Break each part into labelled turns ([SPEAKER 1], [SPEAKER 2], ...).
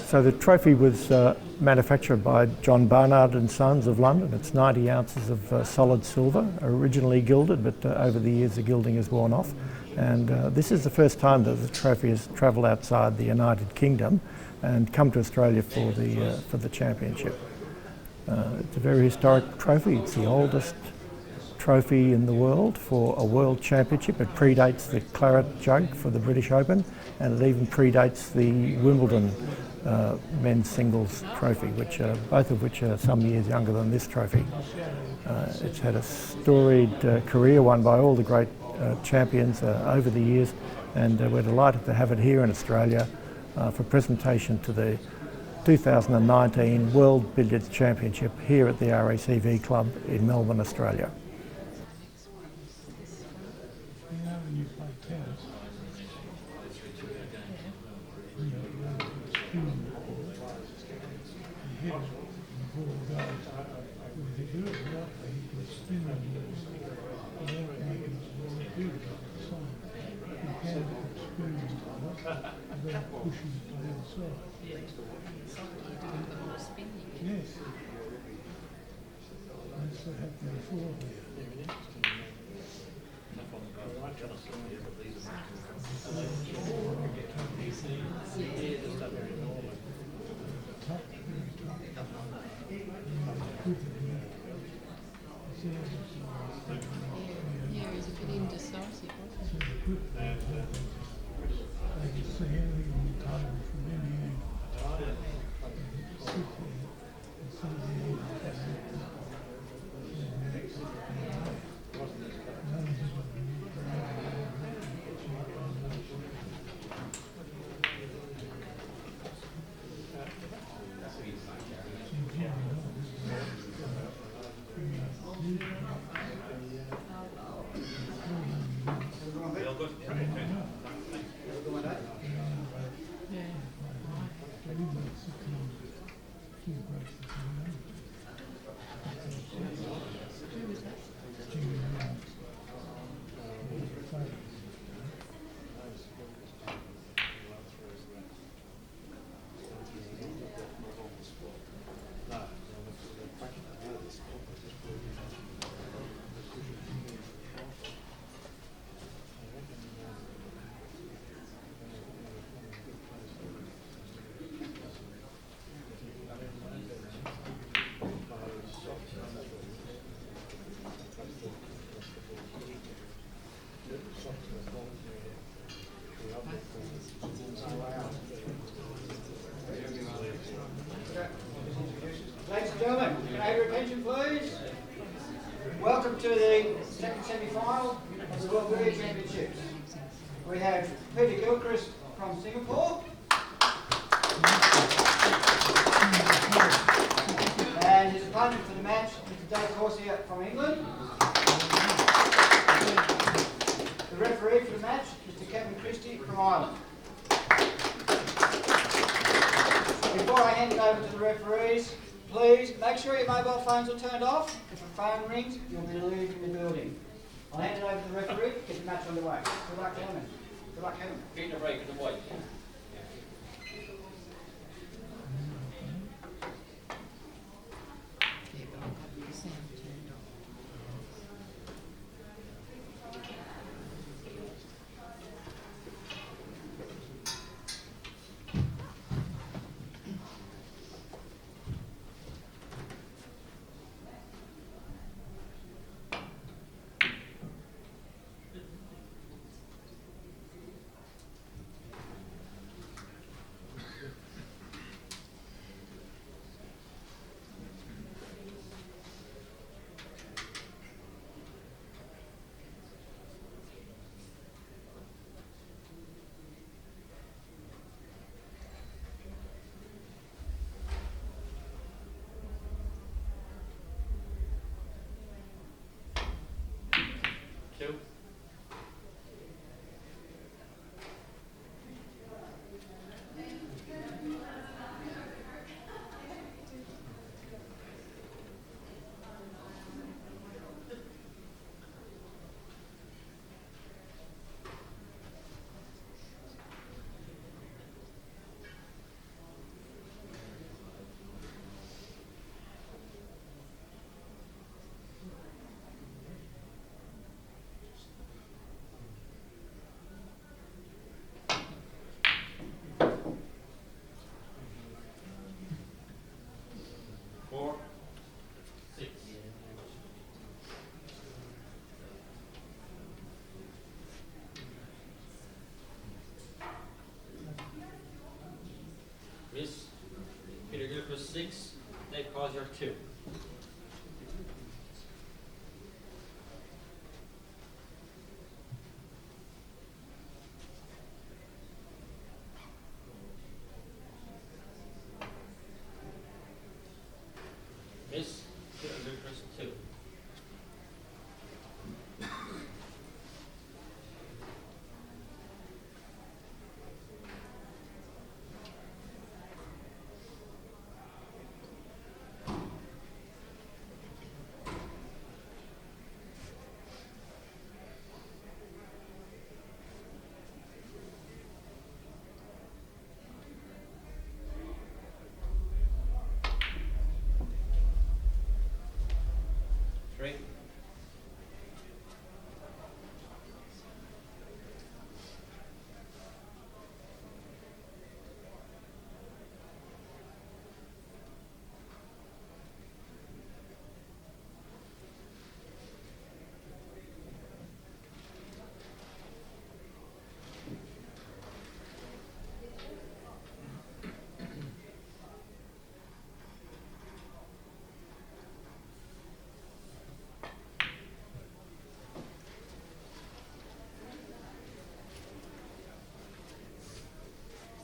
[SPEAKER 1] So the trophy was manufactured by John Barnard and Sons of London. It's 90 ounces of solid silver, originally gilded, but over the years the gilding has worn off. And this is the first time that the trophy has travelled outside the United Kingdom and come to Australia for the championship. It's a very historic trophy. It's the oldest trophy in the world for a world championship. It predates the claret jug for the British Open, and it even predates the Wimbledon men's singles trophy, both of which are some years younger than this trophy. It's had a storied career, won by all the great champions over the years, and we're delighted to have it here in Australia for presentation to the 2019 World Billiards Championship here at the RACV Club in Melbourne, Australia.
[SPEAKER 2] Yes. That's what happened before.
[SPEAKER 3] Yeah, he's a bit indecisive.
[SPEAKER 2] They can see everything on the table from any end. Sit there and see the end.
[SPEAKER 4] Ladies and gentlemen, can I have your attention please? Welcome to the second semi-final of the World Billiards Championships. We have Peter Gilchrist from Singapore and his opponent for the match, Mr. Causier from England. The referee for the match, Mr. Kevin Christie from Ireland. Before I hand it over to the referees, please make sure your mobile phones are turned off. If a phone rings, you'll be leaving the building. I'll hand it over to the referee to get the match underway. Good luck, gentlemen. Good luck, Kevin.
[SPEAKER 5] Get the break in the white.
[SPEAKER 3] Yeah, but I've got the sound turned off.
[SPEAKER 5] 6, Dave Causier 2. Miss Gilchrist 2. Three.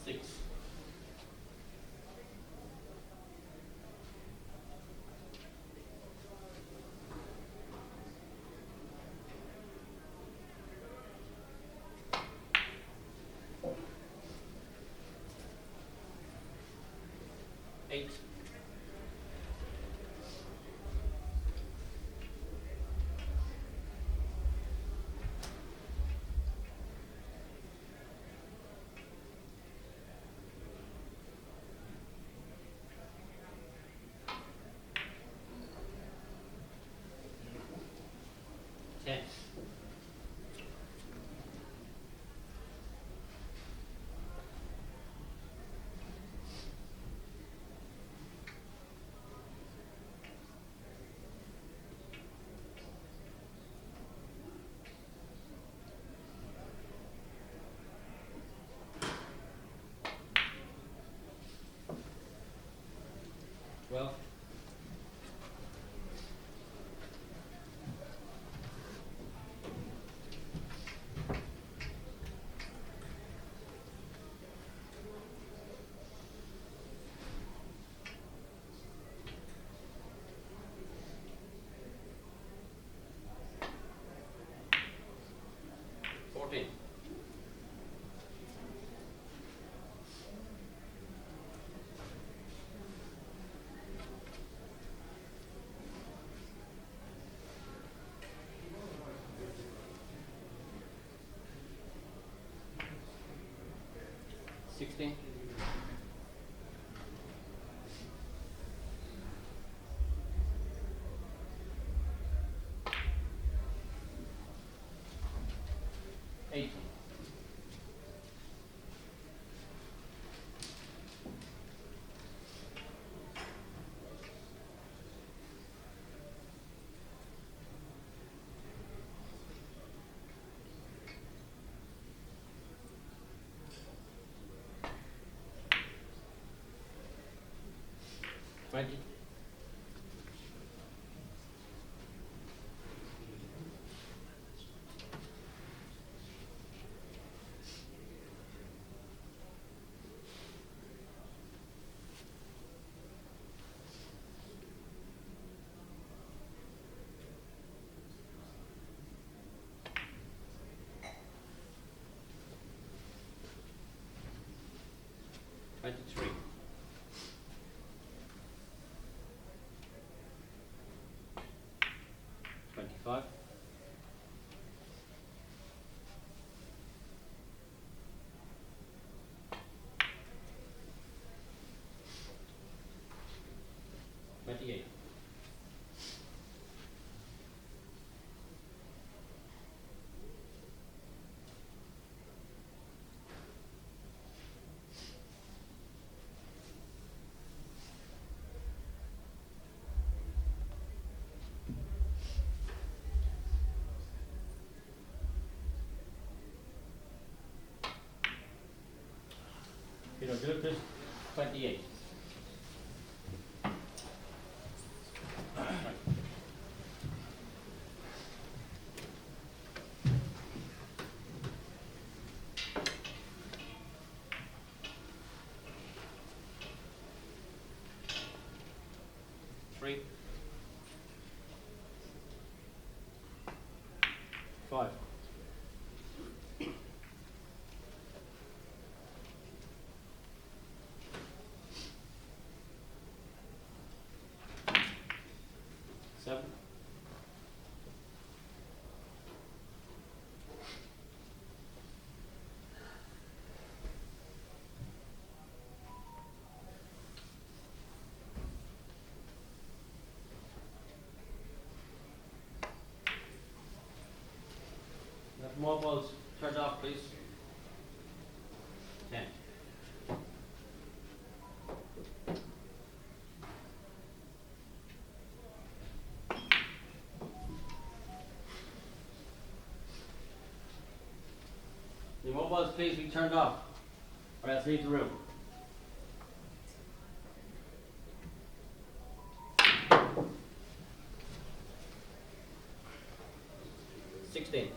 [SPEAKER 5] Six. Eight. Ten. Well. Fourteen. 16. 18. 20. 23. 25. 28. 28. Mobiles turned off, please. 10. The mobiles, please, be turned off, or else leave the room. Sixteen.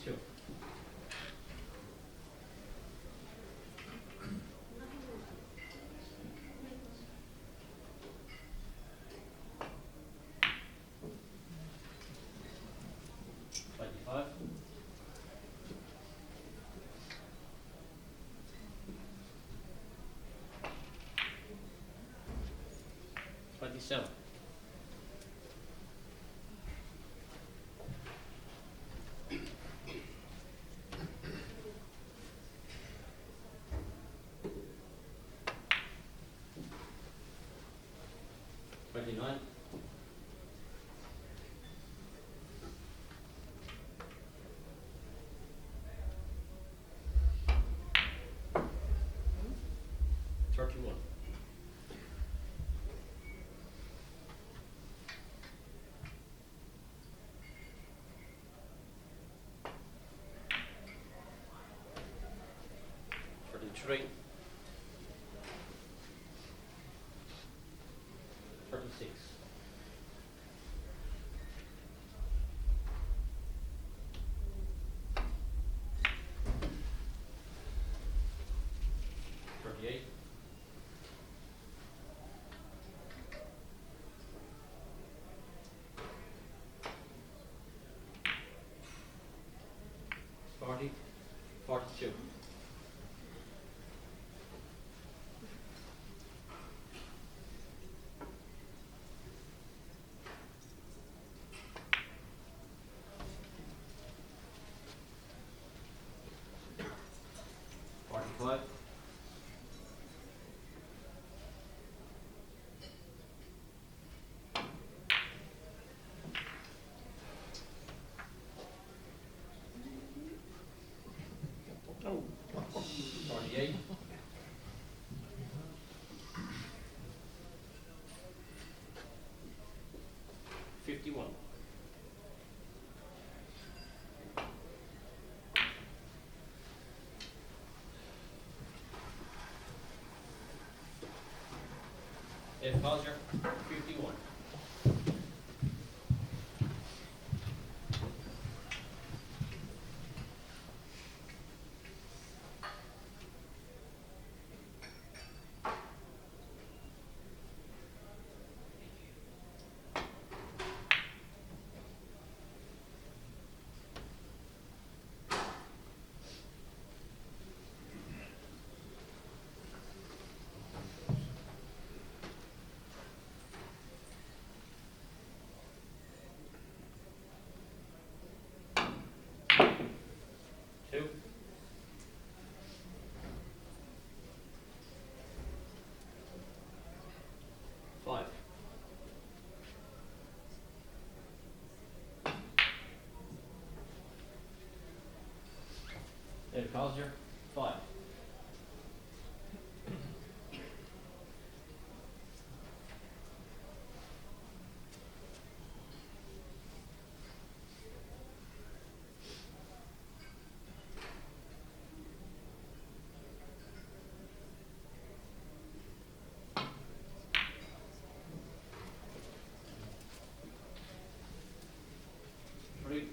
[SPEAKER 5] Two. Five. 27. 29. 31. 33. 36. 38. 40. 42. 45. 48. 51. Causier, 51. 2. 5. Causier, 5. 3.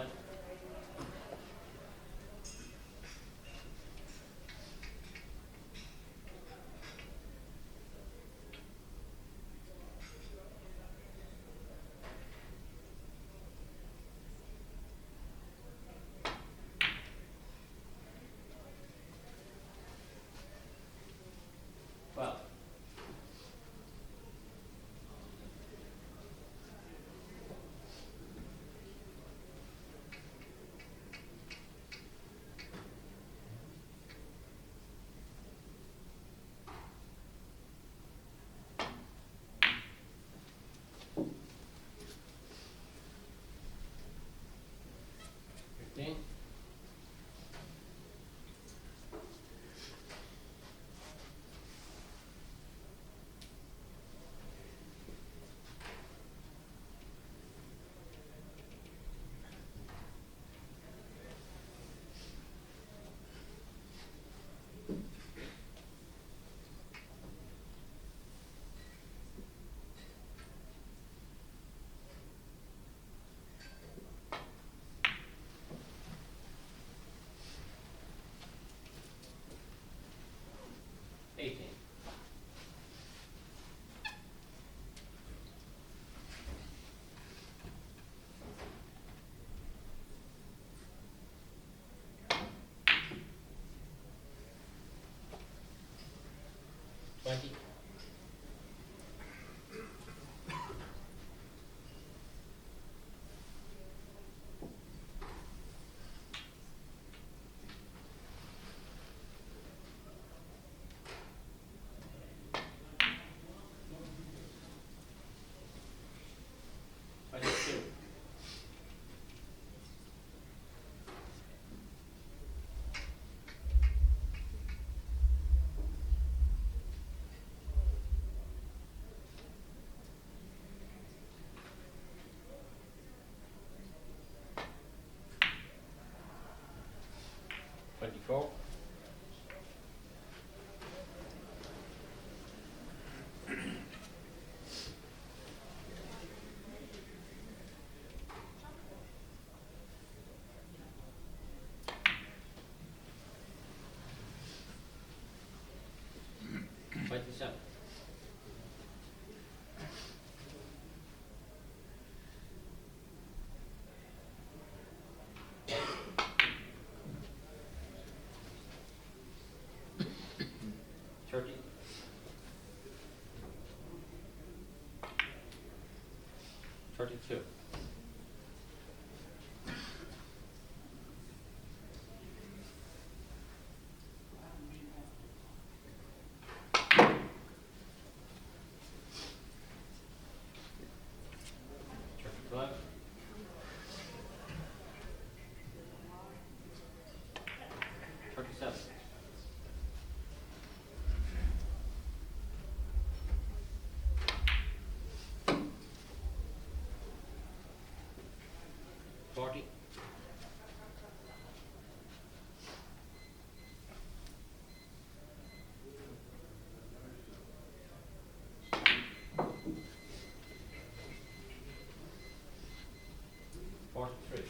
[SPEAKER 5] 55. 12. 15. 18. 20. 22. 24. 27. 30. 32. 35. 37. 40. 43.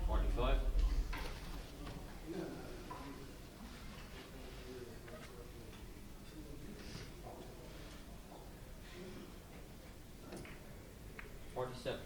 [SPEAKER 5] 45. 47.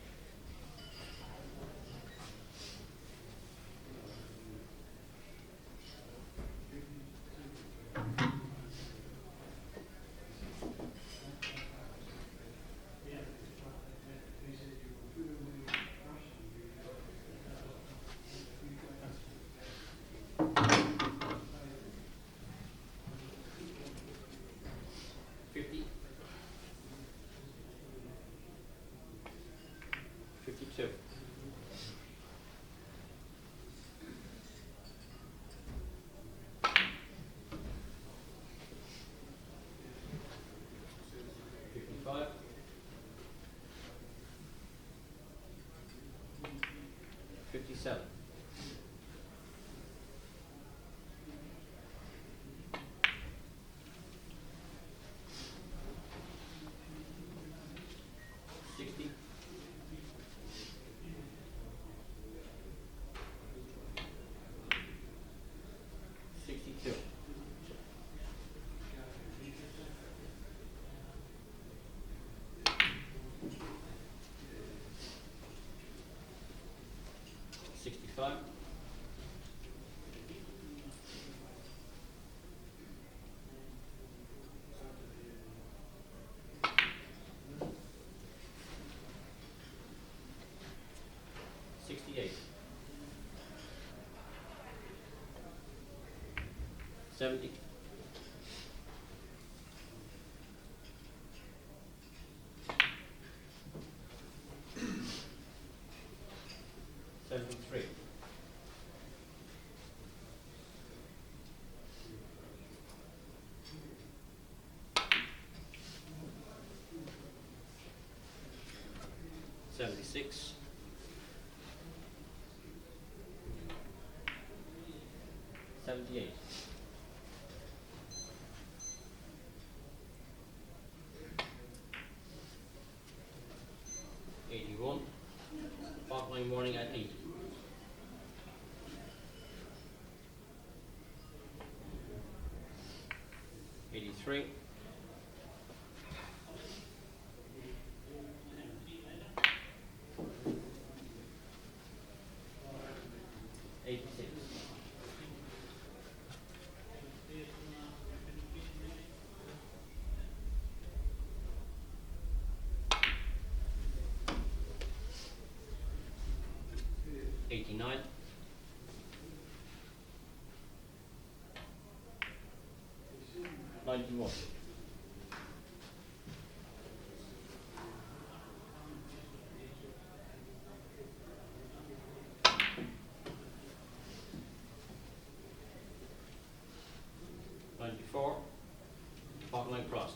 [SPEAKER 5] 50. 52. 55. 57. 58. 70. 73. 76. 78. 81. Following morning at 8. 83. 86. 89. 91. 94. Bottom line crossed.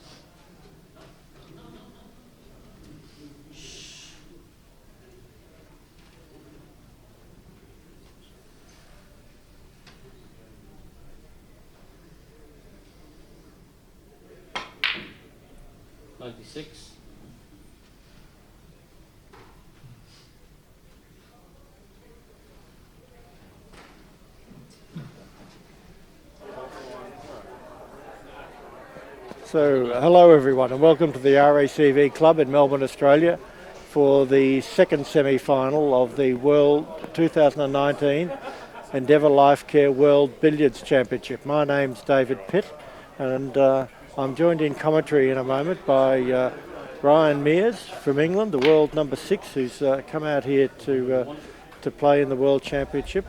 [SPEAKER 5] 96.
[SPEAKER 1] 'Hello everyone and welcome to the RACV Club in Melbourne, Australia for the second semi-final of the World 2019 Endeavour Life Care World Billiards Championship. My name's David Pitt and I'm joined in commentary in a moment by Ryan Mears from England, the world number 6, who's come out here to play in the World Championship.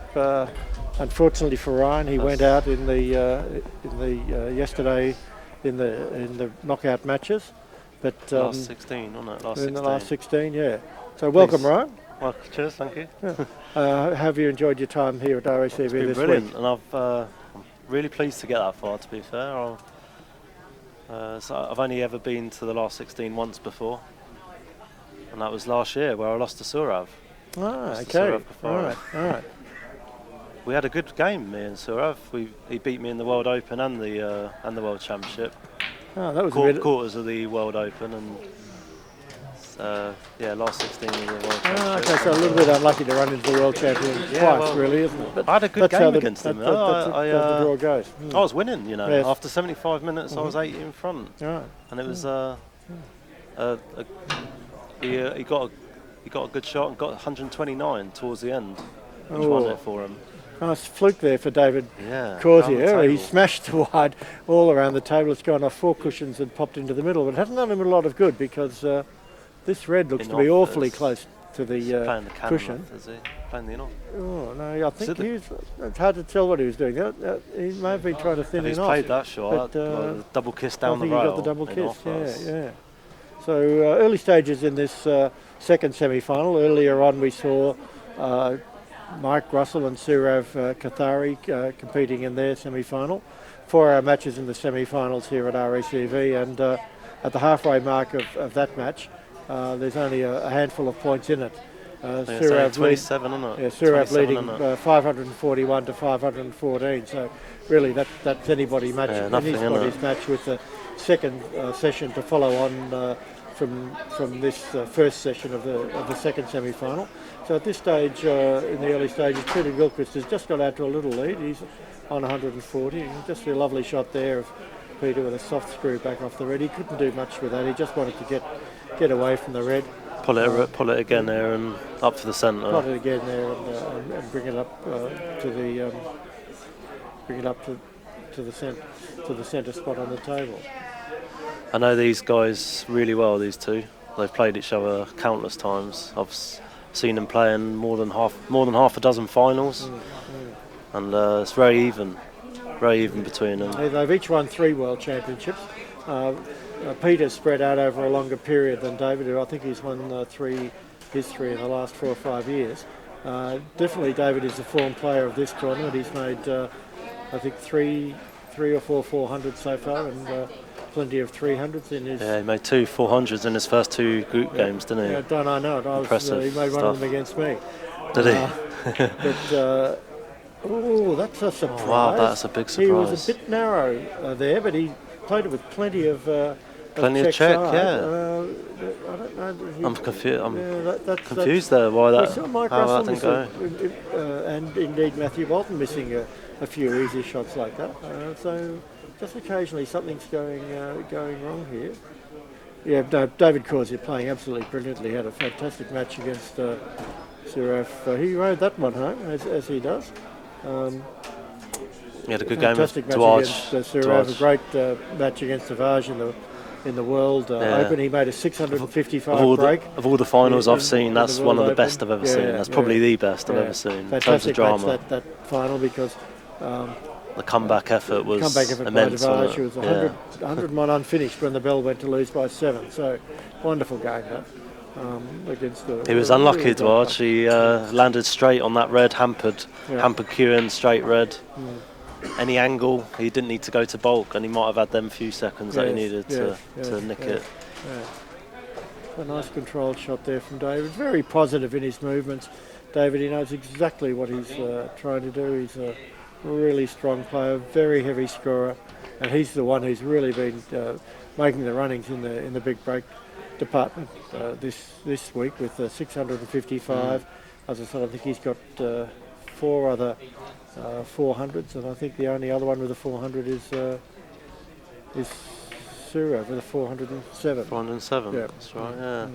[SPEAKER 1] Unfortunately for Ryan, he went out in the yesterday in the knockout matches, but
[SPEAKER 6] last 16, wasn't it?
[SPEAKER 1] In the last 16, yeah. So welcome, Ryan.
[SPEAKER 6] Well, cheers, thank you.
[SPEAKER 1] Have you enjoyed your time here at RACV
[SPEAKER 6] It's been
[SPEAKER 1] this
[SPEAKER 6] brilliant,
[SPEAKER 1] week?
[SPEAKER 6] and I'm really pleased to get that far. To be fair, so I've only ever been to the last 16 once before, and that was last year where I lost to Saurav.
[SPEAKER 1] Ah, okay. All right.
[SPEAKER 6] We had a good game, me and Saurav. He beat me in the World Open and the World Championship.
[SPEAKER 1] Oh, that was
[SPEAKER 6] quarters of the World Open, and last 16 of the World Championship.
[SPEAKER 1] Okay, so a little bit unlucky to run into the World Champion twice, really, isn't it? But
[SPEAKER 6] I had a good game against him.
[SPEAKER 1] That's the draw goes.
[SPEAKER 6] I was winning,
[SPEAKER 1] Yes.
[SPEAKER 6] After 75 minutes, I was 8 in front,
[SPEAKER 1] Right.
[SPEAKER 6] and it was he got a good shot and got 129 towards the end, which won it for him.
[SPEAKER 1] Nice fluke there for David
[SPEAKER 6] Causier.
[SPEAKER 1] He smashed the wide all around the table. It's gone off 4 cushions and popped into the middle, but it hasn't done him a lot of good because this red looks to be awfully close to the cushion.
[SPEAKER 6] Is he playing the in-off?
[SPEAKER 1] Oh no, I think it's hard to tell what he was doing. He may have been trying to thin
[SPEAKER 6] He's
[SPEAKER 1] it off.
[SPEAKER 6] played that shot, the double kiss down the rail.
[SPEAKER 1] I think he got the double kiss, yeah. So early stages in this second semi-final. Earlier on we saw Mike Russell and Saurav Kathari competing in their semi-final. 4-hour matches in the semi-finals here at RACV, and at the halfway mark of that match, there's only a handful of points in it.
[SPEAKER 6] Saurav 27, isn't it?
[SPEAKER 1] Yeah, Saurav leading 541 to 514. So really, that's anybody's match with the second session to follow on from this first session of the second semi-final. So at this stage, in the early stages, Peter Gilchrist has just got out to a little lead. He's on 140. Just a lovely shot there of Peter with a soft screw back off the red. He couldn't do much with that. He just wanted to get away from the red.
[SPEAKER 6] Pull it again there and up to the centre.
[SPEAKER 1] Pull it again there and bring it up to the centre spot on the table.
[SPEAKER 6] I know these guys really well. These two, they've played each other countless times. I've seen them playing more than half a dozen finals, and it's very even. very even between them.
[SPEAKER 2] They've each won 3 World Championships. Peter's spread out over a longer period than David, who I think he's won his three in the last 4 or 5 years. Definitely David is the form player of this tournament. He's made, I think, three or four 400s so far, and plenty of 300s in his...
[SPEAKER 6] Yeah, he made 2 400s in his first 2 group games, didn't he?
[SPEAKER 2] Yeah, don't I know it.
[SPEAKER 6] Impressive
[SPEAKER 2] he made one of them against me.
[SPEAKER 6] Did he?
[SPEAKER 2] But, that's a surprise.
[SPEAKER 6] Wow, that's a big surprise.
[SPEAKER 2] He was a bit narrow there, but he played it with plenty of
[SPEAKER 6] check,
[SPEAKER 2] side.
[SPEAKER 6] yeah.
[SPEAKER 2] I don't know.
[SPEAKER 6] I'm confused. I'm
[SPEAKER 2] That's
[SPEAKER 6] confused there. Why
[SPEAKER 2] we
[SPEAKER 6] that?
[SPEAKER 2] saw Mike
[SPEAKER 6] How
[SPEAKER 2] Russell
[SPEAKER 6] that didn't go?
[SPEAKER 2] and indeed Matthew Bolton missing a few easy shots like that. So just occasionally something's going wrong here. Yeah, David Causier playing absolutely brilliantly. Had a fantastic match against Siraf. He rode that one home as he does.
[SPEAKER 6] He had a good game
[SPEAKER 2] Fantastic
[SPEAKER 6] with
[SPEAKER 2] match
[SPEAKER 6] Dwaj.
[SPEAKER 2] against Siraf. A great match against Savage in the World Open. He made a 655 break.
[SPEAKER 6] Of all the finals I've seen,
[SPEAKER 2] in
[SPEAKER 6] that's
[SPEAKER 2] the
[SPEAKER 6] one of
[SPEAKER 2] World
[SPEAKER 6] the best
[SPEAKER 2] Open.
[SPEAKER 6] I've ever seen. That's probably the best I've ever seen. In terms of
[SPEAKER 2] Fantastic
[SPEAKER 6] drama.
[SPEAKER 2] match that final, because
[SPEAKER 6] The comeback effort was immense.
[SPEAKER 2] By Devage. It was 100 mon unfinished when the bell went to lose by 7. So wonderful game that against the.
[SPEAKER 6] He was unlucky, Dwaj. He landed straight on that red hampered cue in straight red. Any angle, he didn't need to go to bulk, and he might have had them few seconds that he needed to nick it.
[SPEAKER 2] A nice controlled shot there from David. Very positive in his movements. David, he knows exactly what he's trying to do. He's a really strong player, very heavy scorer, and he's the one who's really been making the runnings in the big break department this week with 655. As I said, I think he's got 4 other 400s, and I think the only other one with a 400 is Sura with a 407.
[SPEAKER 6] 407, that's right, yeah.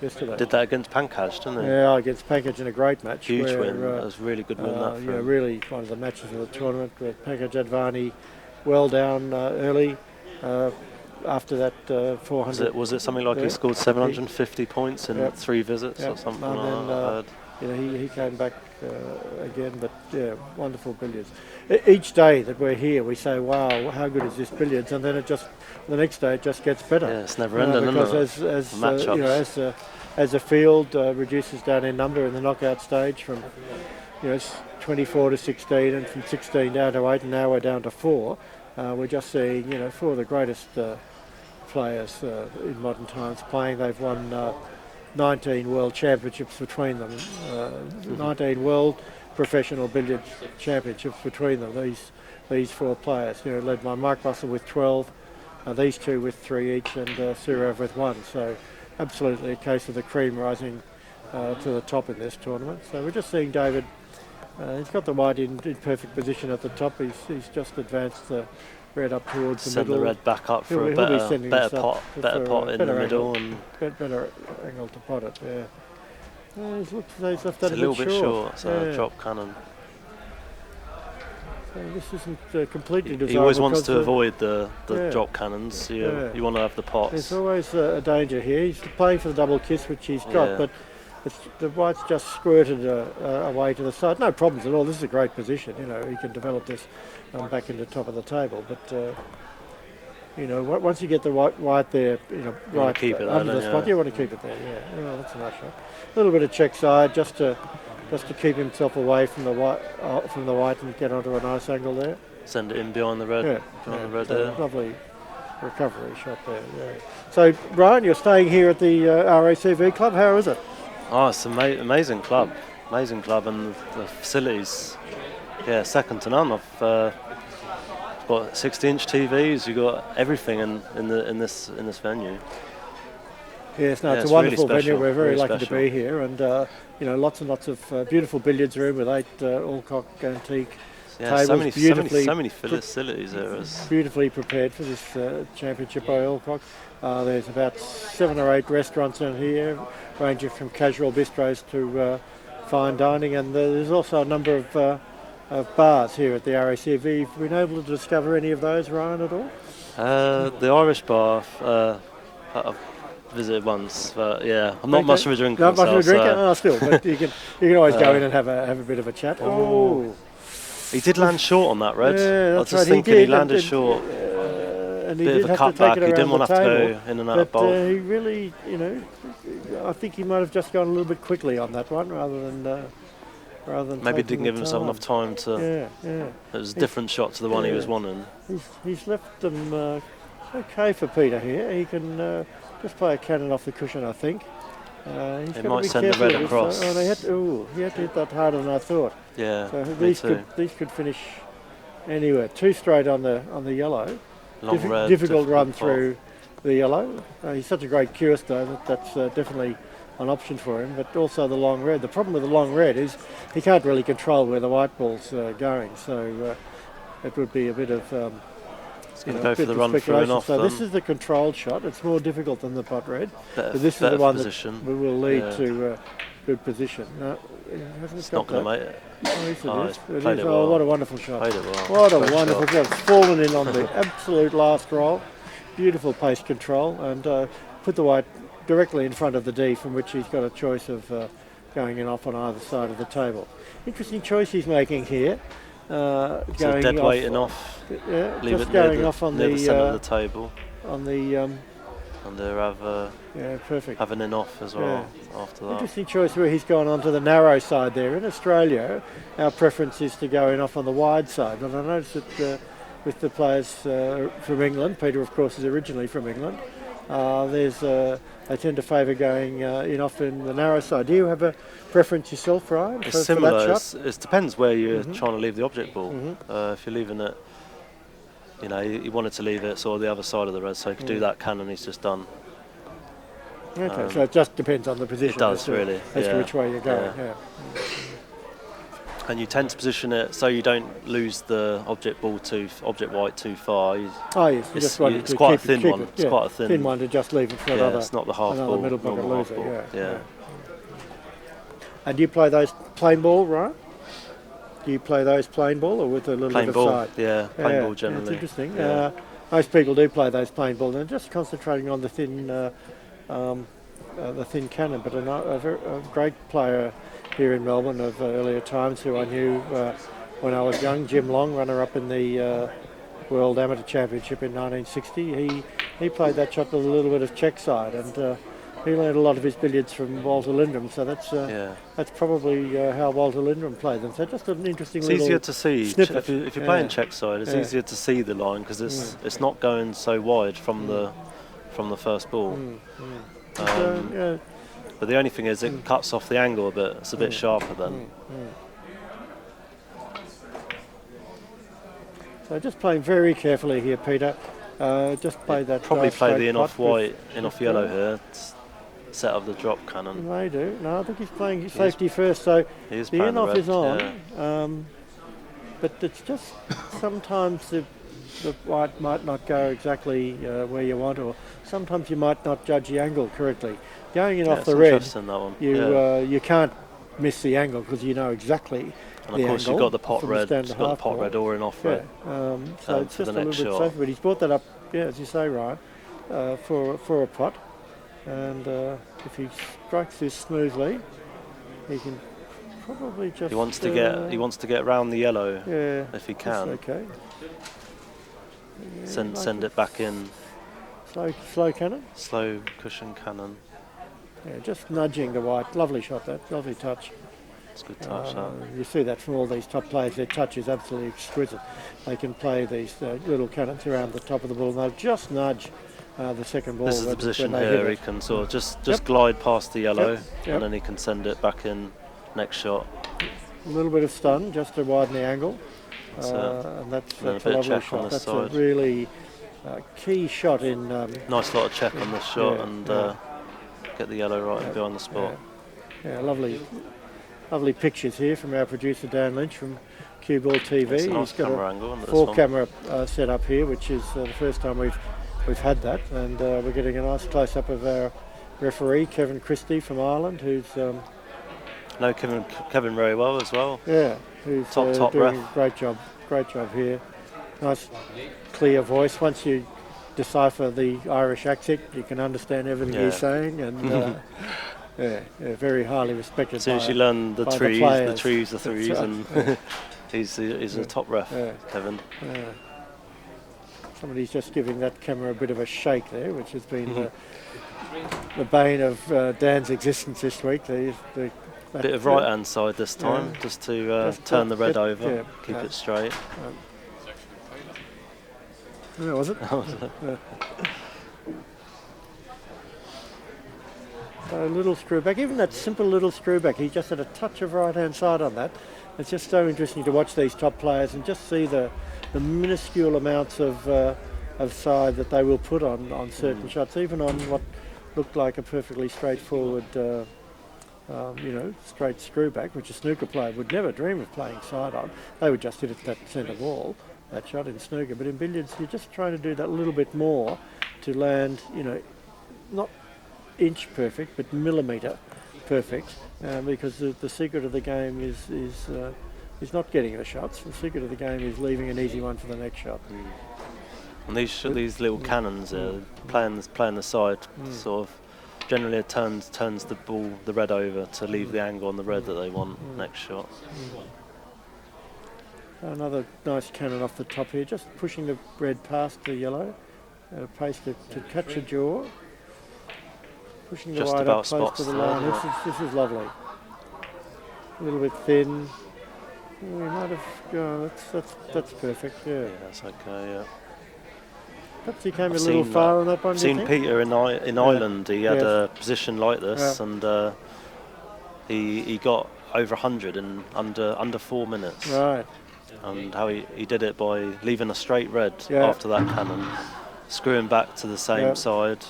[SPEAKER 2] Yesterday.
[SPEAKER 6] Did that against Pankaj, didn't he?
[SPEAKER 2] Yeah, against Pankaj in a great match.
[SPEAKER 6] Huge win. That was a really good win, that for him.
[SPEAKER 2] Really one of the matches of the tournament, with Pankaj Advani well down early. After that 400.
[SPEAKER 6] Was it something like he scored 750 points in 3 visits or something
[SPEAKER 2] and
[SPEAKER 6] like
[SPEAKER 2] then, he came back again, but wonderful billiards. Each day that we're here, we say, "Wow, how good is this billiards?" And then the next day it just gets better.
[SPEAKER 6] Yeah, it's never ending,
[SPEAKER 2] because as the field reduces down in number in the knockout stage from 24 to 16, and from 16 down to 8, and now we're down to 4. We're just seeing 4 of the greatest players in modern times playing. They've won 19 World Championships between them, 19 World Professional Billiards Championships between them. These 4 players, led by Mike Russell with 12, these 2 with 3 each, and Surav with 1. So absolutely a case of the cream rising to the top in this tournament. So we're just seeing David. He's got the white in perfect position at the top. He's just advanced the red up towards the middle.
[SPEAKER 6] Send the red back up for a better pot in the middle, and
[SPEAKER 2] better angle to pot it. Yeah, he's left that
[SPEAKER 6] it's a little bit short. So drop cannon.
[SPEAKER 2] So this isn't completely desirable.
[SPEAKER 6] He always wants to avoid the drop cannons. You want to have the pots.
[SPEAKER 2] There's always a danger here. He's playing for the double kiss, which he's got, but the white's just squirted away to the side. No problems at all. This is a great position. He can develop this back into top of the table. But once you get the white there, right
[SPEAKER 6] keep it
[SPEAKER 2] under the spot, you want to keep it there. Yeah, that's a nice shot. A little bit of check side just to keep himself away from the white and get onto a nice angle there.
[SPEAKER 6] Send it in behind the red. Behind the red
[SPEAKER 2] so
[SPEAKER 6] there.
[SPEAKER 2] Lovely recovery shot there. Yeah. So Brian, you're staying here at the RACV club. How is it?
[SPEAKER 6] Oh, it's an amazing club, and the facilities, second to none. I've got 60-inch TVs. You've got everything in this venue.
[SPEAKER 2] Yes, no, it's a wonderful
[SPEAKER 6] really
[SPEAKER 2] venue. We're very lucky
[SPEAKER 6] special.
[SPEAKER 2] to be here, and lots and lots of beautiful billiards room with 8 Alcock antique tables.
[SPEAKER 6] So many facilities there.
[SPEAKER 2] Beautifully prepared for this championship by Alcock. There's about 7 or 8 restaurants in here, ranging from casual bistros to fine dining, and there's also a number of bars here at the RACV. Have you been able to discover any of those, Ryan, at all?
[SPEAKER 6] The Irish bar I've visited once, but I'm not much of a drinker.
[SPEAKER 2] Not much of a drinker? Still, but you can always go in and have a bit of a chat. Oh. was.
[SPEAKER 6] He did land short on that red.
[SPEAKER 2] Yeah,
[SPEAKER 6] I
[SPEAKER 2] that's
[SPEAKER 6] was just
[SPEAKER 2] right.
[SPEAKER 6] thinking he landed short.
[SPEAKER 2] And he
[SPEAKER 6] Bit
[SPEAKER 2] did
[SPEAKER 6] of a
[SPEAKER 2] have to take
[SPEAKER 6] cutback.
[SPEAKER 2] it
[SPEAKER 6] He
[SPEAKER 2] around
[SPEAKER 6] didn't want
[SPEAKER 2] the
[SPEAKER 6] to have to
[SPEAKER 2] table.
[SPEAKER 6] go in and out of
[SPEAKER 2] But
[SPEAKER 6] bowl.
[SPEAKER 2] he really, I think he might have just gone a little bit quickly on that one rather than
[SPEAKER 6] Maybe
[SPEAKER 2] taking
[SPEAKER 6] didn't
[SPEAKER 2] the
[SPEAKER 6] give himself
[SPEAKER 2] time.
[SPEAKER 6] enough time to.
[SPEAKER 2] Yeah.
[SPEAKER 6] It was a different shot to the one he was wanting.
[SPEAKER 2] He's left them okay for Peter here. He can just play a cannon off the cushion, I think. He's
[SPEAKER 6] He
[SPEAKER 2] got
[SPEAKER 6] might
[SPEAKER 2] to be
[SPEAKER 6] send the
[SPEAKER 2] careful
[SPEAKER 6] red
[SPEAKER 2] of this,
[SPEAKER 6] across.
[SPEAKER 2] though. He had to hit that harder than I thought.
[SPEAKER 6] Yeah,
[SPEAKER 2] So
[SPEAKER 6] me too.
[SPEAKER 2] these could finish anywhere. 2 straight on the yellow.
[SPEAKER 6] Long red,
[SPEAKER 2] difficult run
[SPEAKER 6] pot.
[SPEAKER 2] through the yellow. He's such a great curist though that's definitely an option for him. But also the long red. The problem with the long red is he can't really control where the white ball's going. So it would be a bit of
[SPEAKER 6] He's going to go for the run through and off.
[SPEAKER 2] So this is the controlled shot. It's more difficult than the pot red. But this is
[SPEAKER 6] better
[SPEAKER 2] the one
[SPEAKER 6] position.
[SPEAKER 2] that will lead to good position. No,
[SPEAKER 6] It's not going to make it.
[SPEAKER 2] Oh, yes,
[SPEAKER 6] Oh,
[SPEAKER 2] it
[SPEAKER 6] he's
[SPEAKER 2] is.
[SPEAKER 6] played it
[SPEAKER 2] Oh,
[SPEAKER 6] well.
[SPEAKER 2] what a wonderful shot.
[SPEAKER 6] Played it well.
[SPEAKER 2] What a
[SPEAKER 6] Great
[SPEAKER 2] wonderful
[SPEAKER 6] shot.
[SPEAKER 2] shot. It's fallen in on the absolute last roll. Beautiful pace control and put the white directly in front of the D, from which he's got a choice of going in off on either side of the table. Interesting choice he's making here.
[SPEAKER 6] So
[SPEAKER 2] Going
[SPEAKER 6] dead
[SPEAKER 2] off,
[SPEAKER 6] weighting off.
[SPEAKER 2] Yeah,
[SPEAKER 6] Leave
[SPEAKER 2] just
[SPEAKER 6] it near
[SPEAKER 2] going
[SPEAKER 6] the,
[SPEAKER 2] off on
[SPEAKER 6] near the centre
[SPEAKER 2] the
[SPEAKER 6] of the table.
[SPEAKER 2] on the
[SPEAKER 6] And they'll have
[SPEAKER 2] yeah, perfect.
[SPEAKER 6] have an in off as well after that.
[SPEAKER 2] Interesting choice where he's gone onto the narrow side there. In Australia, our preference is to go in off on the wide side. But I noticed that with the players from England, Peter, of course, is originally from England. They tend to favour going in off in the narrow side. Do you have a preference yourself, Ryan?
[SPEAKER 6] It's
[SPEAKER 2] for
[SPEAKER 6] similar.
[SPEAKER 2] that shot?
[SPEAKER 6] It depends where you're trying to leave the object ball. If you're leaving it, he wanted to leave it sort of the other side of the red, so he could do that cannon he's just done.
[SPEAKER 2] Okay, so it just depends on the position.
[SPEAKER 6] It does
[SPEAKER 2] as to,
[SPEAKER 6] really.
[SPEAKER 2] as to
[SPEAKER 6] yeah.
[SPEAKER 2] which way you're going.
[SPEAKER 6] Yeah.
[SPEAKER 2] Yeah.
[SPEAKER 6] And you tend to position it so you don't lose the object white too far.
[SPEAKER 2] Oh yes, you just wanted
[SPEAKER 6] it's
[SPEAKER 2] to
[SPEAKER 6] quite
[SPEAKER 2] keep
[SPEAKER 6] a thin
[SPEAKER 2] keep
[SPEAKER 6] one.
[SPEAKER 2] It,
[SPEAKER 6] It's quite a thin
[SPEAKER 2] one to just leave it for
[SPEAKER 6] Yeah,
[SPEAKER 2] another.
[SPEAKER 6] it's not the half
[SPEAKER 2] another
[SPEAKER 6] ball,
[SPEAKER 2] middle pocket
[SPEAKER 6] normal half
[SPEAKER 2] loser.
[SPEAKER 6] ball.
[SPEAKER 2] Yeah. And do you play those plain ball, right? Do you play those plain ball or with a little
[SPEAKER 6] Plain
[SPEAKER 2] bit
[SPEAKER 6] ball,
[SPEAKER 2] of side?
[SPEAKER 6] yeah, plain ball generally.
[SPEAKER 2] It's interesting.
[SPEAKER 6] Yeah.
[SPEAKER 2] Most people do play those plain ball. They're just concentrating on the thin cannon. But a great player here in Melbourne of earlier times who I knew when I was young, Jim Long, runner-up in the World Amateur Championship in 1960. He played that shot with a little bit of check side, and he learned a lot of his billiards from Walter Lindrum. So that's probably how Walter Lindrum played them. So just an interesting.
[SPEAKER 6] It's
[SPEAKER 2] little
[SPEAKER 6] easier to see
[SPEAKER 2] snippet.
[SPEAKER 6] if you're playing check side. It's easier to see the line because it's not going so wide from the first ball. But the only thing is it cuts off the angle a bit. It's a bit sharper then.
[SPEAKER 2] So just playing very carefully here, Peter. Just play that.
[SPEAKER 6] Probably
[SPEAKER 2] nice
[SPEAKER 6] play
[SPEAKER 2] straight
[SPEAKER 6] the in off
[SPEAKER 2] putt with-
[SPEAKER 6] white, in off yellow here. Set up the drop cannon.
[SPEAKER 2] He may do. No, I think he's playing safety first. So
[SPEAKER 6] He is
[SPEAKER 2] the
[SPEAKER 6] playing
[SPEAKER 2] in
[SPEAKER 6] the
[SPEAKER 2] off
[SPEAKER 6] red,
[SPEAKER 2] is on. But it's just sometimes the white might not go exactly where you want, or sometimes you might not judge the angle correctly. Going in off the red,
[SPEAKER 6] interesting, that one.
[SPEAKER 2] you can't miss the angle because you know exactly.
[SPEAKER 6] And of course you've got the pot red, or in off red.
[SPEAKER 2] So it's
[SPEAKER 6] for
[SPEAKER 2] just
[SPEAKER 6] the
[SPEAKER 2] a little
[SPEAKER 6] next
[SPEAKER 2] bit
[SPEAKER 6] shot.
[SPEAKER 2] safer. But he's brought that up, as you say, Ryan, for a pot. And if he strikes this smoothly, he can probably just.
[SPEAKER 6] He wants to get around the yellow if he can.
[SPEAKER 2] That's okay.
[SPEAKER 6] Send it back in.
[SPEAKER 2] Slow cannon.
[SPEAKER 6] Slow cushion cannon.
[SPEAKER 2] Yeah, just nudging the white. Lovely shot, that. Lovely touch.
[SPEAKER 6] It's a good touch. That.
[SPEAKER 2] You see that from all these top players. Their touch is absolutely exquisite. They can play these little cannons around the top of the ball, and they'll just nudge the second ball.
[SPEAKER 6] This is the position here. He can sort of just glide past the yellow, and then he can send it back in next shot.
[SPEAKER 2] A little bit of stun just to widen the angle. And that's a lovely shot. That's a really key shot in.
[SPEAKER 6] Nice lot of check on this shot and get the yellow right behind the spot.
[SPEAKER 2] Yeah, lovely pictures here from our producer Dan Lynch from Cue Ball TV.
[SPEAKER 6] It's a nice
[SPEAKER 2] He's got
[SPEAKER 6] camera
[SPEAKER 2] a
[SPEAKER 6] angle on this
[SPEAKER 2] 4-camera set up here, which is the first time we've had that, and we're getting a nice close up of our referee Kevin Christie from Ireland, who's
[SPEAKER 6] know Kevin very well as well.
[SPEAKER 2] Yeah, who's
[SPEAKER 6] top
[SPEAKER 2] doing
[SPEAKER 6] ref.
[SPEAKER 2] a great job here. Nice, clear voice. Once you decipher the Irish accent, you can understand everything he's saying, and very highly respected.
[SPEAKER 6] As soon as you learn the trees, the threes, and He's a top ref, Kevin.
[SPEAKER 2] Somebody's just giving that camera a bit of a shake there, which has been the bane of Dan's existence this week. The
[SPEAKER 6] bit of right hand side this time, just to turn the red over, keep it straight.
[SPEAKER 2] Was it? So a little screw back, even that simple little screw back, he just had a touch of right hand side on that. It's just so interesting to watch these top players and just see the minuscule amounts of side that they will put on certain shots, even on what looked like a perfectly straightforward, straight screw back, which a snooker player would never dream of playing side on. They would just hit it that centre wall, that shot in snooker. But in billiards, you're just trying to do that little bit more to land, not inch perfect, but millimetre perfect, because the secret of the game is not getting the shots. The secret of the game is leaving an easy one for the next shot.
[SPEAKER 6] And these little cannons playing the side, sort of generally it turns the red over to leave the angle on the red that they want next shot.
[SPEAKER 2] Another nice cannon off the top here, just pushing the red past the yellow, pace to catch a jaw. Pushing the
[SPEAKER 6] Just
[SPEAKER 2] white
[SPEAKER 6] about
[SPEAKER 2] up close to the line. This is lovely. A little bit thin. We might have gone. That's perfect. Yeah.
[SPEAKER 6] That's okay. Yeah.
[SPEAKER 2] Perhaps he came a little far on that one.
[SPEAKER 6] I've seen Peter in Ireland. He had a position like this, and he got over 100 in under 4 minutes.
[SPEAKER 2] Right.
[SPEAKER 6] And how he did it by leaving a straight red after that cannon, screwing back to the same side.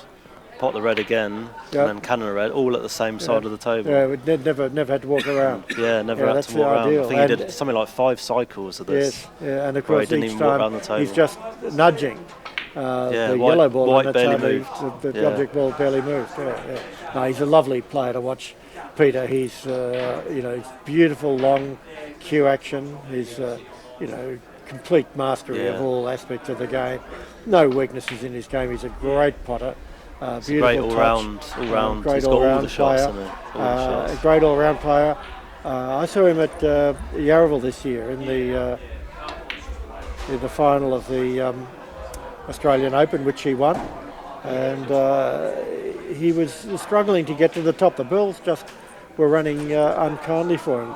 [SPEAKER 6] Pot the red again, and then cannon a red, all at the same side of the table.
[SPEAKER 2] Yeah, we never had to walk around.
[SPEAKER 6] Never had to walk around. I think he did something like 5 cycles of this.
[SPEAKER 2] Yes, and of course
[SPEAKER 6] each time
[SPEAKER 2] he's just nudging the yellow ball.
[SPEAKER 6] White barely moved.
[SPEAKER 2] The object ball barely moved. No, he's a lovely player to watch, Peter. He's beautiful long cue action. He's complete mastery of all aspects of the game. No weaknesses in his game. He's a great potter. Beautiful
[SPEAKER 6] great
[SPEAKER 2] touch.
[SPEAKER 6] all round.
[SPEAKER 2] Great
[SPEAKER 6] He's got all the shots
[SPEAKER 2] player.
[SPEAKER 6] in it. A
[SPEAKER 2] Great all-round player. I saw him at Yarraville this year in the final of the Australian Open, which he won, and he was struggling to get to the top. The balls just were running unkindly for him.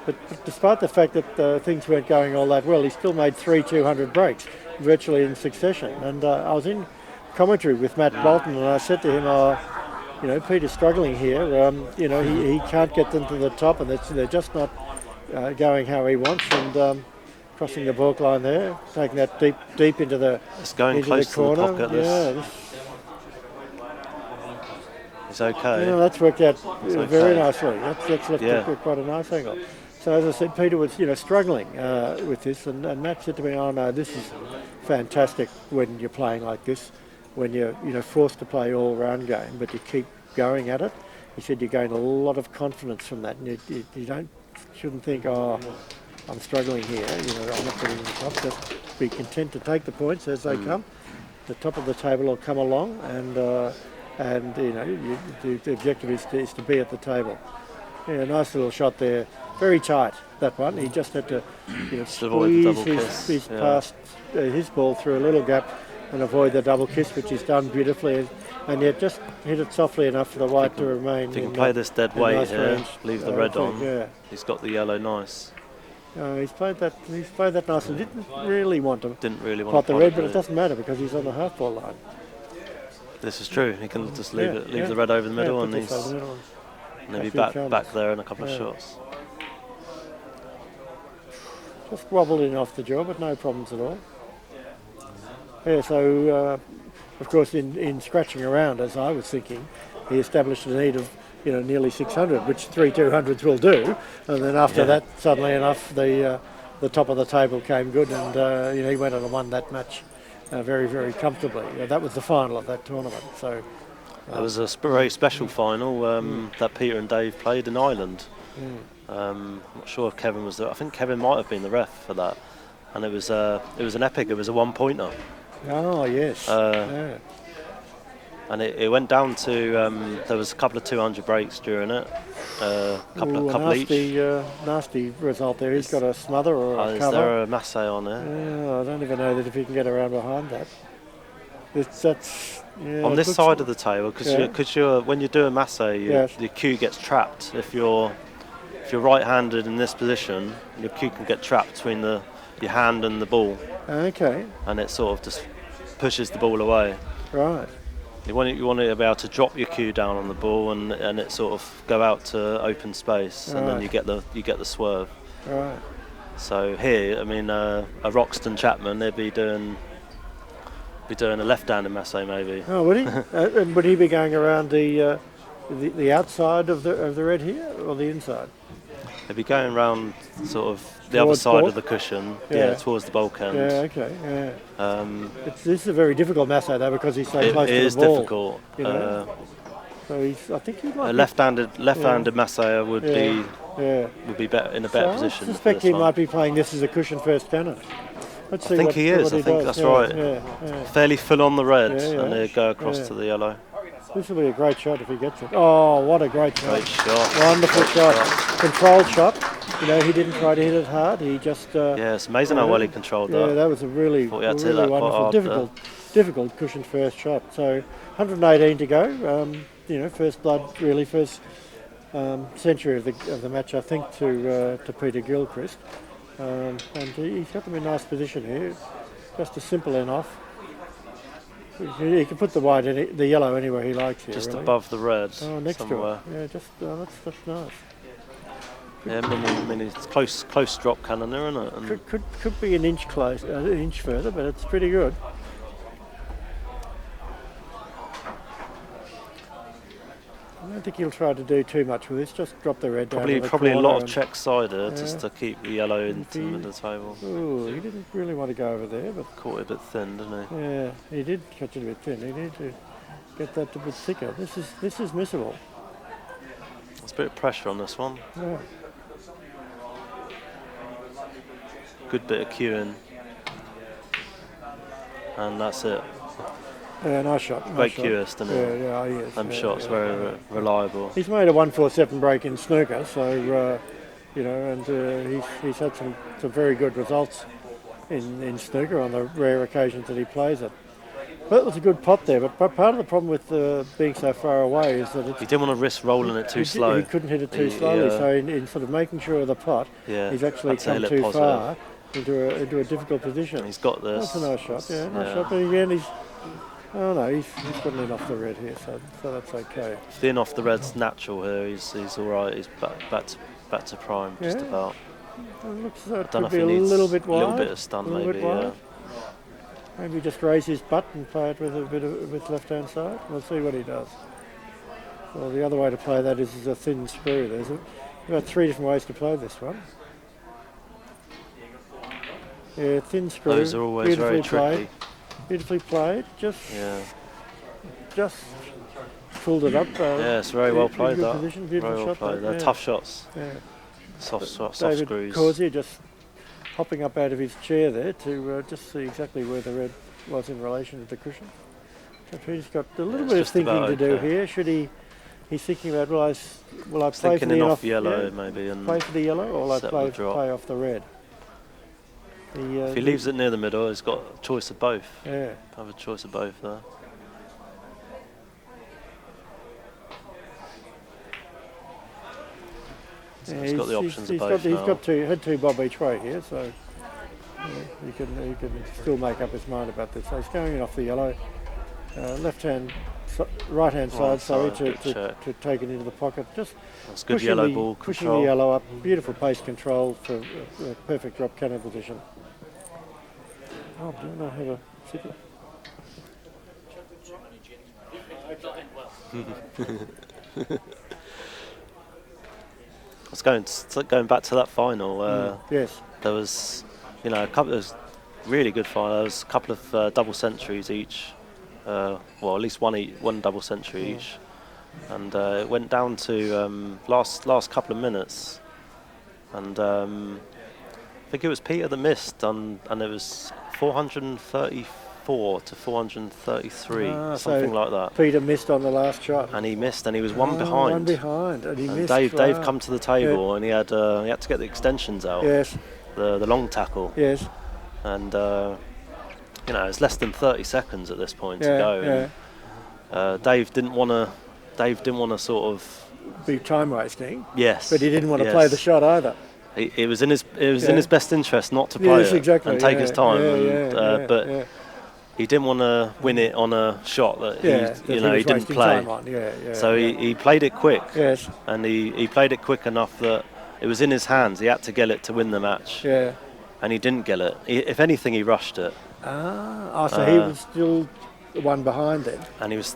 [SPEAKER 2] But despite the fact that things weren't going all that well, he still made 3 200 breaks virtually in succession. And I was in commentary with Matt Bolton, and I said to him, Peter's struggling here. He can't get them to the top, and they're just not going how he wants. And crossing the balk line there, taking that deep into the
[SPEAKER 6] it's going
[SPEAKER 2] into
[SPEAKER 6] close
[SPEAKER 2] the corner.
[SPEAKER 6] To the pocket. It's okay.
[SPEAKER 2] That's worked out very nicely. That's left quite a nice angle. So as I said, Peter was struggling with this, and Matt said to me, "Oh no, this is fantastic when you're playing like this. When you're forced to play all-round game, but you keep going at it." He said you gain a lot of confidence from that, and you shouldn't think, "Oh, I'm struggling here. I'm not getting the top." Just be content to take the points as they come. The top of the table will come along, and the objective is to be at the table. Yeah, nice little shot there. Very tight, that one. He just had to squeeze his ball through a little gap and avoid the double kiss, which he's done beautifully, and yet just hit it softly enough for the white to remain.
[SPEAKER 6] If you can play this dead weight
[SPEAKER 2] nice
[SPEAKER 6] here,
[SPEAKER 2] range.
[SPEAKER 6] leave the red on. Yeah. He's got the yellow nice.
[SPEAKER 2] He's played that nice and didn't really want to pot the
[SPEAKER 6] pot
[SPEAKER 2] red, but it doesn't matter because he's on the half ball line.
[SPEAKER 6] This is true. He can just leave the red over the middle, and he'll be back there in a couple of shots.
[SPEAKER 2] Just wobbled in off the jaw, but no problems at all. Yeah, so of course in scratching around, as I was thinking, he established a need of nearly 600, which 3 200s will do, and then after that, suddenly enough, the top of the table came good, and he went on and won that match very, very comfortably. That was the final of that tournament. So
[SPEAKER 6] it was a very special final that Peter and Dave played in Ireland. I'm not sure if Kevin was there. I think Kevin might have been the ref for that, and it was an epic. It was a 1-pointer.
[SPEAKER 2] Oh yes.
[SPEAKER 6] and it went down to there was a couple of 200 breaks during it, couple each.
[SPEAKER 2] Nasty result there. He's got a smother or a
[SPEAKER 6] Is
[SPEAKER 2] cover.
[SPEAKER 6] there a masse on it?
[SPEAKER 2] I don't even know that if he can get around behind that.
[SPEAKER 6] On this side of the table, because when you do a masse, the cue gets trapped. If you're right-handed in this position, your cue can get trapped between your hand and the ball.
[SPEAKER 2] Okay.
[SPEAKER 6] And it sort of just pushes the ball away.
[SPEAKER 2] Right.
[SPEAKER 6] You want to be able to drop your cue down on the ball and it sort of go out to open space, and then you get the swerve.
[SPEAKER 2] Right.
[SPEAKER 6] So here, I mean, a Roxton Chapman, they'd be doing a left-handed masse maybe.
[SPEAKER 2] Oh, would he? And would he be going around the outside of the red here or the inside?
[SPEAKER 6] They'd be going around sort of the other side of the cushion, towards the bulk end.
[SPEAKER 2] Yeah, okay, yeah. This is a very difficult masse though, because he's so close to the ball. It is
[SPEAKER 6] difficult.
[SPEAKER 2] You know? So I think he might.
[SPEAKER 6] A left-handed masse would be better in a better position.
[SPEAKER 2] I suspect he might be playing this as a cushion first cannon. Let's see.
[SPEAKER 6] I think he is. I think that's right.
[SPEAKER 2] Yeah.
[SPEAKER 6] Fairly full on the red, and they go across to the yellow.
[SPEAKER 2] This will be a great shot if he gets it. Oh, what a great shot!
[SPEAKER 6] Great shot.
[SPEAKER 2] Wonderful shot. Controlled shot. You know, he didn't try to hit it hard. He just.
[SPEAKER 6] It's amazing how well he controlled that.
[SPEAKER 2] Yeah, that was a really wonderful, difficult cushion first shot. So 118 to go. First blood, really first century of the match, I think, to Peter Gilchrist. And he's got them in nice position here. Just a simple in off. He can put the yellow anywhere he likes here.
[SPEAKER 6] Just
[SPEAKER 2] really.
[SPEAKER 6] Above the red.
[SPEAKER 2] Oh, next
[SPEAKER 6] somewhere.
[SPEAKER 2] to it. Yeah, that's nice.
[SPEAKER 6] Yeah, mini it's close drop cannon there, isn't it? And
[SPEAKER 2] could be an inch further, but it's pretty good. I don't think he'll try to do too much with this. Just drop the red down.
[SPEAKER 6] Probably a lot of check cider just to keep the yellow into the table.
[SPEAKER 2] Oh, he didn't really want to go over there, but
[SPEAKER 6] caught it a bit thin, didn't he?
[SPEAKER 2] Yeah, he did catch it a bit thin. He needed to get that a bit thicker. This is missable.
[SPEAKER 6] There's a bit of pressure on this one.
[SPEAKER 2] Yeah.
[SPEAKER 6] Good bit of cueing, and that's it.
[SPEAKER 2] Yeah, nice shot.
[SPEAKER 6] Great cueist, isn't it?
[SPEAKER 2] Yeah, he is.
[SPEAKER 6] Them shots very reliable.
[SPEAKER 2] He's made a 147 break in snooker, so and he's had some very good results in snooker on the rare occasions that he plays it. But it was a good pot there. But part of the problem with being so far away is that
[SPEAKER 6] he didn't want to risk rolling it too slow.
[SPEAKER 2] He couldn't hit it too slowly, so in sort of making sure of the pot, he's actually come too far into a difficult position.
[SPEAKER 6] He's got this.
[SPEAKER 2] That's a nice shot. Yeah, nice shot. But again, he's got it off the red here, so that's okay.
[SPEAKER 6] Thin off the red's natural here. He's all right. He's back to prime just about.
[SPEAKER 2] It looks like it
[SPEAKER 6] don't know
[SPEAKER 2] could
[SPEAKER 6] if
[SPEAKER 2] be
[SPEAKER 6] he
[SPEAKER 2] a
[SPEAKER 6] needs
[SPEAKER 2] little bit wide.
[SPEAKER 6] A little bit of stun maybe. Yeah.
[SPEAKER 2] Maybe just raise his butt and play it with left hand side. We'll see what he does. Well, the other way to play that is a thin sprue. There's about 3 different ways to play this one. Yeah, thin sprue.
[SPEAKER 6] Those are always very tricky.
[SPEAKER 2] Beautifully played. Just pulled it up.
[SPEAKER 6] It's very well played. That.
[SPEAKER 2] Position,
[SPEAKER 6] very well
[SPEAKER 2] shot,
[SPEAKER 6] played. They're tough shots.
[SPEAKER 2] Yeah.
[SPEAKER 6] Soft screws.
[SPEAKER 2] David Causier just hopping up out of his chair there to just see exactly where the red was in relation to the cushion. So he's got a little bit of thinking to do here. Should he? He's thinking about will I play for the
[SPEAKER 6] off yellow maybe and
[SPEAKER 2] play for the yellow, or will I play off the red?
[SPEAKER 6] If he leaves it near the middle, he's got a choice of both.
[SPEAKER 2] Yeah.
[SPEAKER 6] Have a choice of both there. So he's got the options of both now.
[SPEAKER 2] He's had 2 bob each way here, so he can still make up his mind about this. So he's going in off the yellow, right hand side, to take it into the pocket. Just
[SPEAKER 6] that's good yellow ball control.
[SPEAKER 2] Pushing the yellow up, beautiful pace control for a perfect drop cannon position. Oh, do I have a secret?
[SPEAKER 6] Going back to that final.
[SPEAKER 2] Yes.
[SPEAKER 6] There was, a couple of really good final. There was a couple of double centuries each. At least one double century each, and it went down to last couple of minutes, and I think it was Peter that missed, and it was 430 404 to 433,
[SPEAKER 2] So
[SPEAKER 6] something like that.
[SPEAKER 2] Peter missed on the last shot.
[SPEAKER 6] And he missed, and he was one behind.
[SPEAKER 2] One behind, and he
[SPEAKER 6] And
[SPEAKER 2] missed.
[SPEAKER 6] Dave come to the table, and he had to get the extensions out.
[SPEAKER 2] Yes.
[SPEAKER 6] The long tackle.
[SPEAKER 2] Yes.
[SPEAKER 6] And it's less than 30 seconds at this point to
[SPEAKER 2] Yeah,
[SPEAKER 6] go.
[SPEAKER 2] yeah.
[SPEAKER 6] And Dave didn't want to sort of
[SPEAKER 2] be time wasting.
[SPEAKER 6] Yes.
[SPEAKER 2] But he didn't want to play the shot either.
[SPEAKER 6] It was in his best interest not to play it
[SPEAKER 2] exactly,
[SPEAKER 6] and take his time. But
[SPEAKER 2] yeah.
[SPEAKER 6] he didn't want to win it on a shot that he didn't play. So he played it quick.
[SPEAKER 2] Yes.
[SPEAKER 6] And he played it quick enough that it was in his hands. He had to get it to win the match.
[SPEAKER 2] Yeah.
[SPEAKER 6] And he didn't get it. If anything, he rushed it.
[SPEAKER 2] So he was still one behind then.
[SPEAKER 6] And he was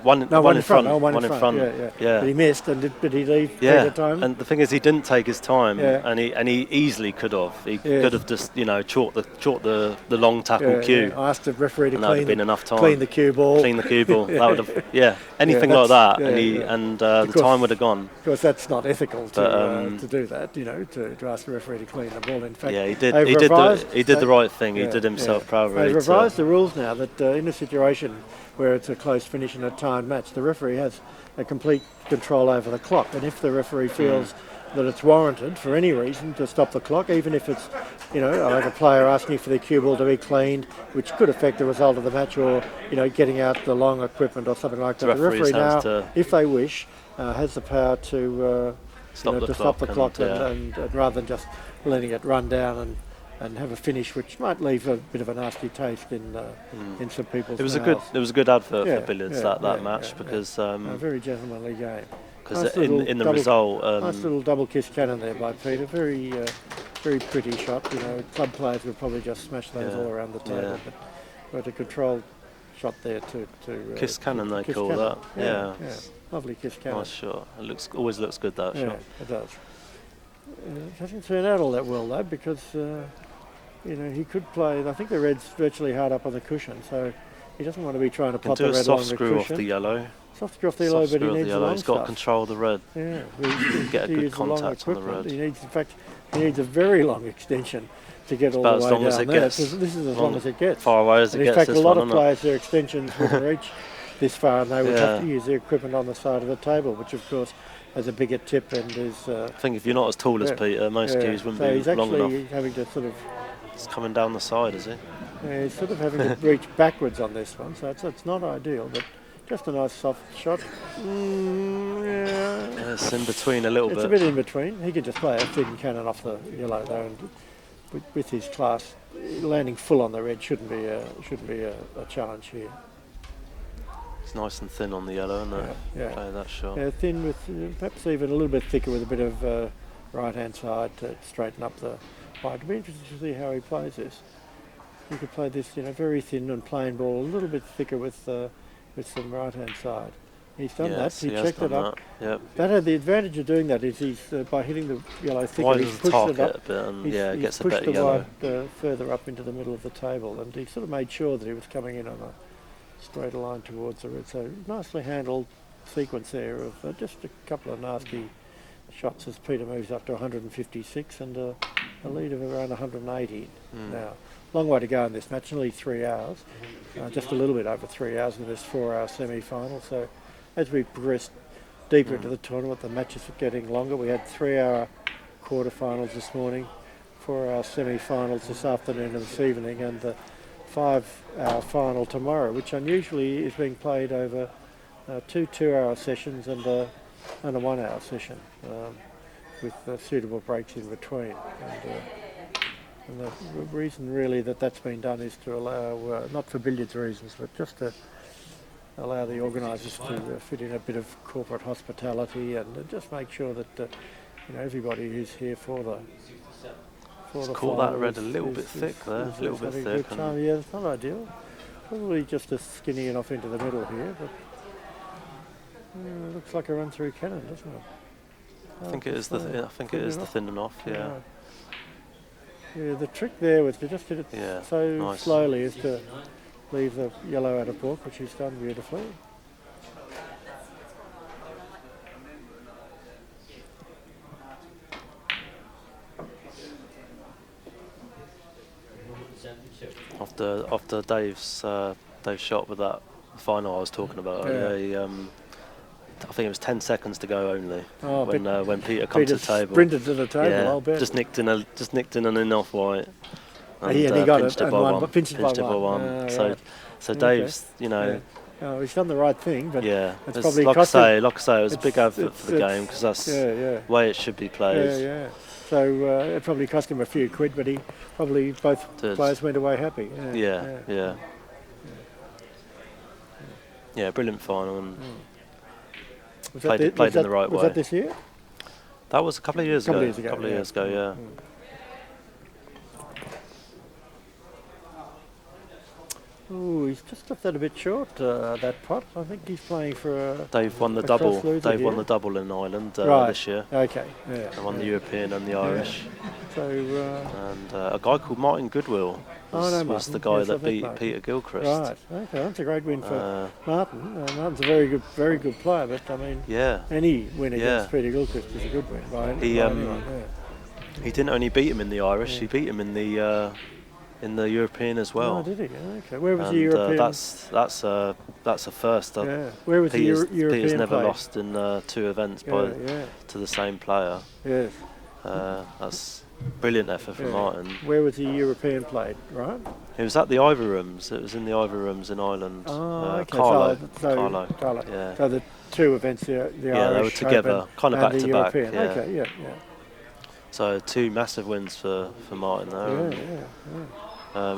[SPEAKER 6] one in front.
[SPEAKER 2] One in front. Yeah. But he missed, and did he leave Peter time?
[SPEAKER 6] And the thing is, he didn't take his time, and he easily could have. He could have just chalked the long tackle cue.
[SPEAKER 2] I asked the referee to
[SPEAKER 6] that would have been enough time.
[SPEAKER 2] Clean the cue ball.
[SPEAKER 6] That would have anything like that, and the time would have gone.
[SPEAKER 2] Of course, that's not ethical to do that. To ask the referee to clean the ball. In fact,
[SPEAKER 6] he did the right thing. He did himself proud.
[SPEAKER 2] They revised the rules now that in a situation where it's a close finish in a timed match, the referee has a complete control over the clock, and if the referee feels that it's warranted for any reason to stop the clock, even if it's like a player asking for the cue ball to be cleaned, which could affect the result of the match, or getting out the long equipment or something like that, the referee now, if they wish, has the power to stop the clock and rather than just letting it run down and have a finish which might leave a bit of a nasty taste in some people's mouths.
[SPEAKER 6] It was a good advert for billiards that match because
[SPEAKER 2] a very gentlemanly game.
[SPEAKER 6] Because
[SPEAKER 2] nice
[SPEAKER 6] in the result,
[SPEAKER 2] nice little double kiss cannon there by Peter. Very very pretty shot. Club players would probably just smash those all around the table, but a controlled shot there to
[SPEAKER 6] kiss cannon they call
[SPEAKER 2] cannon.
[SPEAKER 6] that. Yeah.
[SPEAKER 2] Lovely kiss cannon.
[SPEAKER 6] Nice shot. It always looks good, that shot.
[SPEAKER 2] It does. It hasn't turned out all that well though, because he could play. I think the red's virtually hard up on the cushion, so he doesn't want to be trying to pop the red along the cushion.
[SPEAKER 6] Do a soft screw off the yellow.
[SPEAKER 2] Soft screw off the yellow, but he needs the long
[SPEAKER 6] He's got to control the red.
[SPEAKER 2] Yeah,
[SPEAKER 6] get a good contact on the red.
[SPEAKER 2] He needs a very long extension to get all the way down there. This is as long as it gets.
[SPEAKER 6] Far away as it gets.
[SPEAKER 2] In fact, a lot of players, their extensions wouldn't reach this far, and they would have to use their equipment on the side of the table, which of course has a bigger tip and is.
[SPEAKER 6] I think if you're not as tall as Peter, most cues wouldn't be long enough.
[SPEAKER 2] So he's actually having to sort of.
[SPEAKER 6] It's coming down the side, is it?
[SPEAKER 2] Yeah, he's sort of having to reach backwards on this one, so it's not ideal, but just a nice soft shot.
[SPEAKER 6] It's in between a little bit.
[SPEAKER 2] It's a bit in between. He could just play a thin cannon off the yellow though, and with his class, landing full on the red shouldn't be a challenge here.
[SPEAKER 6] It's nice and thin on the yellow, isn't it? Play that shot.
[SPEAKER 2] Yeah, thin with perhaps even a little bit thicker with a bit of right-hand side to straighten up the white. It'll be interesting to see how he plays this. He could play this, very thin and plain ball, a little bit thicker with some right-hand side. He's done that. He checked it up. That had the advantage of doing that is he's by hitting the yellow thicker, he's pushed it up. He's
[SPEAKER 6] gets
[SPEAKER 2] pushed
[SPEAKER 6] a better
[SPEAKER 2] the
[SPEAKER 6] yellow.
[SPEAKER 2] white further up into the middle of the table, and he sort of made sure that he was coming in on a straight line towards the red. So nicely handled sequence there of just a couple of nasty shots as Peter moves up to 156 and a lead of around 180 now. Long way to go in this match, nearly 3 hours, just a little bit over 3 hours in this 4-hour semi-final. So as we progress deeper into the tournament, the matches are getting longer. We had 3-hour quarterfinals this morning, 4-hour semi-finals this afternoon and this evening, and the 5-hour final tomorrow, which unusually is being played over 2 2-hour sessions and a 1-hour session with suitable breaks in between. And the reason really that's been done is to allow, not for billiards reasons, but just to allow the organisers to fit in a bit of corporate hospitality and just make sure that everybody who's here for the
[SPEAKER 6] call that red a little bit thick there, a little bit thick.
[SPEAKER 2] Yeah, it's not ideal. Probably just a skinny enough into the middle here, but it looks like a run through cannon, doesn't it?
[SPEAKER 6] I think it is the thin enough. Yeah.
[SPEAKER 2] Yeah, the trick there was to just hit it slowly is to leave the yellow out of balk, which he's done beautifully.
[SPEAKER 6] after Dave's shot with that final I was talking about.
[SPEAKER 2] Yeah.
[SPEAKER 6] I think it was 10 seconds to go only
[SPEAKER 2] Oh,
[SPEAKER 6] when Peter come to the table.
[SPEAKER 2] Sprinted to the table.
[SPEAKER 6] Yeah,
[SPEAKER 2] I'll bet.
[SPEAKER 6] just nicked in an in off white.
[SPEAKER 2] And he got
[SPEAKER 6] pinched
[SPEAKER 2] it,
[SPEAKER 6] by
[SPEAKER 2] and
[SPEAKER 6] one.
[SPEAKER 2] pinched it by one.
[SPEAKER 6] So
[SPEAKER 2] Okay.
[SPEAKER 6] Dave's, you know.
[SPEAKER 2] Yeah. Oh, he's done the right thing, but
[SPEAKER 6] Yeah,
[SPEAKER 2] it's
[SPEAKER 6] it's
[SPEAKER 2] probably
[SPEAKER 6] like
[SPEAKER 2] cost
[SPEAKER 6] I
[SPEAKER 2] him.
[SPEAKER 6] say, it was a big advert for the game because that's the way it should be played.
[SPEAKER 2] Yeah. So it probably cost him a few quid, but both players went away happy.
[SPEAKER 6] Yeah, brilliant final and
[SPEAKER 2] Was
[SPEAKER 6] played in the right way.
[SPEAKER 2] Was that this year?
[SPEAKER 6] That was a couple of years ago.
[SPEAKER 2] A couple of years ago,
[SPEAKER 6] yeah.
[SPEAKER 2] Oh, he's just left that a bit short, that pot. I think he's playing for
[SPEAKER 6] Dave won the
[SPEAKER 2] a
[SPEAKER 6] double.
[SPEAKER 2] cross-loser
[SPEAKER 6] Dave won
[SPEAKER 2] here.
[SPEAKER 6] the double in Ireland
[SPEAKER 2] Right.
[SPEAKER 6] this year.
[SPEAKER 2] Okay, yeah.
[SPEAKER 6] And won the European and the Irish.
[SPEAKER 2] So,
[SPEAKER 6] And a guy called Martin Goodwill was the guy that beat Peter Gilchrist.
[SPEAKER 2] right, okay, that's a great win for Martin. Martin's a very good player, but I mean, any win against Peter Gilchrist is a good win.
[SPEAKER 6] He didn't only beat him in the Irish, he beat him in the European as well.
[SPEAKER 2] Oh, did he? Okay. Where was the European?
[SPEAKER 6] That's a first.
[SPEAKER 2] Where was the European
[SPEAKER 6] Peter's never
[SPEAKER 2] played?
[SPEAKER 6] lost in 2 events to the same player.
[SPEAKER 2] Yes.
[SPEAKER 6] That's brilliant effort from Martin.
[SPEAKER 2] Where was the European played? Right.
[SPEAKER 6] It was at the Ivy Rooms. It was in the Ivy Rooms in Ireland.
[SPEAKER 2] Oh, okay.
[SPEAKER 6] Carlo.
[SPEAKER 2] Carlo.
[SPEAKER 6] Yeah.
[SPEAKER 2] So the 2 events, the Irish
[SPEAKER 6] they were together,
[SPEAKER 2] Open
[SPEAKER 6] kind of
[SPEAKER 2] and
[SPEAKER 6] back
[SPEAKER 2] the
[SPEAKER 6] to back.
[SPEAKER 2] European.
[SPEAKER 6] Yeah.
[SPEAKER 2] Okay. Yeah.
[SPEAKER 6] So 2 massive wins for Martin there.
[SPEAKER 2] Yeah.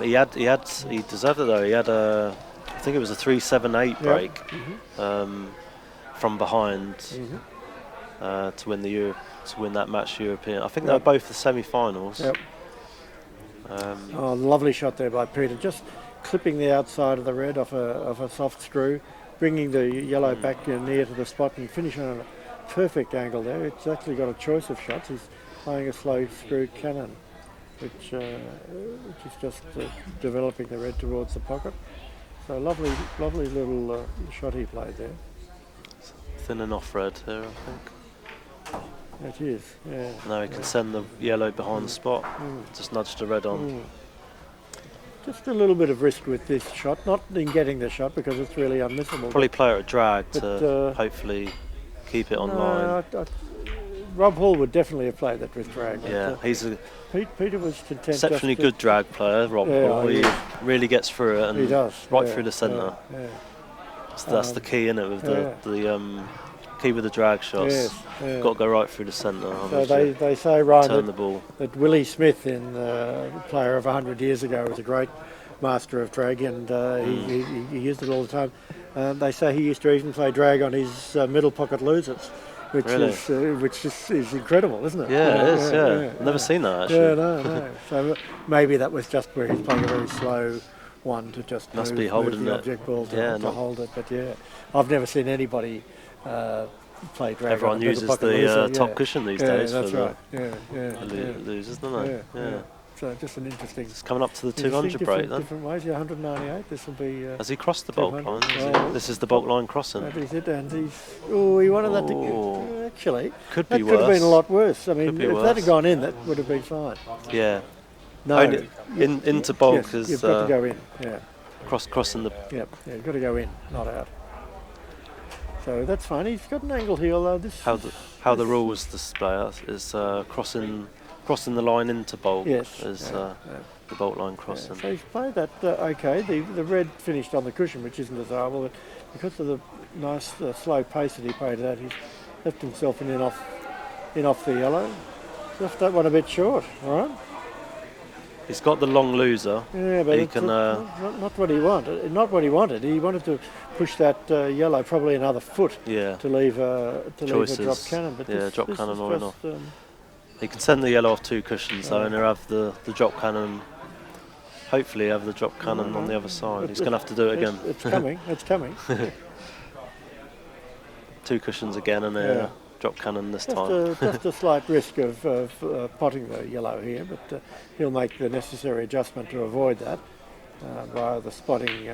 [SPEAKER 6] He deserved it though. He had I think it was a 3-7-8 break from behind to win that match European. I think they were both the semi-finals.
[SPEAKER 2] Yep. Lovely shot there by Peter, just clipping the outside of the red off a soft screw, bringing the yellow back near to the spot and finishing on a perfect angle there. It's actually got a choice of shots. He's playing a slow screw cannon, which is just developing the red towards the pocket. So lovely little shot he played there.
[SPEAKER 6] Thin and off red there, I think.
[SPEAKER 2] It is, yeah.
[SPEAKER 6] Now he can send the yellow behind the spot. Just nudge the red on.
[SPEAKER 2] Just a little bit of risk with this shot, not in getting the shot because it's really unmissable.
[SPEAKER 6] Probably play it at drag to hopefully keep it on line.
[SPEAKER 2] Rob Hall would definitely have played that with drag.
[SPEAKER 6] Yeah, he's a
[SPEAKER 2] Peter was content.
[SPEAKER 6] exceptionally good drag player, Rob Hall. He really gets through it and
[SPEAKER 2] he does,
[SPEAKER 6] right through the centre. So that's the key, isn't it, with the key with the drag shots. Got to go right through the centre.
[SPEAKER 2] So they say, Ryan,
[SPEAKER 6] turn the ball.
[SPEAKER 2] That Willie Smith, the player of 100 years ago, was a great master of drag, and he used it all the time. They say he used to even play drag on his middle pocket losers, which is incredible, isn't it?
[SPEAKER 6] Yeah, it is. Yeah, never seen that actually.
[SPEAKER 2] Yeah, no. So maybe that was just where he's playing a very slow one to just
[SPEAKER 6] move
[SPEAKER 2] the
[SPEAKER 6] holding
[SPEAKER 2] object ball to hold it. But I've never seen anybody play drag.
[SPEAKER 6] Everyone uses the top cushion these days
[SPEAKER 2] that's
[SPEAKER 6] for
[SPEAKER 2] the
[SPEAKER 6] losers, don't they? Yeah.
[SPEAKER 2] So just an interesting.
[SPEAKER 6] It's coming up to the 200 break then.
[SPEAKER 2] Different ways. 198. This will be.
[SPEAKER 6] Has he crossed the bulk line? This is the bulk line crossing.
[SPEAKER 2] That is it, and he wanted that to actually.
[SPEAKER 6] Could be worse.
[SPEAKER 2] Could have been a lot worse. I mean, if that had gone in, that would have been fine.
[SPEAKER 6] Yeah.
[SPEAKER 2] No.
[SPEAKER 6] Into bulk is.
[SPEAKER 2] You've got to go in. Yeah.
[SPEAKER 6] Crossing the.
[SPEAKER 2] Yeah. You've got to go in, not out. So that's fine. He's got an angle here, although this.
[SPEAKER 6] How the rules display is crossing the line into bulk is the bulk line crossing.
[SPEAKER 2] So he's played that okay. The red finished on the cushion, which isn't desirable, but because of the nice slow pace that he played at, he's left himself in off the yellow. Left that one a bit short. All right.
[SPEAKER 6] He's got the long loser.
[SPEAKER 2] Yeah, but
[SPEAKER 6] he can.
[SPEAKER 2] Not what he wanted. Not what he wanted. He wanted to push that yellow probably another foot.
[SPEAKER 6] Yeah.
[SPEAKER 2] To leave a drop cannon. But
[SPEAKER 6] drop cannon on and off. He can send the yellow off 2 cushions though, and he'll have the drop cannon. Hopefully, have the drop cannon on the other side. He's going to have to do it again.
[SPEAKER 2] It's coming. It's coming.
[SPEAKER 6] 2 cushions again, and drop cannon this time.
[SPEAKER 2] Just a slight risk of potting the yellow here, but he'll make the necessary adjustment to avoid that via the spotting.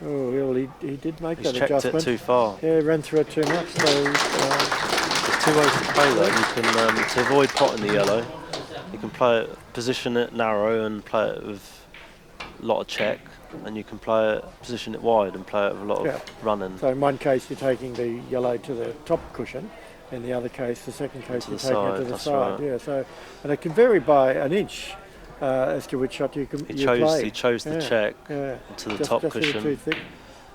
[SPEAKER 2] He did make that adjustment.
[SPEAKER 6] He's checked it too far.
[SPEAKER 2] Yeah, ran through it too much. So
[SPEAKER 6] there's 2 ways to play that. You can to avoid potting the yellow. You can position it narrow and play it lot of check, and you can position it wide and play it with a lot of running.
[SPEAKER 2] So in one case you're taking the yellow to the top cushion, in the other case, the second case, you're taking it to the side.
[SPEAKER 6] Right.
[SPEAKER 2] Yeah, so, and it can vary by an inch as to which shot you can play.
[SPEAKER 6] He chose the check to the top cushion.
[SPEAKER 2] Too thick,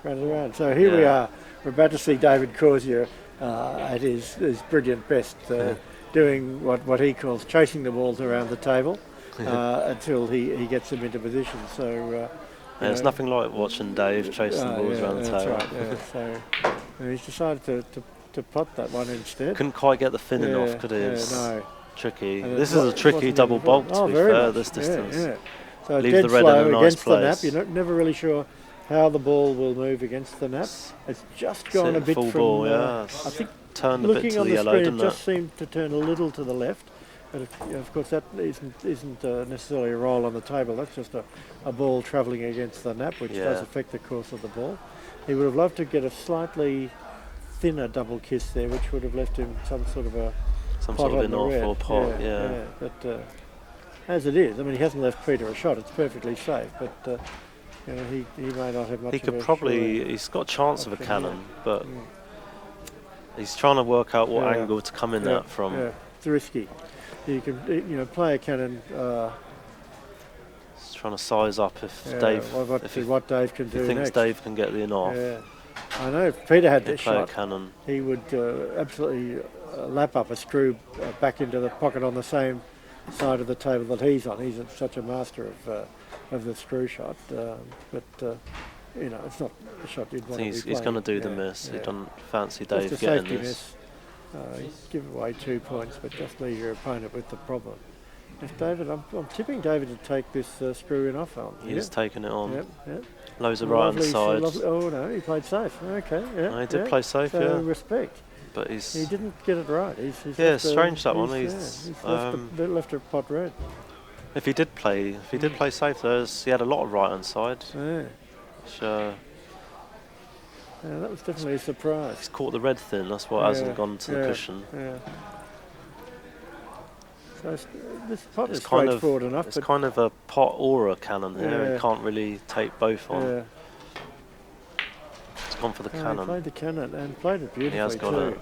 [SPEAKER 2] round and around. So here we are. We're about to see David Causier at his brilliant best, doing what he calls chasing the balls around the table until he gets them into position. So
[SPEAKER 6] it's nothing like watching Dave chasing the balls around the table.
[SPEAKER 2] That's right. So he's decided to pot that one instead.
[SPEAKER 6] Couldn't quite get the finning off, could he?
[SPEAKER 2] No.
[SPEAKER 6] Tricky. This is a tricky double bulk, to be fair, this distance.
[SPEAKER 2] So
[SPEAKER 6] Leave
[SPEAKER 2] dead
[SPEAKER 6] the red
[SPEAKER 2] slow
[SPEAKER 6] in a nice
[SPEAKER 2] against
[SPEAKER 6] place.
[SPEAKER 2] the nap. You're never really sure how the ball will move against the nap. It's just gone a bit
[SPEAKER 6] full
[SPEAKER 2] from.
[SPEAKER 6] ball,
[SPEAKER 2] I think
[SPEAKER 6] turned a bit
[SPEAKER 2] looking
[SPEAKER 6] to
[SPEAKER 2] on
[SPEAKER 6] the
[SPEAKER 2] the
[SPEAKER 6] yellow,
[SPEAKER 2] screen,
[SPEAKER 6] didn't
[SPEAKER 2] it just
[SPEAKER 6] it?
[SPEAKER 2] seemed to turn a little to the left. But of course, that isn't necessarily a roll on the table. That's just a ball travelling against the nap, which does affect the course of the ball. He would have loved to get a slightly thinner double kiss there, which would have left him some sort of an off
[SPEAKER 6] or pot.
[SPEAKER 2] But as it is, I mean, he hasn't left Peter a shot. It's perfectly safe, but he may not have much.
[SPEAKER 6] He could probably. He's got a chance of a cannon, but he's trying to work out what angle to come in that from.
[SPEAKER 2] Yeah, it's risky. You can play a cannon.
[SPEAKER 6] He's trying to size up if Dave.
[SPEAKER 2] What Dave can do
[SPEAKER 6] he thinks
[SPEAKER 2] next.
[SPEAKER 6] Dave can get the in off.
[SPEAKER 2] Yeah. I know if Peter had this shot,
[SPEAKER 6] cannon.
[SPEAKER 2] he would absolutely lap up a screw back into the pocket on the same side of the table that he's on. He's such a master of the screw shot, but it's not a shot you'd want to be playing.
[SPEAKER 6] He's going to do the miss. He doesn't fancy Dave
[SPEAKER 2] just a
[SPEAKER 6] getting
[SPEAKER 2] safety
[SPEAKER 6] this.
[SPEAKER 2] Miss. Give away 2 points, but just leave your opponent with the problem. If David, I'm tipping David to take this screw in off on.
[SPEAKER 6] He's taking it on.
[SPEAKER 2] Yep.
[SPEAKER 6] Loads of right on the side.
[SPEAKER 2] Oh no, he played safe. Okay,
[SPEAKER 6] No, he did play safe.
[SPEAKER 2] So respect.
[SPEAKER 6] But
[SPEAKER 2] he didn't get it right. He's
[SPEAKER 6] strange that one. He's
[SPEAKER 2] left a pot red.
[SPEAKER 6] If he did play safe, he had a lot of right hand side.
[SPEAKER 2] Yeah.
[SPEAKER 6] Which,
[SPEAKER 2] that was definitely a surprise.
[SPEAKER 6] He's caught the red thin. That's what hasn't gone to the cushion.
[SPEAKER 2] Yeah. So this pot is straightforward enough.
[SPEAKER 6] It's kind of a pot or a cannon here. You can't really take both on.
[SPEAKER 2] Yeah.
[SPEAKER 6] It's gone for the cannon.
[SPEAKER 2] He played the cannon and played it beautifully.
[SPEAKER 6] He has got it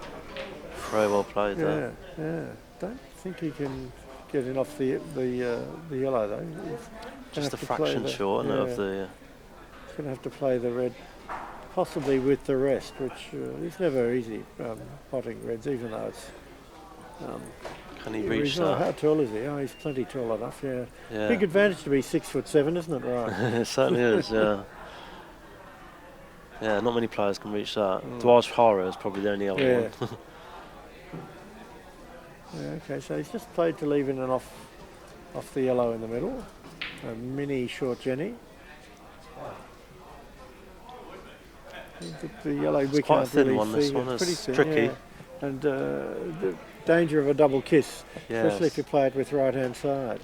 [SPEAKER 6] very well played there.
[SPEAKER 2] Yeah. Don't think he can get in off the yellow though.
[SPEAKER 6] Just a fraction short of the.
[SPEAKER 2] He's going to have to play the red, possibly with the rest, which is never easy potting reds, even though it's.
[SPEAKER 6] Can he reach that?
[SPEAKER 2] How tall is he? Oh, he's plenty tall enough. Yeah. Big advantage to be 6'7", isn't it? Right.
[SPEAKER 6] It certainly is. Yeah. Yeah, not many players can reach that. Dwaj Hara is probably the only other one.
[SPEAKER 2] Okay, so he's just played to leave in and off the yellow in the middle. A mini short Jenny. The yellow we
[SPEAKER 6] quite
[SPEAKER 2] can't
[SPEAKER 6] a thin
[SPEAKER 2] really
[SPEAKER 6] one,
[SPEAKER 2] see.
[SPEAKER 6] this one.
[SPEAKER 2] It's
[SPEAKER 6] It's
[SPEAKER 2] pretty thin,
[SPEAKER 6] tricky.
[SPEAKER 2] And the danger of a double kiss, especially if you play it with right hand side.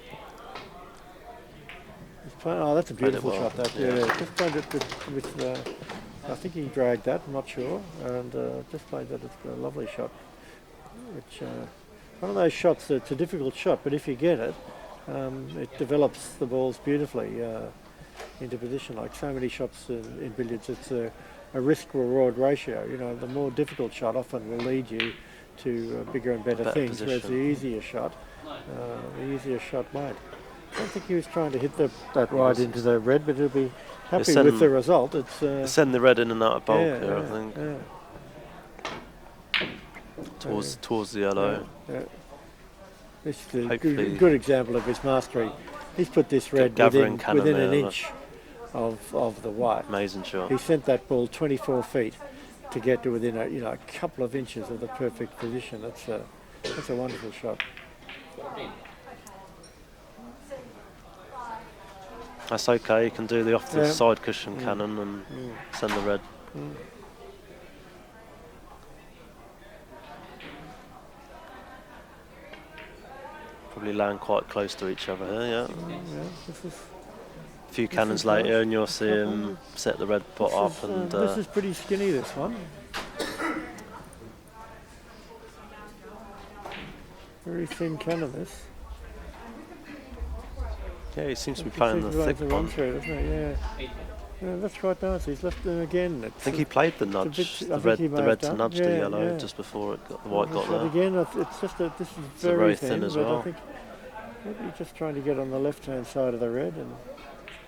[SPEAKER 2] That's a beautiful shot. That just played it with I think he dragged that. I'm not sure, and just played that. It's a lovely shot. Which one of those shots. It's a difficult shot, but if you get it, it develops the balls beautifully into position. Like so many shots in billiards, it's a risk-reward ratio. The more difficult shot often will lead you to bigger and better things, whereas the easier shot might. I don't think he was trying to hit that right into the red, but he'll be happy with the result. It's
[SPEAKER 6] send the red in and out of bulk here, I think. Towards the yellow.
[SPEAKER 2] This is a good example of his mastery. He's put this red within an inch of the white.
[SPEAKER 6] Amazing shot.
[SPEAKER 2] He sent that ball 24 feet to get to within a couple of inches of the perfect position. That's a wonderful shot.
[SPEAKER 6] That's okay. You can do the off the side cushion cannon and send the red. Probably land quite close to each other here. A few cannons later, and you'll see him set the red pot up. And
[SPEAKER 2] this is pretty skinny. This one. Very thin cannon. This.
[SPEAKER 6] Yeah, he seems to be
[SPEAKER 2] He
[SPEAKER 6] playing
[SPEAKER 2] seems
[SPEAKER 6] the
[SPEAKER 2] to
[SPEAKER 6] thick
[SPEAKER 2] like to run
[SPEAKER 6] one.
[SPEAKER 2] through, doesn't he? Yeah. Yeah, that's quite nice. He's left them again.
[SPEAKER 6] I think he played the nudge, the red to nudge the yellow just before the white got there.
[SPEAKER 2] Again, it's just that this is
[SPEAKER 6] It's
[SPEAKER 2] very
[SPEAKER 6] thin as
[SPEAKER 2] but
[SPEAKER 6] well.
[SPEAKER 2] I think maybe he's just trying to get on the left-hand side of the red and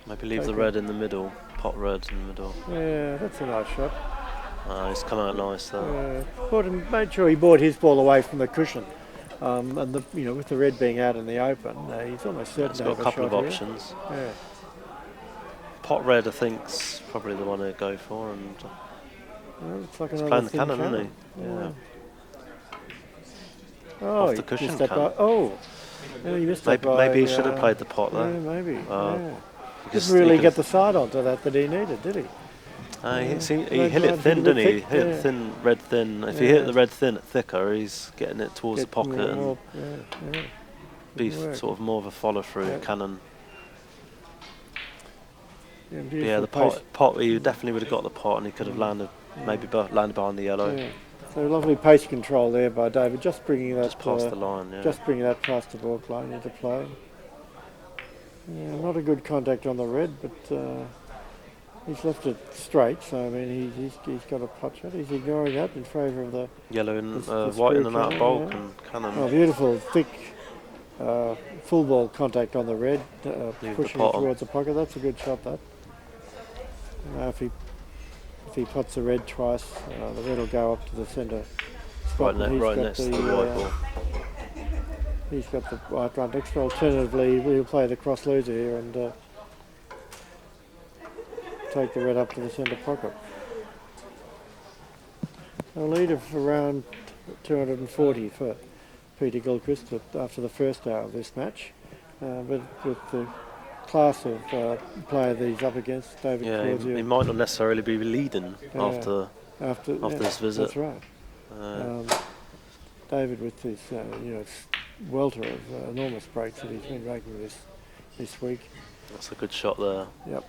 [SPEAKER 6] maybe leave the red in the middle, pot red in the middle.
[SPEAKER 2] Yeah, that's a nice shot.
[SPEAKER 6] He's come out nice there.
[SPEAKER 2] Made sure he brought his ball away from the cushion, and with the red being out in the open, he's almost certain
[SPEAKER 6] He's
[SPEAKER 2] to
[SPEAKER 6] got
[SPEAKER 2] have
[SPEAKER 6] a couple of
[SPEAKER 2] shot
[SPEAKER 6] options.
[SPEAKER 2] Here. Yeah.
[SPEAKER 6] Pot red, I think's probably the one to go for, and
[SPEAKER 2] It's like
[SPEAKER 6] he's
[SPEAKER 2] another
[SPEAKER 6] playing the
[SPEAKER 2] thin
[SPEAKER 6] cannon, isn't he?
[SPEAKER 2] Yeah.
[SPEAKER 6] Off the
[SPEAKER 2] he
[SPEAKER 6] cushion
[SPEAKER 2] missed that
[SPEAKER 6] cannon.
[SPEAKER 2] he missed that by,
[SPEAKER 6] Maybe he should have played the pot there.
[SPEAKER 2] Yeah, maybe.
[SPEAKER 6] Because
[SPEAKER 2] Didn't really get the side onto that he needed, did he?
[SPEAKER 6] He hit it thin, didn't he? He hit it thin, red thin. If he hit the red thicker, he's getting it towards the pocket and be sort of more of a follow-through cannon. Yeah, the pot. He definitely would have got the pot, and he could have landed behind the yellow.
[SPEAKER 2] Yeah. So lovely pace control there by David, just bringing that
[SPEAKER 6] past the line. Yeah.
[SPEAKER 2] Just bringing that past the baulk line into play. Yeah, not a good contact on the red, but he's left it straight. So I mean, he's got a putt shot. He's ignoring that in favour of the
[SPEAKER 6] yellow and white in and out baulk and cannon.
[SPEAKER 2] Oh, beautiful, thick. Full ball contact on the red, pushing it towards the pocket. That's a good shot. That. If he puts the red twice, the red will go up to the centre spot.
[SPEAKER 6] Right next to the white ball.
[SPEAKER 2] He's got the white run extra. Alternatively, we'll play the cross loser here and take the red up to the centre pocket. A lead of around 240 for Peter Gilchrist after the first hour of this match, but with the class of player that he's up against, David Causier.
[SPEAKER 6] He might not necessarily be leading after this visit.
[SPEAKER 2] That's right. David with his welter of enormous breaks that he's been making this week.
[SPEAKER 6] That's a good shot there.
[SPEAKER 2] Yep.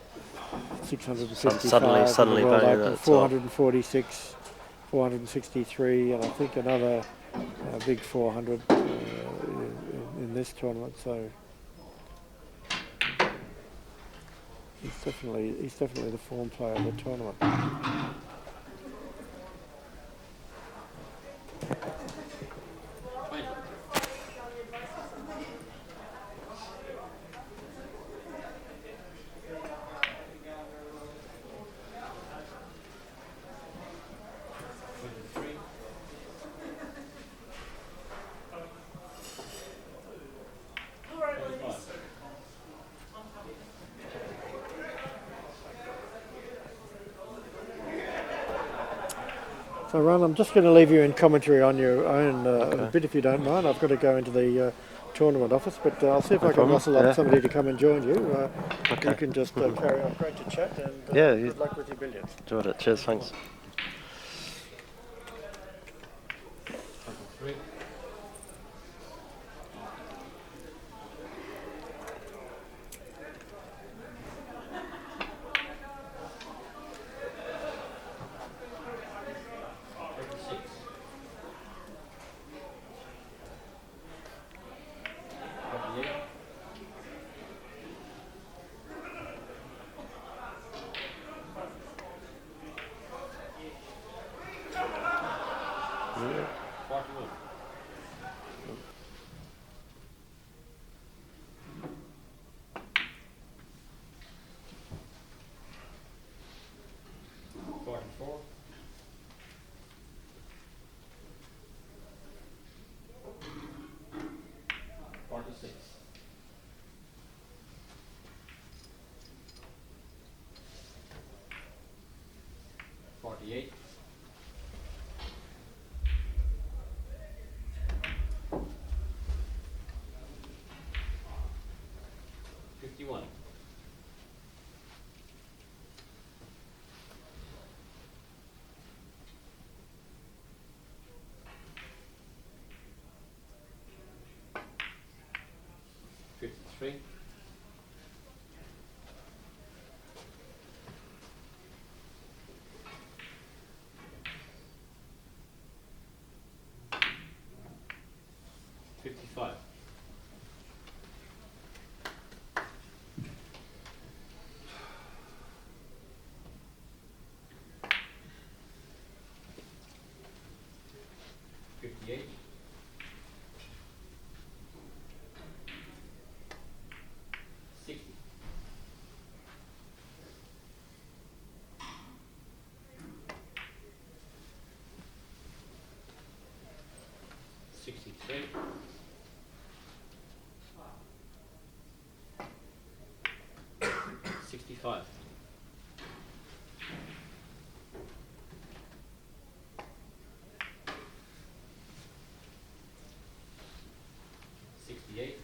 [SPEAKER 2] 655.
[SPEAKER 6] Suddenly banging at
[SPEAKER 2] 446, 463, and I think another big 400 in this tournament. So he's definitely the form player of the tournament. So Ron, I'm just going to leave you in commentary on your own a bit if you don't mind. I've got to go into the tournament office, but I'll see if I can muscle up somebody to come and join you. You can just carry on. Great to chat and good luck with your billiards.
[SPEAKER 6] Enjoyed it. Cheers, thanks.
[SPEAKER 5] 63. 65. 68.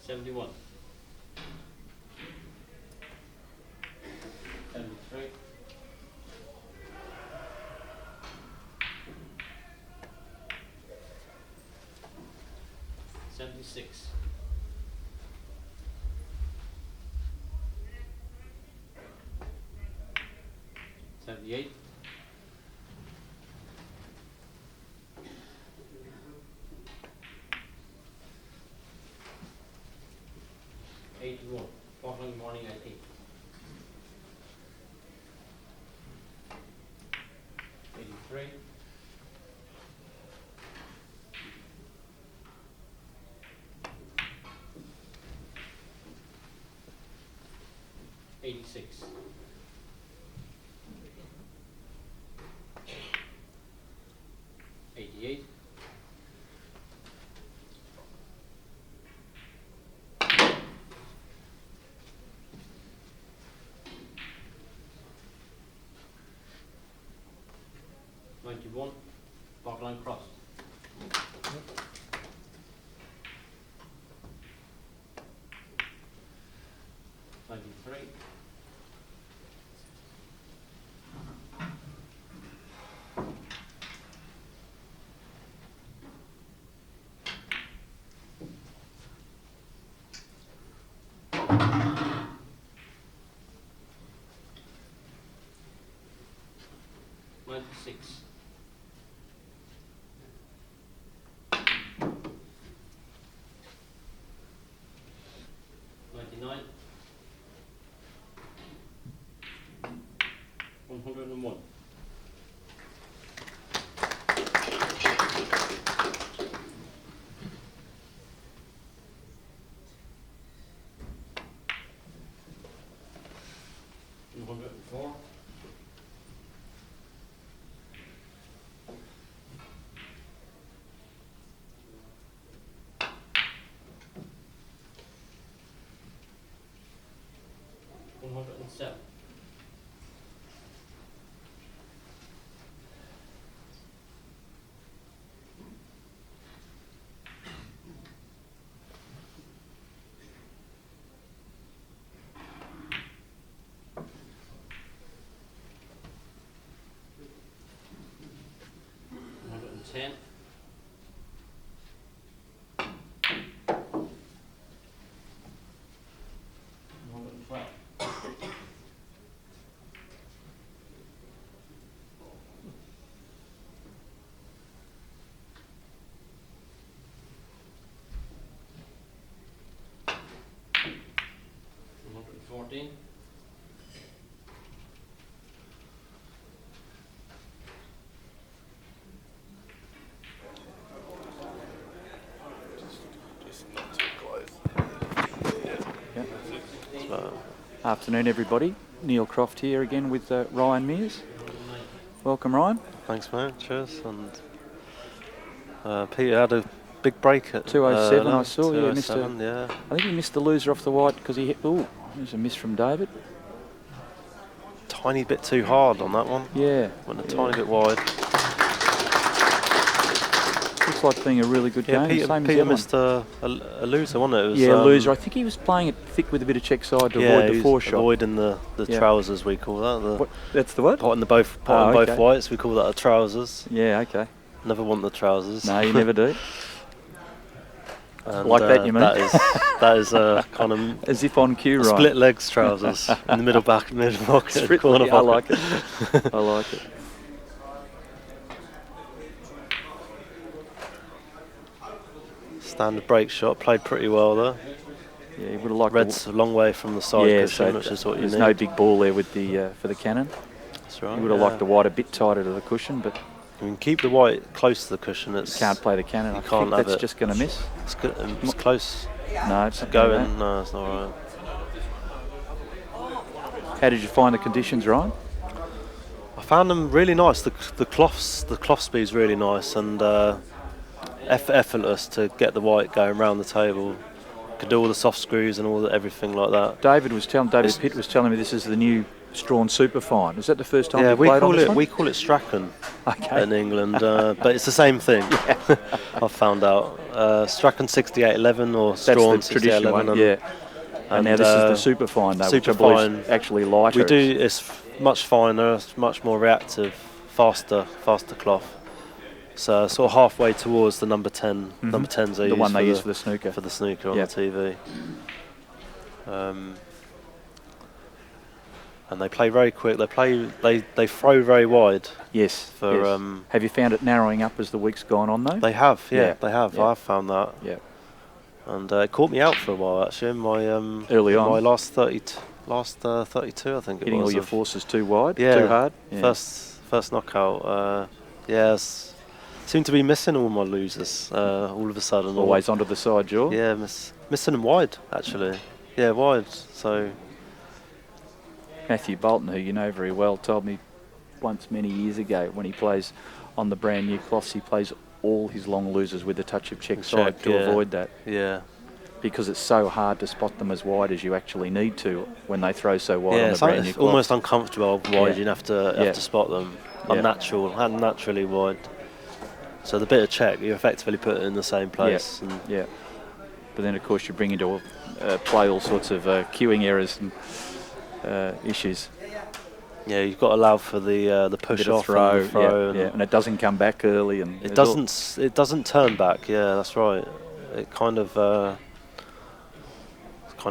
[SPEAKER 5] 71. 73. 76. 78. 81. Following morning at 8. 83. 86. 88. 91. Back line crossed. 93. 96. 99. 101. 104. 107. 110. 112. 114.
[SPEAKER 6] So,
[SPEAKER 7] Afternoon, everybody. Neil Croft here again with Ryan Mears. Welcome, Ryan.
[SPEAKER 6] thanks, mate. Cheers. And Peter had a big break at
[SPEAKER 7] 207,
[SPEAKER 6] no,
[SPEAKER 7] I saw. Yeah, missed
[SPEAKER 6] 207,
[SPEAKER 7] a,
[SPEAKER 6] yeah.
[SPEAKER 7] I think he missed the loser off the white because he hit. Oh, there's a miss from David.
[SPEAKER 6] Tiny bit too hard on that one.
[SPEAKER 7] Yeah.
[SPEAKER 6] Went a tiny bit wide.
[SPEAKER 7] Looks like being a really good
[SPEAKER 6] Yeah,
[SPEAKER 7] game.
[SPEAKER 6] Peter,
[SPEAKER 7] Same
[SPEAKER 6] Peter
[SPEAKER 7] as
[SPEAKER 6] missed a loser, wasn't it? It was,
[SPEAKER 7] yeah, loser. I think he was playing it thick with a bit of check side to avoid the
[SPEAKER 6] he was
[SPEAKER 7] four shot.
[SPEAKER 6] avoiding the
[SPEAKER 7] Yeah.
[SPEAKER 6] trousers, we call that. The
[SPEAKER 7] What, that's the what?
[SPEAKER 6] pot in the both
[SPEAKER 7] okay.
[SPEAKER 6] whites, we call that a trousers.
[SPEAKER 7] Yeah, okay.
[SPEAKER 6] Never want the trousers.
[SPEAKER 7] No, you never do.
[SPEAKER 6] And,
[SPEAKER 7] Like that, you mean?
[SPEAKER 6] That is kind of
[SPEAKER 7] As if on cue, right?
[SPEAKER 6] split legs trousers in the middle pocket, corner
[SPEAKER 7] I
[SPEAKER 6] pocket.
[SPEAKER 7] like it. I like it.
[SPEAKER 6] Standard break shot, played pretty well there.
[SPEAKER 7] Yeah, he would have liked
[SPEAKER 6] Red's a long way from the side cushion, which is what you
[SPEAKER 7] there's
[SPEAKER 6] need.
[SPEAKER 7] no big ball there with the for the cannon.
[SPEAKER 6] That's right.
[SPEAKER 7] He would have liked the white a bit tighter to the cushion, but
[SPEAKER 6] You can keep the white close to the cushion. It's
[SPEAKER 7] Can't play the cannon. I
[SPEAKER 6] can't
[SPEAKER 7] think
[SPEAKER 6] have
[SPEAKER 7] that's
[SPEAKER 6] it.
[SPEAKER 7] just going to miss.
[SPEAKER 6] It's good. It's close.
[SPEAKER 7] No, it's not
[SPEAKER 6] Going. No, it's not right.
[SPEAKER 7] How did you find the conditions, Ryan?
[SPEAKER 6] I found them really nice. The cloth speed's really nice and effortless to get the white going around the table. Could do all the soft screws and everything like that.
[SPEAKER 7] David Pitt was telling me this is the new Strawn Superfine. Is that the first time
[SPEAKER 6] Yeah,
[SPEAKER 7] you played on this one?
[SPEAKER 6] we call it Strachan
[SPEAKER 7] Okay.
[SPEAKER 6] in England, but it's the same thing. I've found out. Strachan 6811 or
[SPEAKER 7] That's
[SPEAKER 6] Strawn
[SPEAKER 7] the traditional
[SPEAKER 6] 6811.
[SPEAKER 7] one, yeah. And now this is the Superfine, though, which I believe is actually lighter.
[SPEAKER 6] We do. It's much finer. It's much more reactive, faster cloth. So sort of halfway towards the number 10. Number 10s
[SPEAKER 7] the one they use for the snooker.
[SPEAKER 6] For the snooker on the TV. And they play very quick. They throw very wide.
[SPEAKER 7] Yes.
[SPEAKER 6] For
[SPEAKER 7] yes. Have you found it narrowing up as the week's gone on, though?
[SPEAKER 6] They have. Yeah. They have.
[SPEAKER 7] Yeah.
[SPEAKER 6] I've found that.
[SPEAKER 7] Yeah.
[SPEAKER 6] And it caught me out for a while actually. In my
[SPEAKER 7] early on.
[SPEAKER 6] My last 32, I think it was.
[SPEAKER 7] Hitting all your forces too wide,
[SPEAKER 6] yeah,
[SPEAKER 7] too hard. Yeah.
[SPEAKER 6] First knockout. Seem to be missing all my losers all of a sudden.
[SPEAKER 7] Always onto the side jaw.
[SPEAKER 6] Yeah, missing them wide actually. Yeah, wide. So
[SPEAKER 7] Matthew Bolton, who you know very well, told me once many years ago when he plays on the brand new cloths, he plays all his long losers with a touch of check side to avoid that.
[SPEAKER 6] Yeah.
[SPEAKER 7] Because it's so hard to spot them as wide as you actually need to when they throw so wide on the brand new
[SPEAKER 6] it's
[SPEAKER 7] cloth.
[SPEAKER 6] almost uncomfortable how wide you have to spot them. Unnaturally wide. So the bit of check, you effectively put it in the same place.
[SPEAKER 7] Yeah. But then, of course, you bring into play all sorts of queuing errors and issues.
[SPEAKER 6] Yeah, you've got to allow for the push off
[SPEAKER 7] throw,
[SPEAKER 6] and the throw,
[SPEAKER 7] and it doesn't come back early, and
[SPEAKER 6] it doesn't turn back. Yeah, that's right. It kind of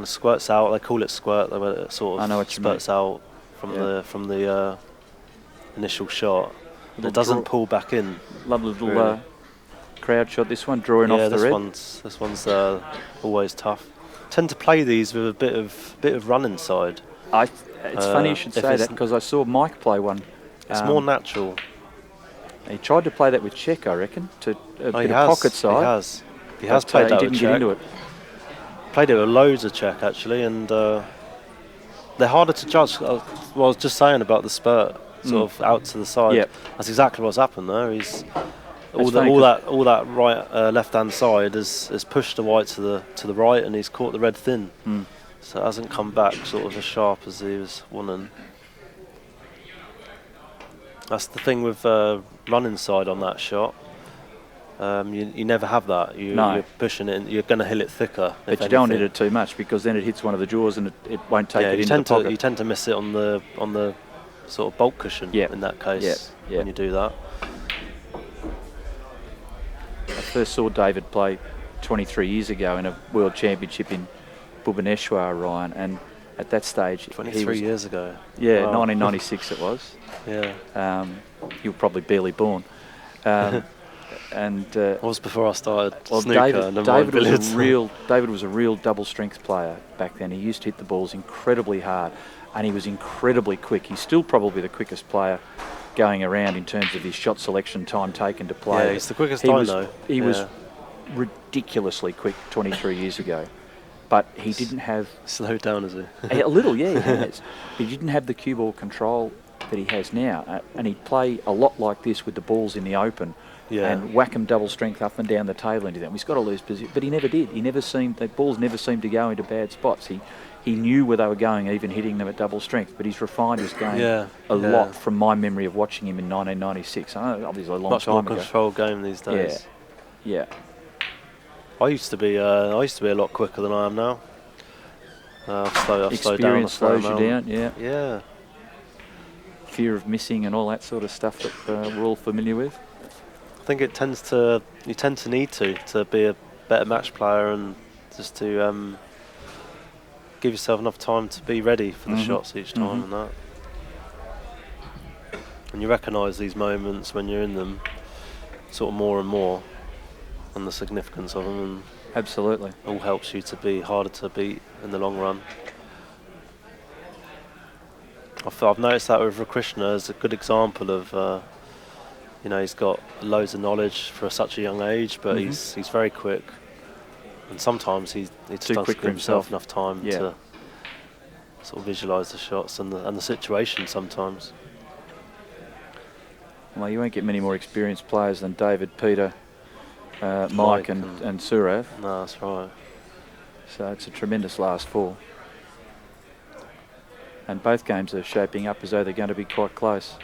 [SPEAKER 6] squirts out. They call it squirt. It sort of spurts out from the initial shot. It doesn't pull back in.
[SPEAKER 7] Lovely little crowd shot. This one drawing off the red.
[SPEAKER 6] This one's always tough. Tend to play these with a bit of run inside.
[SPEAKER 7] It's funny you should say that because I saw Mike play one.
[SPEAKER 6] It's more natural.
[SPEAKER 7] He tried to play that with check, I reckon, to a bit of pocket side.
[SPEAKER 6] He has played that with check.
[SPEAKER 7] He didn't get into it.
[SPEAKER 6] Played it with loads of check actually, and they're harder to judge. What I was just saying about the spurt, sort of out to the side.
[SPEAKER 7] Yep.
[SPEAKER 6] That's exactly what's happened there. He's all that right left hand side has pushed the white to the right, and he's caught the red thin. So it hasn't come back sort of as sharp as he was wanting. That's the thing with running side on that shot. You never have that. You're pushing it, and you're going to hit it thicker.
[SPEAKER 7] But you don't hit it too much because then it hits one of the jaws and it won't take it into the pocket.
[SPEAKER 6] You tend to miss it on the sort of bolt cushion in that case when you do that.
[SPEAKER 7] I first saw David play 23 years ago in a World Championship in Bhubaneswar, Ryan, and at that stage...
[SPEAKER 6] 23 years ago.
[SPEAKER 7] Yeah, wow. 1996 it was.
[SPEAKER 6] Yeah.
[SPEAKER 7] You were probably barely born. And
[SPEAKER 6] it was before I started snooker.
[SPEAKER 7] David was a real double strength player back then. He used to hit the balls incredibly hard, and he was incredibly quick. He's still probably the quickest player going around in terms of his shot selection, time taken to play.
[SPEAKER 6] Yeah, he's the quickest I know.
[SPEAKER 7] He was ridiculously quick 23 years ago, but he didn't have...
[SPEAKER 6] Slowed down, is he?
[SPEAKER 7] A little, yeah, he has. But he didn't have the cue ball control that he has now, and he'd play a lot like this with the balls in the open. And whack him double strength up and down the table into them. He's got to lose position, but he never did. The balls never seemed to go into bad spots. He knew where they were going, even hitting them at double strength. But he's refined his game a lot from my memory of watching him in 1996. I know, obviously a long time ago.
[SPEAKER 6] Much more controlled game these days.
[SPEAKER 7] Yeah.
[SPEAKER 6] I used to be a lot quicker than I am now.
[SPEAKER 7] Experience slows you down.
[SPEAKER 6] Yeah.
[SPEAKER 7] Fear of missing and all that sort of stuff that we're all familiar with.
[SPEAKER 6] I think you tend to need to be a better match player and just to give yourself enough time to be ready for the shots each time and that. And you recognise these moments when you're in them sort of more and more, and the significance of them, and
[SPEAKER 7] absolutely
[SPEAKER 6] all helps you to be harder to beat in the long run. I've noticed that with Krishna as a good example of You know, he's got loads of knowledge for such a young age, but he's very quick. And sometimes he just doesn't give himself enough time to sort of visualise the shots and the situation sometimes.
[SPEAKER 7] Well, you won't get many more experienced players than David, Peter, Mike and Surav.
[SPEAKER 6] No, that's right.
[SPEAKER 7] So it's a tremendous last 4. And both games are shaping up as though they're going to be quite close.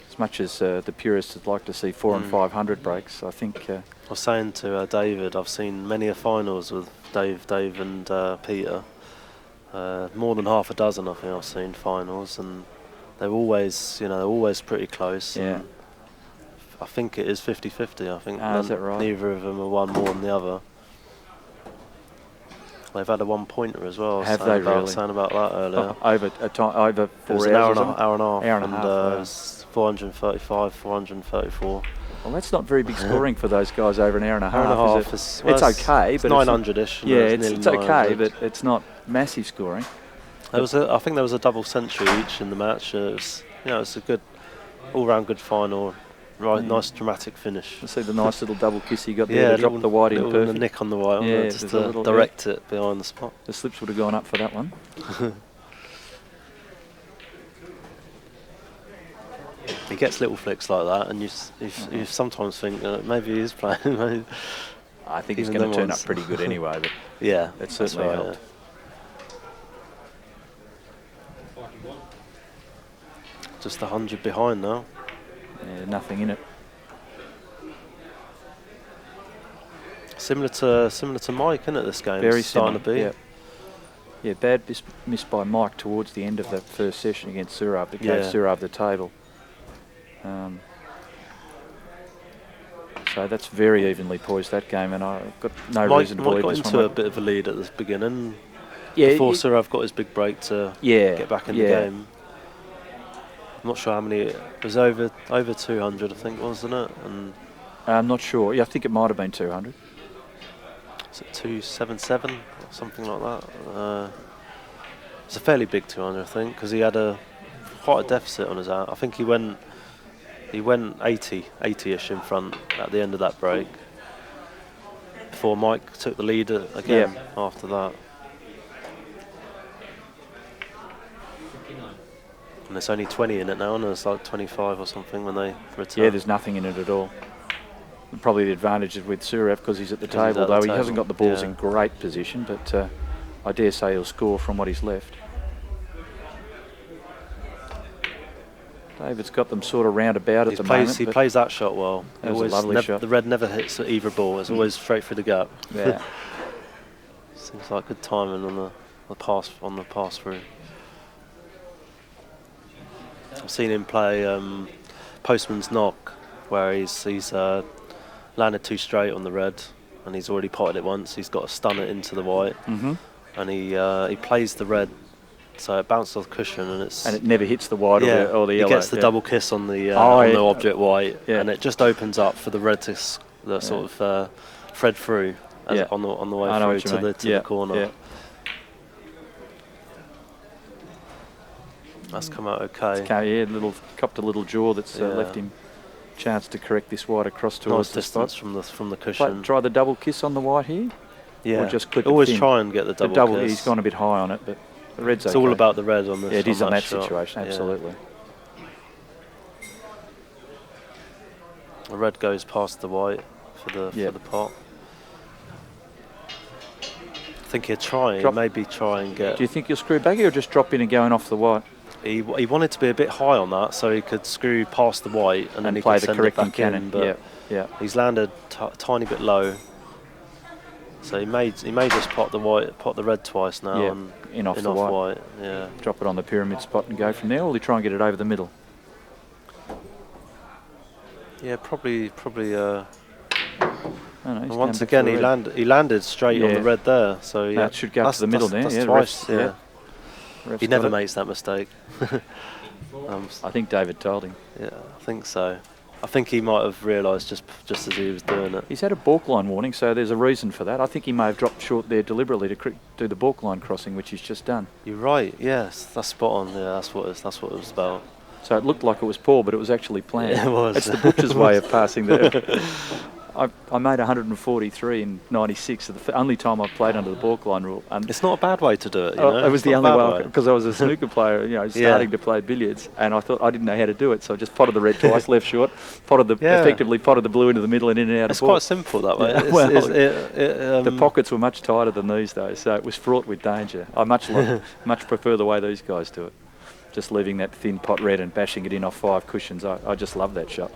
[SPEAKER 7] As much as the purists would like to see 400 and 500 breaks, I think...
[SPEAKER 6] I was saying to David, I've seen many a finals with Dave and Peter. More than half a dozen, I think I've seen finals, and they're always, you know, they're always pretty close.
[SPEAKER 7] Yeah.
[SPEAKER 6] I think it is 50-50. I think
[SPEAKER 7] is that right?
[SPEAKER 6] Neither of them are one more than the other. They've had a 1-pointer as well.
[SPEAKER 7] Have they really?
[SPEAKER 6] Saying about that earlier.
[SPEAKER 7] Over 4
[SPEAKER 6] hours.
[SPEAKER 7] An
[SPEAKER 6] hour and a half.
[SPEAKER 7] Hour and a half.
[SPEAKER 6] It was 435, 434.
[SPEAKER 7] Well, that's not very big scoring for those guys over an hour and a half.
[SPEAKER 6] Hour and a half
[SPEAKER 7] is it? It's okay,
[SPEAKER 6] it's
[SPEAKER 7] but
[SPEAKER 6] 900-ish.
[SPEAKER 7] Yeah, it's okay, but it's not massive scoring.
[SPEAKER 6] I think there was a double century each in the match. It was, you know, it's a good, all-round good final. Right, nice dramatic finish.
[SPEAKER 7] I see the nice little double kiss he got there. Drop the white in perfect.
[SPEAKER 6] A nick on the white, just to direct it behind the spot.
[SPEAKER 7] The slips would have gone up for that one.
[SPEAKER 6] He gets little flicks like that, and you sometimes think maybe he is playing.
[SPEAKER 7] I think he's going to turn up pretty good anyway. But
[SPEAKER 6] yeah,
[SPEAKER 7] that certainly helped.
[SPEAKER 6] Yeah. Just 100 behind now.
[SPEAKER 7] Yeah, nothing in it.
[SPEAKER 6] Similar to Mike, isn't it? This game
[SPEAKER 7] very
[SPEAKER 6] starting to be.
[SPEAKER 7] Yeah, bad miss by Mike towards the end of that first session against Surav that gave Surav the table. So that's very evenly poised, that game, and I've got no reason to believe
[SPEAKER 6] Mike
[SPEAKER 7] this
[SPEAKER 6] got
[SPEAKER 7] one.
[SPEAKER 6] into a bit of a lead at the beginning.
[SPEAKER 7] Yeah,
[SPEAKER 6] before Surav got his big break to get back in the game. I'm not sure how many. It was over 200, I think, wasn't it? And
[SPEAKER 7] I'm not sure. Yeah, I think it might have been 200.
[SPEAKER 6] Is it 277 or something like that? It's a fairly big 200, I think, because he had quite a deficit on his out. I think he went 80-ish in front at the end of that break before Mike took the lead again after that. And there's only 20 in it now, and there's like 25 or something when they return.
[SPEAKER 7] Yeah, there's nothing in it at all. And probably the advantage is with Surav because he's at the table, though he hasn't got the balls in great position, but I dare say he'll score from what he's left. David's got them sort of roundabout at the moment.
[SPEAKER 6] He plays that shot well.
[SPEAKER 7] That was a lovely shot.
[SPEAKER 6] The red never hits either ball. It's always straight through the gap.
[SPEAKER 7] Yeah.
[SPEAKER 6] Seems like good timing on the pass through. I've seen him play Postman's Knock, where he's landed too straight on the red, and he's already potted it once. He's got to stun it into the white, and he plays the red, so it bounces off the cushion, and it never hits the white or the yellow. He gets the double kiss on the object white, and it just opens up for the red to sort of thread through on the way through to the corner. Yeah. That's come out okay.
[SPEAKER 7] Copped a little jaw that's left him chance to correct this white across towards the spot.
[SPEAKER 6] from the cushion.
[SPEAKER 7] Try the double kiss on the white here.
[SPEAKER 6] Yeah.
[SPEAKER 7] Or just clip
[SPEAKER 6] always
[SPEAKER 7] it thin.
[SPEAKER 6] Try and get the double kiss.
[SPEAKER 7] He's gone a bit high on it, but the red's
[SPEAKER 6] it's
[SPEAKER 7] okay.
[SPEAKER 6] all about the red on this.
[SPEAKER 7] Yeah, it is on that
[SPEAKER 6] shot.
[SPEAKER 7] situation. Absolutely.
[SPEAKER 6] The red goes past the white for the pot. I think he'll maybe try and get.
[SPEAKER 7] Do you think he'll screw baggy or just drop in and going off the white?
[SPEAKER 6] He wanted to be a bit high on that so he could screw past the white and then he
[SPEAKER 7] play
[SPEAKER 6] could
[SPEAKER 7] the
[SPEAKER 6] send it back
[SPEAKER 7] cannon.
[SPEAKER 6] in. But he's landed a tiny bit low, so he may just pot the red twice now and
[SPEAKER 7] in off the white.
[SPEAKER 6] Yeah,
[SPEAKER 7] drop it on the pyramid spot and go from there, or will he try and get it over the middle?
[SPEAKER 6] Yeah, probably.
[SPEAKER 7] Once
[SPEAKER 6] again, he landed straight on the red there, so
[SPEAKER 7] that should go to the middle there.
[SPEAKER 6] That's twice. He never
[SPEAKER 7] makes
[SPEAKER 6] makes that mistake.
[SPEAKER 7] I think David told him.
[SPEAKER 6] Yeah, I think so. I think he might have realised just as he was doing it.
[SPEAKER 7] He's had a balk line warning, so there's a reason for that. I think he may have dropped short there deliberately to do the balk line crossing, which he's just done.
[SPEAKER 6] You're right. Yes, that's spot on. Yeah, that's what it was about.
[SPEAKER 7] So it looked like it was poor, but it was actually planned.
[SPEAKER 6] Yeah, it was.
[SPEAKER 7] It's the butcher's way of passing the... I made 143 in 96, the only time I've played under the balk line rule. And
[SPEAKER 6] it's not a bad way to do it, you know?
[SPEAKER 7] It was
[SPEAKER 6] It's
[SPEAKER 7] the
[SPEAKER 6] not a
[SPEAKER 7] only
[SPEAKER 6] bad
[SPEAKER 7] way, because I was a snooker player, starting to play billiards, and I thought I didn't know how to do it, so I just potted the red twice, left short, effectively potted the blue into the middle and in and out
[SPEAKER 6] it's
[SPEAKER 7] of ball.
[SPEAKER 6] quite simple that way.
[SPEAKER 7] The pockets were much tighter than these days, so it was fraught with danger. I much prefer the way these guys do it. Just leaving that thin pot red and bashing it in off 5 cushions. I just love that shot.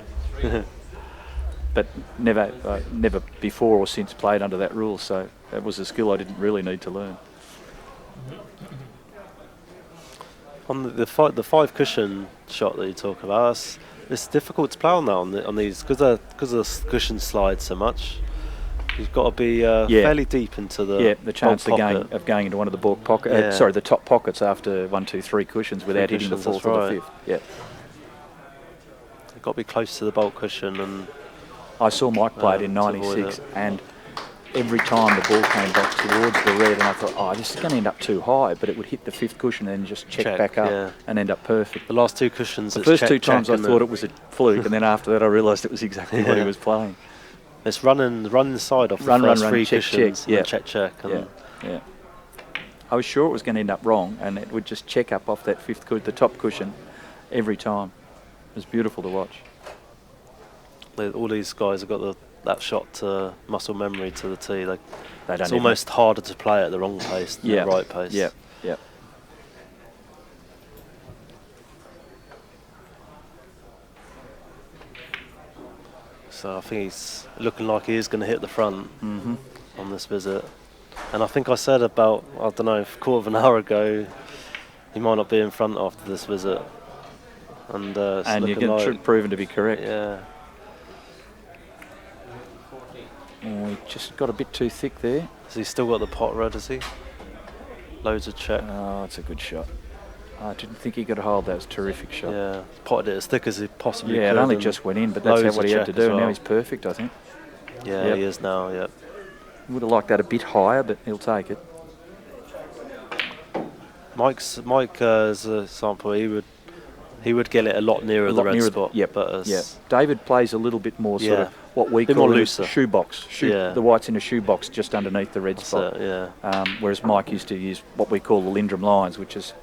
[SPEAKER 7] But never before or since played under that rule, so that was a skill I didn't really need to learn.
[SPEAKER 6] On the 5 cushion shot that you talk about, it's difficult to play on that on these because the cushions slide so much. You've got to be fairly deep into the
[SPEAKER 7] chance
[SPEAKER 6] pocket.
[SPEAKER 7] of going into one of the balk pockets. The top pockets after 1, 2, 3 cushions without hitting the 4th or the 5th. Yeah,
[SPEAKER 6] you've got to be close to the bulk cushion. And
[SPEAKER 7] I saw Mike play it in '96, and every time the ball came back towards the red, and I thought, this is going to end up too high, but it would hit the 5th cushion and then just check back up and end up perfect.
[SPEAKER 6] The last 2 cushions.
[SPEAKER 7] The first 2 times I thought it was a fluke, and then after that I realised it was exactly what he was playing.
[SPEAKER 6] It's run inside off the first 3 cushions, and check. And
[SPEAKER 7] yeah. I was sure it was going to end up wrong, and it would just check up off that 5th the top cushion, every time. It was beautiful to watch.
[SPEAKER 6] All these guys have got that shot muscle memory to the tee. It's
[SPEAKER 7] don't
[SPEAKER 6] almost harder to play at the wrong pace than the right pace.
[SPEAKER 7] Yeah.
[SPEAKER 6] So I think he's looking like he is going to hit the front on this visit. And I think I said about, I don't know, a quarter of an hour ago, he might not be in front after this visit. And
[SPEAKER 7] you're getting proven to be correct.
[SPEAKER 6] Yeah.
[SPEAKER 7] He just got a bit too thick there.
[SPEAKER 6] Has he still got the pot red, has he? Loads of check.
[SPEAKER 7] Oh, it's a good shot. I didn't think he could hold. That was a terrific shot.
[SPEAKER 6] Yeah, potted it as thick as he possibly could.
[SPEAKER 7] Yeah, it only just went in, but that's what he had to do. Now he's perfect, I think.
[SPEAKER 6] Yeah, he is now, yep.
[SPEAKER 7] Would have liked that a bit higher, but he'll take it.
[SPEAKER 6] Mike, as a sample, he would get it a lot nearer the red spot.
[SPEAKER 7] David plays a little bit more sort of what we call a shoebox. The white's in a shoebox just underneath the red spot. Whereas Mike used to use what we call the Lindrum lines, which is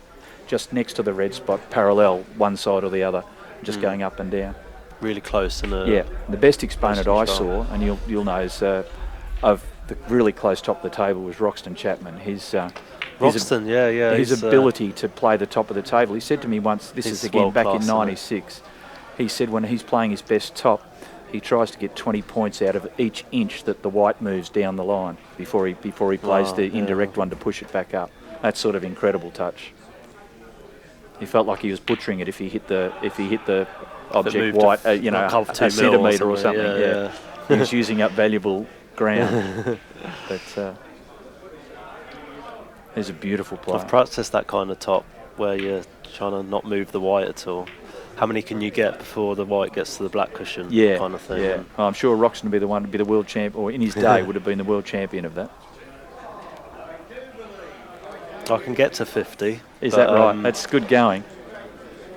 [SPEAKER 7] just next to the red spot, parallel one side or the other, just going up and down.
[SPEAKER 6] Really close.
[SPEAKER 7] The best exponent I saw, and you'll know, is of the really close top of the table was Roxton Chapman. His ability to play the top of the table. He said to me once, this is again back in '96, he said when he's playing his best top, he tries to get 20 points out of each inch that the white moves down the line before he plays the indirect one to push it back up. That's sort of incredible touch. He felt like he was butchering it if he hit the object white, a centimetre or something. He was using up valuable ground. But he's a beautiful player.
[SPEAKER 6] I've practiced that kind of top where you're trying to not move the white at all. How many can you get before the white gets to the black cushion? Kind of thing.
[SPEAKER 7] Yeah, I'm sure Roxton would be the one to be the world champion, or in his day would have been the world champion of that.
[SPEAKER 6] I can get to 50.
[SPEAKER 7] Is that right? That's good going.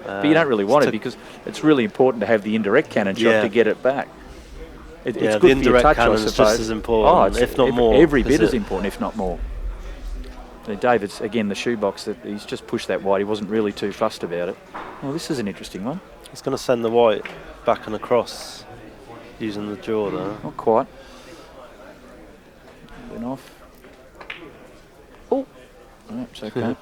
[SPEAKER 7] But you don't really want it because it's really important to have the indirect cannon shot to get it back. It's good
[SPEAKER 6] the indirect
[SPEAKER 7] for your touch,
[SPEAKER 6] cannon
[SPEAKER 7] I
[SPEAKER 6] is
[SPEAKER 7] suppose.
[SPEAKER 6] just as important, if not more.
[SPEAKER 7] Every bit as important, if not more. David's, again, the shoebox, that he's just pushed that wide. He wasn't really too fussed about it. Well, this is an interesting one.
[SPEAKER 6] He's going to send the white back and across using the jaw there.
[SPEAKER 7] Not quite. Been off. Oh, it's okay.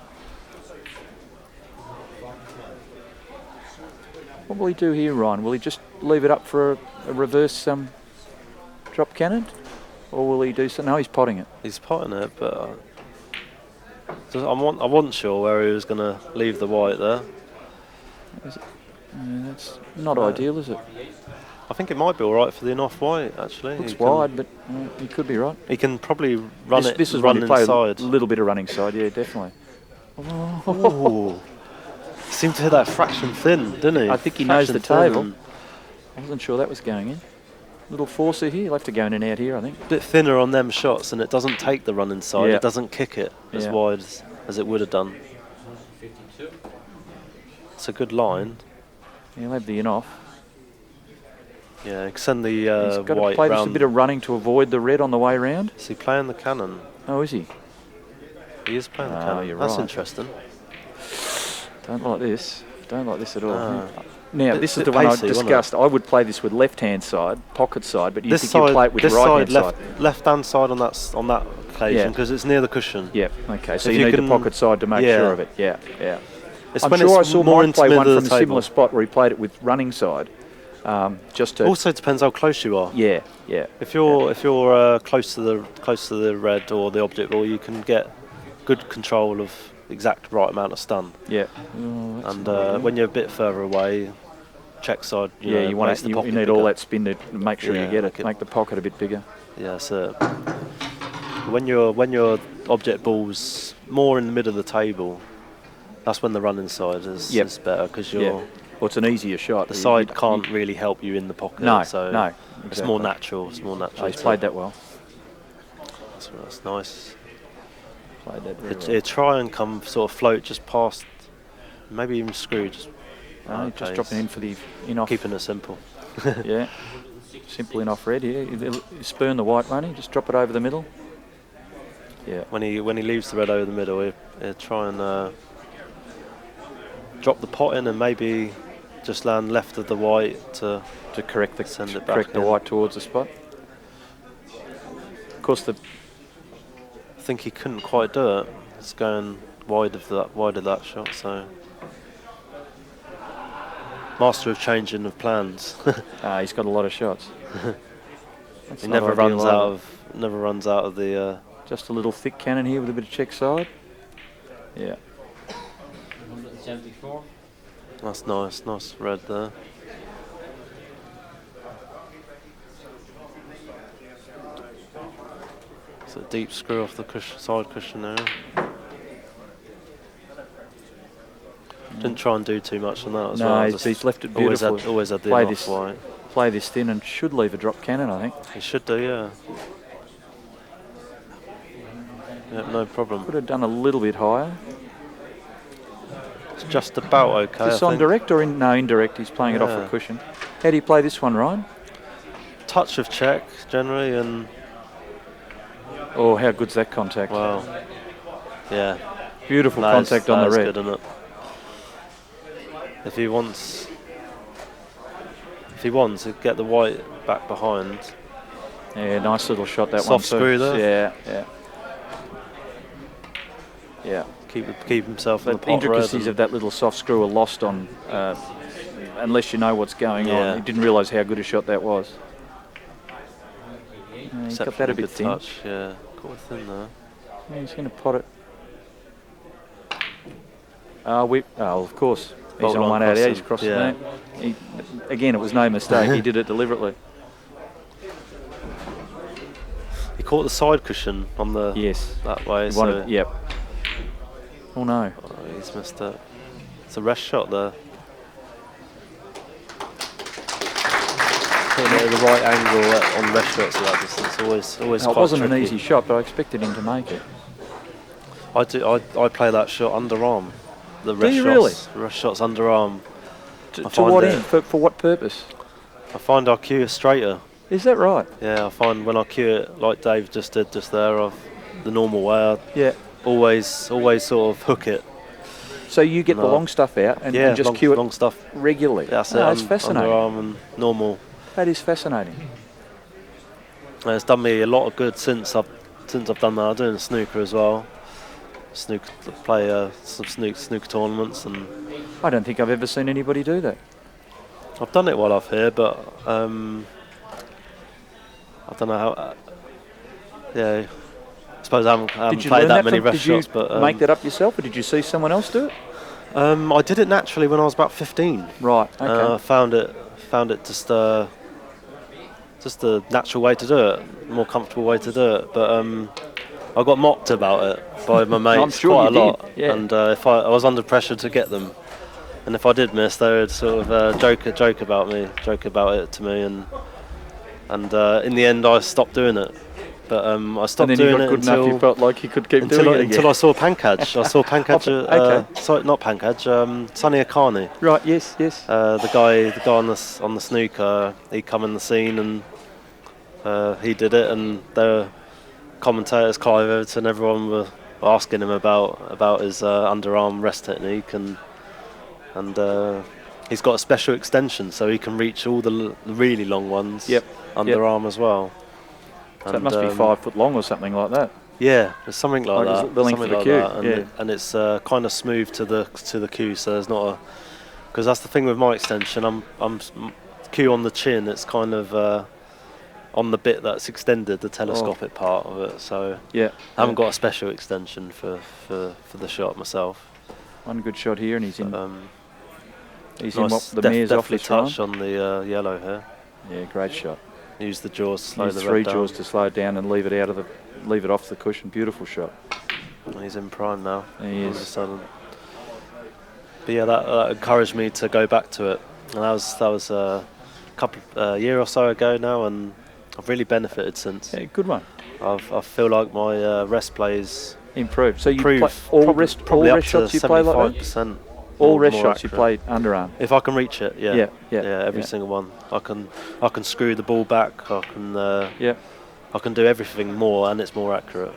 [SPEAKER 7] What will he do here, Ryan? Will he just leave it up for a reverse drop cannon? Or will he do something? No, he's potting it.
[SPEAKER 6] He's potting it, but I wasn't sure where he was going to leave the white there.
[SPEAKER 7] That's not ideal, is it?
[SPEAKER 6] I think it might be all right for the off-white, actually.
[SPEAKER 7] Looks wide, but he could be right.
[SPEAKER 6] He can probably run it.
[SPEAKER 7] This is
[SPEAKER 6] run
[SPEAKER 7] when you play
[SPEAKER 6] inside.
[SPEAKER 7] a little bit of running side, yeah, definitely.
[SPEAKER 6] Oh. Seemed to hit that fraction thin, didn't he?
[SPEAKER 7] I think he knows the table. I wasn't sure that was going in. Little forcer here. He'll have to go in and out here, I think.
[SPEAKER 6] A bit thinner on them shots, and it doesn't take the run inside.
[SPEAKER 7] Yeah.
[SPEAKER 6] It doesn't kick it as wide as it would have done. It's a good line.
[SPEAKER 7] He'll have the in off.
[SPEAKER 6] Yeah, extend the
[SPEAKER 7] He's got to
[SPEAKER 6] white
[SPEAKER 7] play
[SPEAKER 6] round.
[SPEAKER 7] just a bit of running to avoid the red on the way round.
[SPEAKER 6] Is he playing the cannon?
[SPEAKER 7] Oh, is he?
[SPEAKER 6] He is playing the
[SPEAKER 7] Oh,
[SPEAKER 6] cannon.
[SPEAKER 7] you're
[SPEAKER 6] That's
[SPEAKER 7] right.
[SPEAKER 6] interesting.
[SPEAKER 7] Don't like this. Don't like this at all.
[SPEAKER 6] No.
[SPEAKER 7] Now,
[SPEAKER 6] Bit-
[SPEAKER 7] this is
[SPEAKER 6] bit
[SPEAKER 7] the one I
[SPEAKER 6] pacey, wasn't
[SPEAKER 7] discussed. I would play this with left-hand side, pocket side, but you
[SPEAKER 6] This
[SPEAKER 7] think
[SPEAKER 6] side,
[SPEAKER 7] you'd play it with
[SPEAKER 6] this
[SPEAKER 7] right-hand
[SPEAKER 6] side,
[SPEAKER 7] side.
[SPEAKER 6] left-hand side on that occasion
[SPEAKER 7] Yeah.
[SPEAKER 6] because it's near the cushion.
[SPEAKER 7] Yeah, okay. So
[SPEAKER 6] If
[SPEAKER 7] you
[SPEAKER 6] you
[SPEAKER 7] need
[SPEAKER 6] can-
[SPEAKER 7] the pocket side to make
[SPEAKER 6] yeah.
[SPEAKER 7] sure of it. Yeah, yeah.
[SPEAKER 6] It's
[SPEAKER 7] I'm
[SPEAKER 6] when
[SPEAKER 7] sure I
[SPEAKER 6] it's
[SPEAKER 7] saw
[SPEAKER 6] more
[SPEAKER 7] Mike play
[SPEAKER 6] into
[SPEAKER 7] one
[SPEAKER 6] the
[SPEAKER 7] from a
[SPEAKER 6] table.
[SPEAKER 7] similar spot where he played it with running side, just to.
[SPEAKER 6] Also depends how close you are.
[SPEAKER 7] Yeah, yeah.
[SPEAKER 6] If you're close to the red or the object ball, you can get good control of exact right amount of stun.
[SPEAKER 7] Yeah.
[SPEAKER 6] And when you're a bit further away, check side. You know,
[SPEAKER 7] You want
[SPEAKER 6] makes the
[SPEAKER 7] you
[SPEAKER 6] pocket
[SPEAKER 7] need all
[SPEAKER 6] bigger.
[SPEAKER 7] that spin to make sure
[SPEAKER 6] Yeah,
[SPEAKER 7] you get
[SPEAKER 6] make
[SPEAKER 7] it.
[SPEAKER 6] it-
[SPEAKER 7] Make the pocket a bit bigger.
[SPEAKER 6] Yeah, so when your object ball's more in the middle of the table, that's when the running side is better because
[SPEAKER 7] Yeah. Well, it's an easier shot.
[SPEAKER 6] the side can't really help you in the pocket.
[SPEAKER 7] No,
[SPEAKER 6] so
[SPEAKER 7] no.
[SPEAKER 6] it's
[SPEAKER 7] exactly.
[SPEAKER 6] more natural. It's more natural.
[SPEAKER 7] Oh, he's played that well.
[SPEAKER 6] That's nice.
[SPEAKER 7] Played that very well.
[SPEAKER 6] Try and come sort of float just past, maybe even screw. Just
[SPEAKER 7] Just dropping in for the in off.
[SPEAKER 6] keeping it simple.
[SPEAKER 7] Yeah. Simple in off red. Yeah. You spurn the white, won't he? Just drop it over the middle. Yeah.
[SPEAKER 6] When he leaves the red over the middle, he'll try and drop the pot in and maybe just land left of the white to
[SPEAKER 7] correct the
[SPEAKER 6] send it back
[SPEAKER 7] correct the
[SPEAKER 6] in.
[SPEAKER 7] white towards the spot. Of course, the
[SPEAKER 6] I think he couldn't quite do it. It's going wide of that shot. So master of changing of plans.
[SPEAKER 7] he's got a lot of shots. That's
[SPEAKER 6] He
[SPEAKER 7] not
[SPEAKER 6] never
[SPEAKER 7] ideal
[SPEAKER 6] runs out of the.
[SPEAKER 7] Just a little thick cannon here with a bit of check side. Yeah.
[SPEAKER 5] 174.
[SPEAKER 6] That's nice red there. So a deep screw off the side cushion there. Didn't try and do too much on that as well.
[SPEAKER 7] No,
[SPEAKER 6] Just
[SPEAKER 7] he's left it
[SPEAKER 6] always
[SPEAKER 7] beautifully.
[SPEAKER 6] always had the
[SPEAKER 7] Play
[SPEAKER 6] off
[SPEAKER 7] this-
[SPEAKER 6] white.
[SPEAKER 7] Play this thin and should leave a drop cannon, I think.
[SPEAKER 6] He should do, yeah. Yeah, no problem.
[SPEAKER 7] Could have done a little bit higher.
[SPEAKER 6] It's just about okay.
[SPEAKER 7] Is this
[SPEAKER 6] I
[SPEAKER 7] on
[SPEAKER 6] think.
[SPEAKER 7] direct or in? No, indirect. He's playing it off
[SPEAKER 6] Yeah.
[SPEAKER 7] the cushion. How do you play this one, Ryan?
[SPEAKER 6] Touch of check generally, and
[SPEAKER 7] Oh, how good's that contact?
[SPEAKER 6] well, yeah.
[SPEAKER 7] Beautiful
[SPEAKER 6] That is-
[SPEAKER 7] contact on
[SPEAKER 6] that
[SPEAKER 7] the
[SPEAKER 6] is
[SPEAKER 7] red.
[SPEAKER 6] good, isn't it? If he wants, he'd get the white back behind.
[SPEAKER 7] Yeah, nice little shot that one.
[SPEAKER 6] Soft
[SPEAKER 7] too.
[SPEAKER 6] screw there.
[SPEAKER 7] Yeah, yeah. Yeah.
[SPEAKER 6] Keep himself in the
[SPEAKER 7] The
[SPEAKER 6] pot red.
[SPEAKER 7] intricacies of that little soft screw are lost on, unless you know what's going
[SPEAKER 6] Yeah.
[SPEAKER 7] on. You didn't realise how good a shot that was. He's got that a bit thin.
[SPEAKER 6] Touch, yeah. Got it thin there.
[SPEAKER 7] Yeah, he's going to pot it. Of course. He's
[SPEAKER 6] Bolt
[SPEAKER 7] on
[SPEAKER 6] line
[SPEAKER 7] one out. Yeah,
[SPEAKER 6] crossing.
[SPEAKER 7] he's crossed
[SPEAKER 6] Yeah.
[SPEAKER 7] there. Again, it was no mistake. He did it deliberately.
[SPEAKER 6] He caught the side cushion on the
[SPEAKER 7] Yes.
[SPEAKER 6] that way.
[SPEAKER 7] He
[SPEAKER 6] So
[SPEAKER 7] wanted, yep. Oh no.
[SPEAKER 6] he's missed it. It's a rest shot there. The right angle on rest shots at that distance always
[SPEAKER 7] No, it
[SPEAKER 6] quite
[SPEAKER 7] wasn't
[SPEAKER 6] tricky.
[SPEAKER 7] an easy shot, but I expected him to make it.
[SPEAKER 6] I play that shot underarm. The rest
[SPEAKER 7] you
[SPEAKER 6] shots,
[SPEAKER 7] really?
[SPEAKER 6] Rest shots underarm.
[SPEAKER 7] To
[SPEAKER 6] find
[SPEAKER 7] what
[SPEAKER 6] it-
[SPEAKER 7] end? For what purpose?
[SPEAKER 6] I find I cue straighter.
[SPEAKER 7] Is that right?
[SPEAKER 6] Yeah, I find when I cue it like Dave just did just there, the normal way, I
[SPEAKER 7] Yeah.
[SPEAKER 6] always sort of hook it.
[SPEAKER 7] So you get the
[SPEAKER 6] No.
[SPEAKER 7] long stuff out and just
[SPEAKER 6] long,
[SPEAKER 7] cue it
[SPEAKER 6] long stuff.
[SPEAKER 7] regularly.
[SPEAKER 6] That's it.
[SPEAKER 7] That's fascinating.
[SPEAKER 6] Underarm and normal.
[SPEAKER 7] That is fascinating.
[SPEAKER 6] And it's done me a lot of good since I've done that. I'm doing snooker as well. Play some snooker tournaments, and
[SPEAKER 7] I don't think I've ever seen anybody do that.
[SPEAKER 6] I've done it while I'm here, but I don't know how. Yeah, I suppose I haven't
[SPEAKER 7] Did you
[SPEAKER 6] played
[SPEAKER 7] learn
[SPEAKER 6] that
[SPEAKER 7] that
[SPEAKER 6] many
[SPEAKER 7] from,
[SPEAKER 6] rest
[SPEAKER 7] did you
[SPEAKER 6] shots, but
[SPEAKER 7] make that up yourself, or did you see someone else do it?
[SPEAKER 6] I did it naturally when I was about 15.
[SPEAKER 7] Right. Okay.
[SPEAKER 6] I found it just a natural way to do it, more comfortable way to do it. But I got mocked about it by my mates
[SPEAKER 7] I'm sure
[SPEAKER 6] quite
[SPEAKER 7] you
[SPEAKER 6] a lot,
[SPEAKER 7] did, yeah.
[SPEAKER 6] and if I was under pressure to get them, and if I did miss, they would sort of joke about it to me, and in the end I stopped doing it. but I
[SPEAKER 7] And
[SPEAKER 6] stopped
[SPEAKER 7] then
[SPEAKER 6] doing
[SPEAKER 7] he got
[SPEAKER 6] it
[SPEAKER 7] good enough, you felt like he could keep doing it again.
[SPEAKER 6] until I saw Pankaj. I saw Pankaj.
[SPEAKER 7] Okay.
[SPEAKER 6] Sorry, not Pankaj. Sonny Akani.
[SPEAKER 7] Right, yes.
[SPEAKER 6] The guy on the snooker. He come in the scene and he did it, and the commentators, Clive Everton, everyone were asking him about his underarm rest technique, and he's got a special extension, so he can reach all the really long ones.
[SPEAKER 7] Yep.
[SPEAKER 6] Underarm as well.
[SPEAKER 7] So it must be 5 foot long or something like that.
[SPEAKER 6] Yeah, it's something like that.
[SPEAKER 7] The length of the cue.
[SPEAKER 6] And it's kind of smooth to the cue, so there's not a, because that's the thing with my extension. I'm cue on the chin. It's kind of on the bit that's extended, the telescopic part of it. So
[SPEAKER 7] yeah,
[SPEAKER 6] I haven't got a special extension for the shot myself.
[SPEAKER 7] One good shot here, and he's in. He's in
[SPEAKER 6] nice,
[SPEAKER 7] what the mare's off
[SPEAKER 6] definitely
[SPEAKER 7] this
[SPEAKER 6] touch
[SPEAKER 7] round.
[SPEAKER 6] on the yellow here.
[SPEAKER 7] Yeah, great shot.
[SPEAKER 6] Use the jaws, slow
[SPEAKER 7] Use
[SPEAKER 6] the
[SPEAKER 7] 3
[SPEAKER 6] red down.
[SPEAKER 7] jaws to slow it down and leave it off the cushion. Beautiful shot.
[SPEAKER 6] He's in prime now.
[SPEAKER 7] He is.
[SPEAKER 6] All of a sudden. But yeah, that encouraged me to go back to it, and that was a couple year or so ago now, and I've really benefited since.
[SPEAKER 7] Yeah, good one.
[SPEAKER 6] I feel like my rest plays
[SPEAKER 7] improved. So you play
[SPEAKER 6] probably
[SPEAKER 7] all
[SPEAKER 6] up
[SPEAKER 7] rest shots
[SPEAKER 6] to
[SPEAKER 7] you play like that?
[SPEAKER 6] 75%.
[SPEAKER 7] All rest shots
[SPEAKER 6] accurate.
[SPEAKER 7] you play underarm.
[SPEAKER 6] If I can reach it, yeah, every
[SPEAKER 7] yeah.
[SPEAKER 6] single one. I can screw the ball back. I can do everything more, and it's more accurate.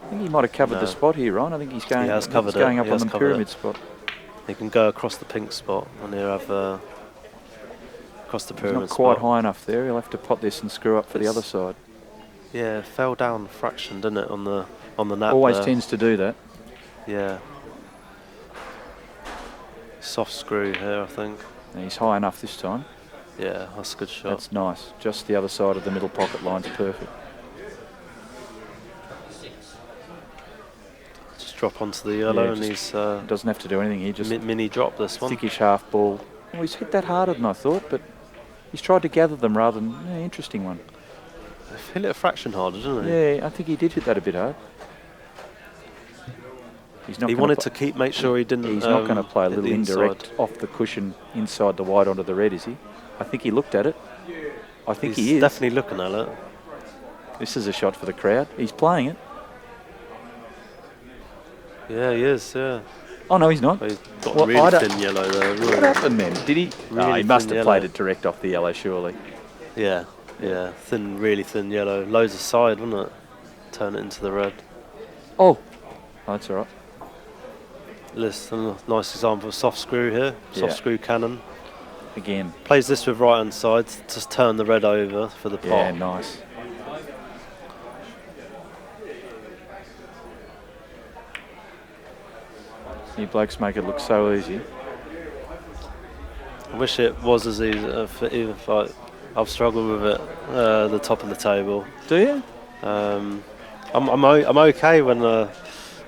[SPEAKER 7] I think he might have covered the spot here, Ryan. I think he's going.
[SPEAKER 6] He has covered
[SPEAKER 7] going
[SPEAKER 6] it.
[SPEAKER 7] up
[SPEAKER 6] He
[SPEAKER 7] on
[SPEAKER 6] has
[SPEAKER 7] the
[SPEAKER 6] covered
[SPEAKER 7] pyramid
[SPEAKER 6] it.
[SPEAKER 7] spot.
[SPEAKER 6] He can go across the pink spot, and he'll have across the pyramid
[SPEAKER 7] He's not quite
[SPEAKER 6] spot.
[SPEAKER 7] high enough there. He'll have to pot this and screw up for the other side.
[SPEAKER 6] Yeah, it fell down a fraction, didn't it, on the nap?
[SPEAKER 7] Always
[SPEAKER 6] there.
[SPEAKER 7] tends to do that.
[SPEAKER 6] Yeah. Soft screw here, I think.
[SPEAKER 7] And he's high enough this time.
[SPEAKER 6] Yeah, that's a good shot.
[SPEAKER 7] That's nice. Just the other side of the middle pocket line's perfect.
[SPEAKER 6] Just drop onto the yellow,
[SPEAKER 7] Yeah,
[SPEAKER 6] and he's
[SPEAKER 7] doesn't have to do anything. He just
[SPEAKER 6] mini drop this one.
[SPEAKER 7] thickish half ball. Well, he's hit that harder than I thought, but he's tried to gather them rather than interesting one.
[SPEAKER 6] Hit it a fraction harder, didn't he?
[SPEAKER 7] Yeah, I think he did hit that a bit hard. He's not.
[SPEAKER 6] He wanted to make sure he didn't.
[SPEAKER 7] He's not going to play a
[SPEAKER 6] hit
[SPEAKER 7] little
[SPEAKER 6] the
[SPEAKER 7] indirect
[SPEAKER 6] inside.
[SPEAKER 7] off the cushion inside the white onto the red, is he? I think he looked at it. I think
[SPEAKER 6] He's
[SPEAKER 7] he is.
[SPEAKER 6] definitely looking at it.
[SPEAKER 7] This is a shot for the crowd. He's playing it.
[SPEAKER 6] Yeah, he is. Yeah.
[SPEAKER 7] Oh no, he's not.
[SPEAKER 6] But he's got
[SPEAKER 7] Well, I
[SPEAKER 6] really
[SPEAKER 7] don't-
[SPEAKER 6] thin yellow there.
[SPEAKER 7] What
[SPEAKER 6] Really.
[SPEAKER 7] happened then? Did he?
[SPEAKER 6] Really
[SPEAKER 7] he must
[SPEAKER 6] thin
[SPEAKER 7] have
[SPEAKER 6] yellow.
[SPEAKER 7] played it direct off the yellow, surely.
[SPEAKER 6] Yeah, thin, really thin yellow. Loads of side, wasn't it? Turn it into the red.
[SPEAKER 7] Oh, that's all right.
[SPEAKER 6] This a nice example of soft screw here. Soft
[SPEAKER 7] Yeah.
[SPEAKER 6] screw cannon.
[SPEAKER 7] Again.
[SPEAKER 6] Plays this with right hand side. Just turn the red over for the pot.
[SPEAKER 7] Yeah, nice. You blokes make it look so easy.
[SPEAKER 6] I wish it was as easy. If I've struggled with it, the top of the table.
[SPEAKER 7] Do you?
[SPEAKER 6] I'm okay when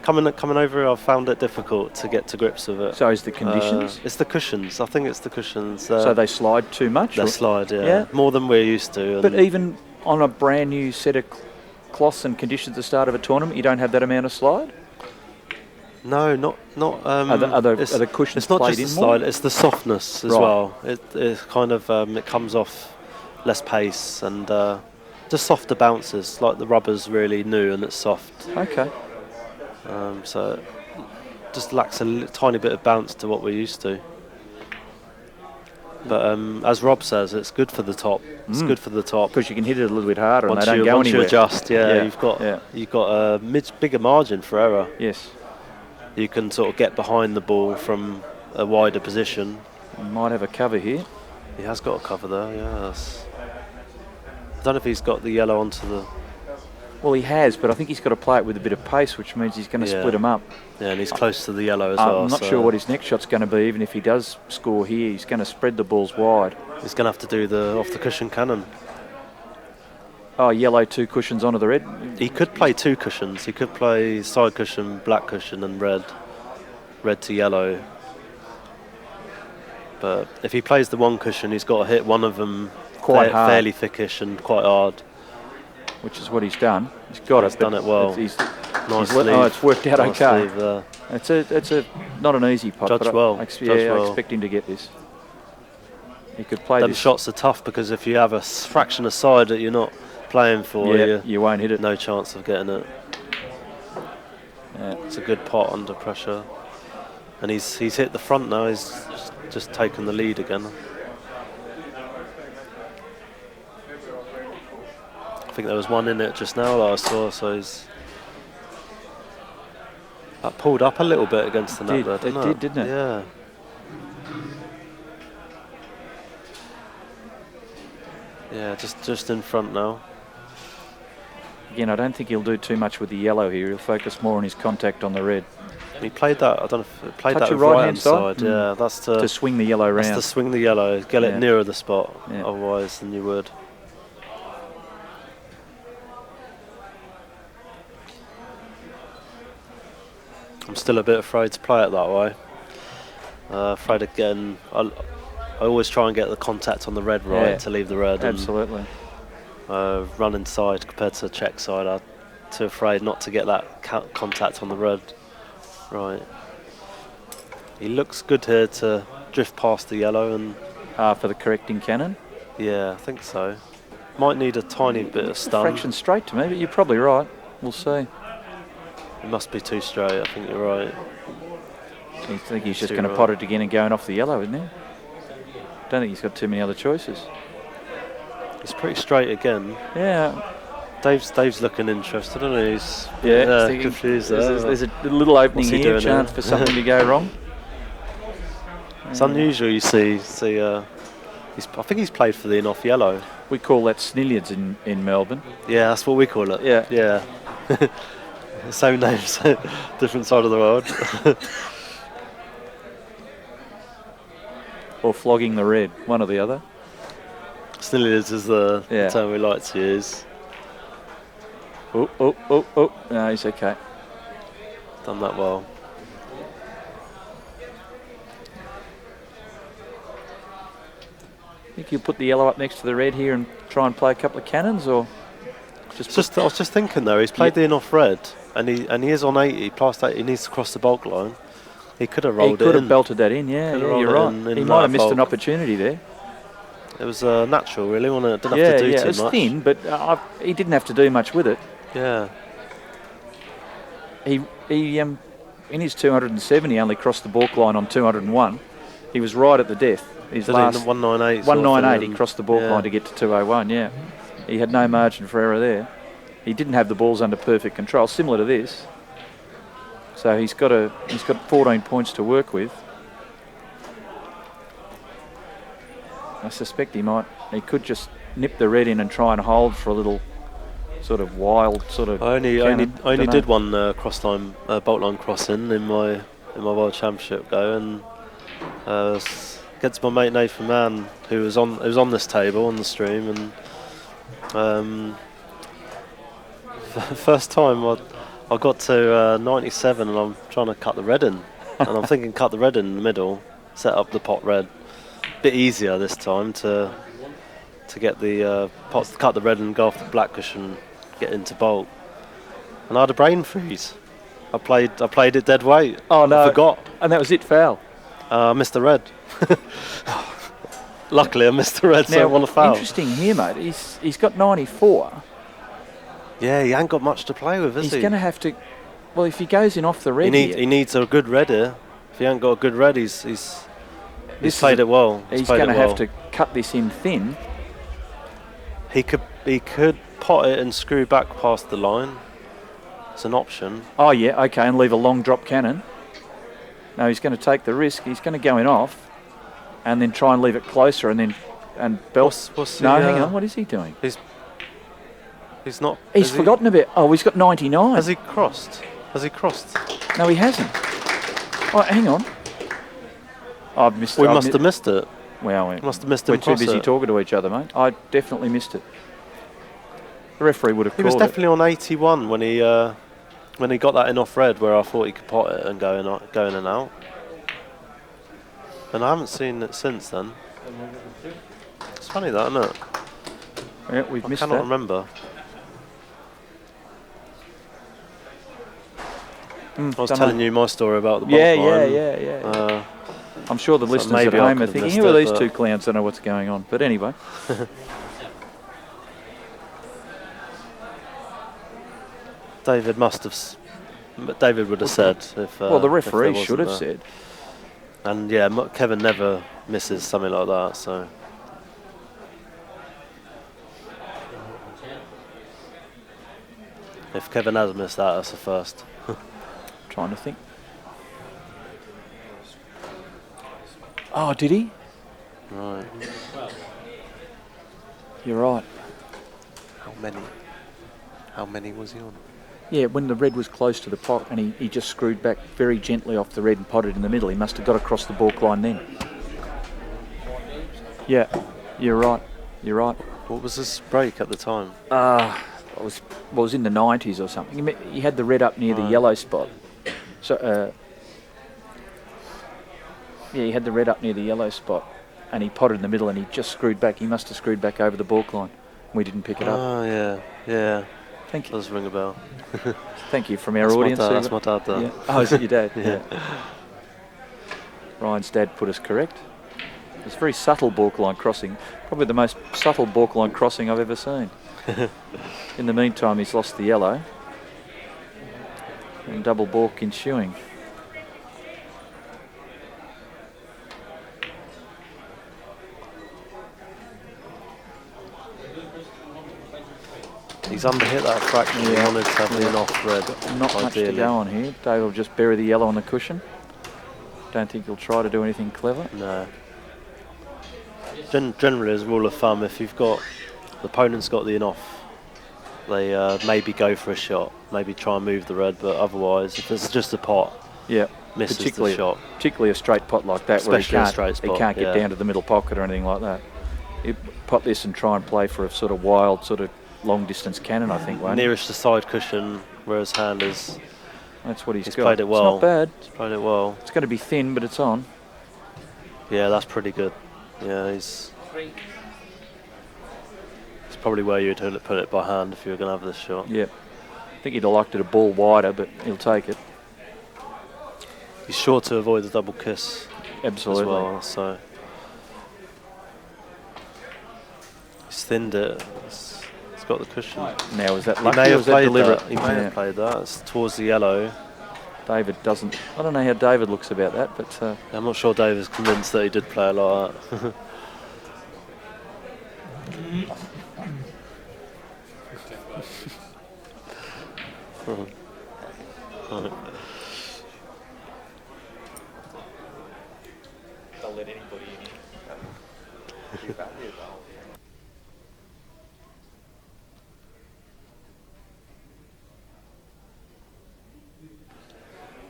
[SPEAKER 6] coming over here. I've found it difficult to get to grips with it.
[SPEAKER 7] So is the conditions?
[SPEAKER 6] It's the cushions. I think it's the cushions.
[SPEAKER 7] So they slide too much?
[SPEAKER 6] They
[SPEAKER 7] or-
[SPEAKER 6] slide,
[SPEAKER 7] Yeah.
[SPEAKER 6] more than we're used to.
[SPEAKER 7] But
[SPEAKER 6] and
[SPEAKER 7] even on a brand new set of cloths and conditions at the start of a tournament, you don't have that amount of slide?
[SPEAKER 6] no, not.
[SPEAKER 7] Are the cushions
[SPEAKER 6] It's not
[SPEAKER 7] played
[SPEAKER 6] just the
[SPEAKER 7] in more?
[SPEAKER 6] slide. It's the softness as
[SPEAKER 7] Right.
[SPEAKER 6] well. It's kind of it comes off less pace and just softer bounces. Like the rubber's really new and it's soft.
[SPEAKER 7] Okay.
[SPEAKER 6] So it just lacks a tiny bit of bounce to what we're used to. But as Rob says, it's good for the top. It's good for the top.
[SPEAKER 7] Because you can hit it a little bit harder and
[SPEAKER 6] Once
[SPEAKER 7] they don't
[SPEAKER 6] you
[SPEAKER 7] go
[SPEAKER 6] once you
[SPEAKER 7] anywhere.
[SPEAKER 6] adjust,
[SPEAKER 7] Yeah.
[SPEAKER 6] you've got a bigger margin for error.
[SPEAKER 7] Yes.
[SPEAKER 6] You can sort of get behind the ball from a wider position.
[SPEAKER 7] He might have a cover here.
[SPEAKER 6] He has got a cover there. Yes. I don't know if he's got the yellow onto the.
[SPEAKER 7] Well, he has, but I think he's got to play it with a bit of pace, which means he's going to
[SPEAKER 6] Yeah.
[SPEAKER 7] split them up.
[SPEAKER 6] Yeah, and he's close to the yellow as well.
[SPEAKER 7] I'm not
[SPEAKER 6] so
[SPEAKER 7] sure what his next shot's going to be. Even if he does score here, he's going to spread the balls wide.
[SPEAKER 6] He's going to have to do the off the cushion cannon.
[SPEAKER 7] Oh, yellow, 2 cushions onto the red.
[SPEAKER 6] He could play 2 cushions. He could play side cushion, black cushion, and red to yellow. But if he plays the 1 cushion, he's got to hit one of them
[SPEAKER 7] Quite hard.
[SPEAKER 6] fairly thickish and quite hard.
[SPEAKER 7] Which is what he's done. He's got
[SPEAKER 6] He's
[SPEAKER 7] it.
[SPEAKER 6] done it well.
[SPEAKER 7] He's
[SPEAKER 6] Nice
[SPEAKER 7] oh,
[SPEAKER 6] leave.
[SPEAKER 7] it's worked out
[SPEAKER 6] Nice
[SPEAKER 7] okay.
[SPEAKER 6] leave there.
[SPEAKER 7] It's a not an easy putt.
[SPEAKER 6] Judged
[SPEAKER 7] but
[SPEAKER 6] well.
[SPEAKER 7] I
[SPEAKER 6] Judged
[SPEAKER 7] I
[SPEAKER 6] well.
[SPEAKER 7] expect him to get this. He could play
[SPEAKER 6] Them
[SPEAKER 7] this.
[SPEAKER 6] shots are tough because if you have a fraction of side that you're not playing for,
[SPEAKER 7] you won't hit it.
[SPEAKER 6] No chance of getting it.
[SPEAKER 7] Yeah.
[SPEAKER 6] It's a good pot under pressure. And he's hit the front now, he's just taken the lead again. I think there was one in it just now that I saw, so that pulled up a little bit against the net there, didn't it?
[SPEAKER 7] It did, didn't it?
[SPEAKER 6] Yeah. Yeah, just in front now.
[SPEAKER 7] Again, I don't think he'll do too much with the yellow here. He'll focus more on his contact on the red.
[SPEAKER 6] He played that, I don't know if it played
[SPEAKER 7] Touch
[SPEAKER 6] that
[SPEAKER 7] your
[SPEAKER 6] with
[SPEAKER 7] right-hand
[SPEAKER 6] side.
[SPEAKER 7] side?
[SPEAKER 6] Yeah, that's
[SPEAKER 7] To swing the yellow round.
[SPEAKER 6] That's to swing the yellow, get it
[SPEAKER 7] Yeah.
[SPEAKER 6] nearer the spot,
[SPEAKER 7] Yeah.
[SPEAKER 6] otherwise than you would. I'm still a bit afraid to play it that way. Afraid of getting. I always try and get the contact on the red right to leave the red.
[SPEAKER 7] Absolutely.
[SPEAKER 6] And, run inside compared to check side. I'm too afraid not to get that contact on the red right. He looks good here to drift past the yellow and.
[SPEAKER 7] For the correcting cannon?
[SPEAKER 6] Yeah, I think so. Might need a tiny bit of stun.
[SPEAKER 7] Fraction straight to me, but you're probably right. We'll see.
[SPEAKER 6] It must be too straight, I think you're right.
[SPEAKER 7] I think he's just
[SPEAKER 6] Too
[SPEAKER 7] going to
[SPEAKER 6] right.
[SPEAKER 7] pot it again and going off the yellow, isn't he? Don't think he's got too many other choices.
[SPEAKER 6] It's pretty straight again.
[SPEAKER 7] Yeah.
[SPEAKER 6] Dave's looking interested, isn't he? He's
[SPEAKER 7] Thinking
[SPEAKER 6] confused there.
[SPEAKER 7] there's a little opening
[SPEAKER 6] What's he
[SPEAKER 7] here,
[SPEAKER 6] doing
[SPEAKER 7] chance
[SPEAKER 6] here?
[SPEAKER 7] for something to go wrong.
[SPEAKER 6] It's unusual you see I think he's played for the in-off yellow.
[SPEAKER 7] We call that snilliards in Melbourne.
[SPEAKER 6] Yeah, that's what we call it.
[SPEAKER 7] Yeah.
[SPEAKER 6] Same names, different side of the world.
[SPEAKER 7] Or flogging the red, one or the other.
[SPEAKER 6] Snilliards is the term we like to use.
[SPEAKER 7] Oh. No, he's okay.
[SPEAKER 6] Done that well.
[SPEAKER 7] Think you'll put the yellow up next to the red here and try and play a couple of cannons, or
[SPEAKER 6] I was just thinking though, he's played the in-off red, and he is on 80, past 80, he needs to cross the bulk line. He could have rolled it in.
[SPEAKER 7] He could have belted that in, yeah, you're right. He might have missed an opportunity there.
[SPEAKER 6] It was natural, really, wasn't it? Didn't have to do too much.
[SPEAKER 7] It was thin, but he didn't have to do much with it.
[SPEAKER 6] Yeah.
[SPEAKER 7] He in his 270 only crossed the balk line on 201. He was right at the death. His last
[SPEAKER 6] 198.
[SPEAKER 7] 198. He crossed the balk line to get to 201. Yeah, he had no margin for error there. He didn't have the balls under perfect control, similar to this. So he's got 14 points to work with. I suspect he could just nip the red in and try and hold for a little sort of wild sort of.
[SPEAKER 6] I only did one cross line bolt line crossing in my World Championship go, and against my mate Nathan Mann, who was on this table on the stream, and first time I got to 97 and I'm trying to cut the red in, and I'm thinking cut the red in the middle, set up the pot red, bit easier this time to get the pot, cut the red and go off the black cushion, get into bolt, and I had a brain freeze. I played it dead weight.
[SPEAKER 7] Oh no!
[SPEAKER 6] I forgot,
[SPEAKER 7] and that was it. Foul.
[SPEAKER 6] I missed the red. Luckily, I missed the red, so I won a foul.
[SPEAKER 7] Interesting here, mate. He's got 94.
[SPEAKER 6] Yeah, he ain't got much to play with, is he?
[SPEAKER 7] He's going to have to. Well, if he goes in off the red,
[SPEAKER 6] he needs a good red here. If he ain't got a good red, he's played it well.
[SPEAKER 7] He's going to have to cut this in thin.
[SPEAKER 6] He could pot it and screw back past the line. It's an option.
[SPEAKER 7] Oh yeah, okay, and leave a long drop cannon. No, he's going to take the risk. He's going to go in off, and then try and leave it closer, and belt. Hang on. What is he doing?
[SPEAKER 6] He's not.
[SPEAKER 7] He's forgotten a bit. Oh, he's got 99.
[SPEAKER 6] Has he crossed?
[SPEAKER 7] No, he hasn't. Oh, hang on. I've missed.
[SPEAKER 6] We must have missed it.
[SPEAKER 7] Well, we
[SPEAKER 6] must have missed him.
[SPEAKER 7] We're too busy talking to each other, mate. I definitely missed it. The referee would have called it.
[SPEAKER 6] He was definitely on 81 when he got that in off red, where I thought he could pot it and go in and out. And I haven't seen it since then. It's funny that, isn't it?
[SPEAKER 7] Yeah, we've missed that.
[SPEAKER 6] I cannot remember. I was telling you my story about the bolt line.
[SPEAKER 7] Yeah. I'm sure the listeners at home are thinking, who are these two clowns? Don't know what's going on. But anyway.
[SPEAKER 6] David must have. David would have said if.
[SPEAKER 7] Well, the
[SPEAKER 6] if there
[SPEAKER 7] referee
[SPEAKER 6] wasn't
[SPEAKER 7] should have
[SPEAKER 6] a-
[SPEAKER 7] said.
[SPEAKER 6] And yeah, Kevin never misses something like that. So if Kevin has missed that, that's the first.
[SPEAKER 7] Trying to think. Oh, did he?
[SPEAKER 6] Right.
[SPEAKER 7] You're right.
[SPEAKER 6] How many was he on?
[SPEAKER 7] Yeah, when the red was close to the pot and he just screwed back very gently off the red and potted in the middle, he must have got across the balk line then. Yeah, you're right. You're right.
[SPEAKER 6] What was his break at the time?
[SPEAKER 7] It was in the 90s or something. He had the red up near the yellow spot. So, yeah, he had the red up near the yellow spot and he potted in the middle and he just screwed back. He must have screwed back over the balk line. We didn't pick it up.
[SPEAKER 6] Oh, yeah.
[SPEAKER 7] Thank you.
[SPEAKER 6] Does ring a bell.
[SPEAKER 7] Thank you from our
[SPEAKER 6] That's
[SPEAKER 7] audience.
[SPEAKER 6] That's my dad, though.
[SPEAKER 7] Yeah. Oh, is it your dad?
[SPEAKER 6] Yeah.
[SPEAKER 7] Ryan's dad put us correct. It's a very subtle balk line crossing. Probably the most subtle balk line crossing I've ever seen. In the meantime, he's lost the yellow. And double balk ensuing.
[SPEAKER 6] He's underhit that fraction. He wanted to have the off red.
[SPEAKER 7] Not much to go on here. Dave will just bury the yellow on the cushion. Don't think he'll try to do anything clever.
[SPEAKER 6] No. Generally, as a rule of thumb, if you've got the opponent's got the off, they maybe go for a shot, maybe try and move the red, but otherwise, if it's just a pot, misses the shot.
[SPEAKER 7] Particularly a straight pot like that,
[SPEAKER 6] Especially
[SPEAKER 7] where
[SPEAKER 6] a straight spot,
[SPEAKER 7] he can't get down to the middle pocket or anything like that. You pot this and try and play for a sort of wild, sort of long distance cannon, I think. Won't
[SPEAKER 6] Nearest the side cushion, where his hand is.
[SPEAKER 7] That's what he's got.
[SPEAKER 6] Played it well.
[SPEAKER 7] It's not bad.
[SPEAKER 6] He's played it well.
[SPEAKER 7] It's going to be thin, but it's on.
[SPEAKER 6] Yeah, that's pretty good. Yeah, it's probably where you'd put it by hand if you were going to have this shot.
[SPEAKER 7] Yeah. I think he'd have liked it a ball wider, but he'll take it.
[SPEAKER 6] He's sure to avoid the double kiss.
[SPEAKER 7] Absolutely.
[SPEAKER 6] As well, so he's thinned it. It's got the cushion.
[SPEAKER 7] Now, is that
[SPEAKER 6] He
[SPEAKER 7] lucky
[SPEAKER 6] may
[SPEAKER 7] or
[SPEAKER 6] have
[SPEAKER 7] is that
[SPEAKER 6] played
[SPEAKER 7] deliberate?
[SPEAKER 6] that. He may have played that. It's towards the yellow.
[SPEAKER 7] David doesn't. I don't know how David looks about that, but
[SPEAKER 6] I'm not sure David's convinced that he did play it like that.
[SPEAKER 7] they'll let anybody in here.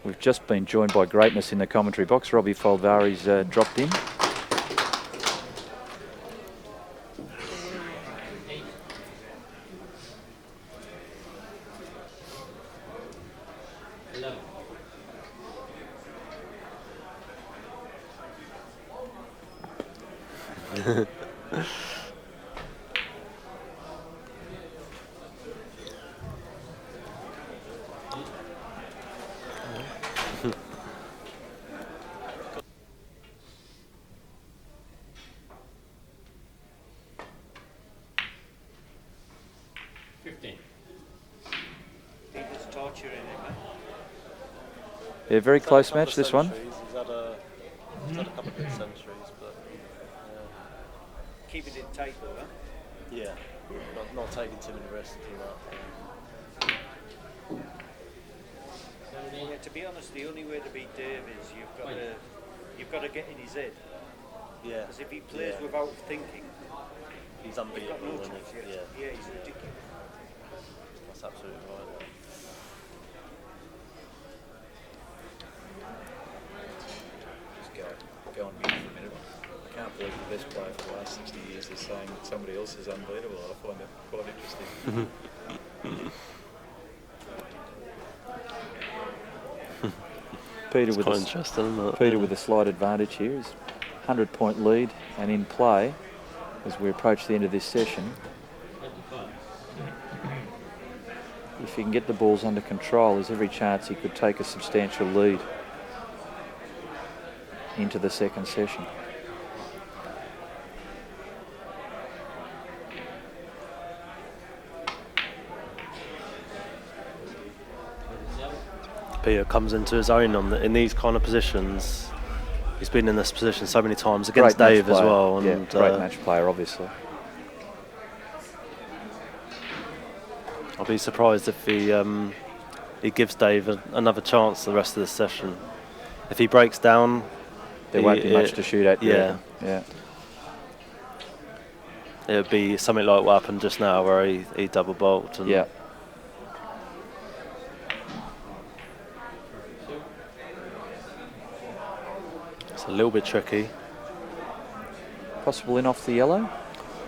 [SPEAKER 7] We've just been joined by greatness in the commentary box. Robbie Folvari's dropped in. Yeah, very close match, this one.
[SPEAKER 6] He's had a couple of good centuries, but
[SPEAKER 4] Keeping it tight though, huh?
[SPEAKER 6] yeah, not taking too many risks in that.
[SPEAKER 8] Yeah, to be honest, the only way to beat Dave is you've got to get in his head.
[SPEAKER 6] Yeah.
[SPEAKER 8] Because if he plays without thinking,
[SPEAKER 6] He's
[SPEAKER 8] he's got
[SPEAKER 6] unbeatable,
[SPEAKER 8] no
[SPEAKER 6] isn't
[SPEAKER 8] chance.
[SPEAKER 6] he?
[SPEAKER 8] Yeah, yeah, he's ridiculous.
[SPEAKER 6] That's absolutely right.
[SPEAKER 7] Just go on mute for a minute. I can't believe the best player for the last 60 years is saying that somebody else is unbeatable. I find that quite interesting. Peter with
[SPEAKER 6] Quite interesting, isn't it?
[SPEAKER 7] Peter with a slight advantage here. Is 100-point lead and in play as we approach the end of this session. If he can get the balls under control, there's every chance he could take a substantial lead into the second session.
[SPEAKER 6] Peter comes into his own in these kind of positions. He's been in this position so many times against
[SPEAKER 7] Great match
[SPEAKER 6] Dave as
[SPEAKER 7] player.
[SPEAKER 6] well. And,
[SPEAKER 7] yeah, great match player, obviously.
[SPEAKER 6] I'll be surprised if he gives Dave another chance the rest of the session. If he breaks down,
[SPEAKER 7] there won't be much to shoot at.
[SPEAKER 6] Yeah.
[SPEAKER 7] Yeah.
[SPEAKER 6] It would be something like what happened just now, where he double bulked. And
[SPEAKER 7] Yeah.
[SPEAKER 6] It's a little bit tricky.
[SPEAKER 7] Possible in off the yellow.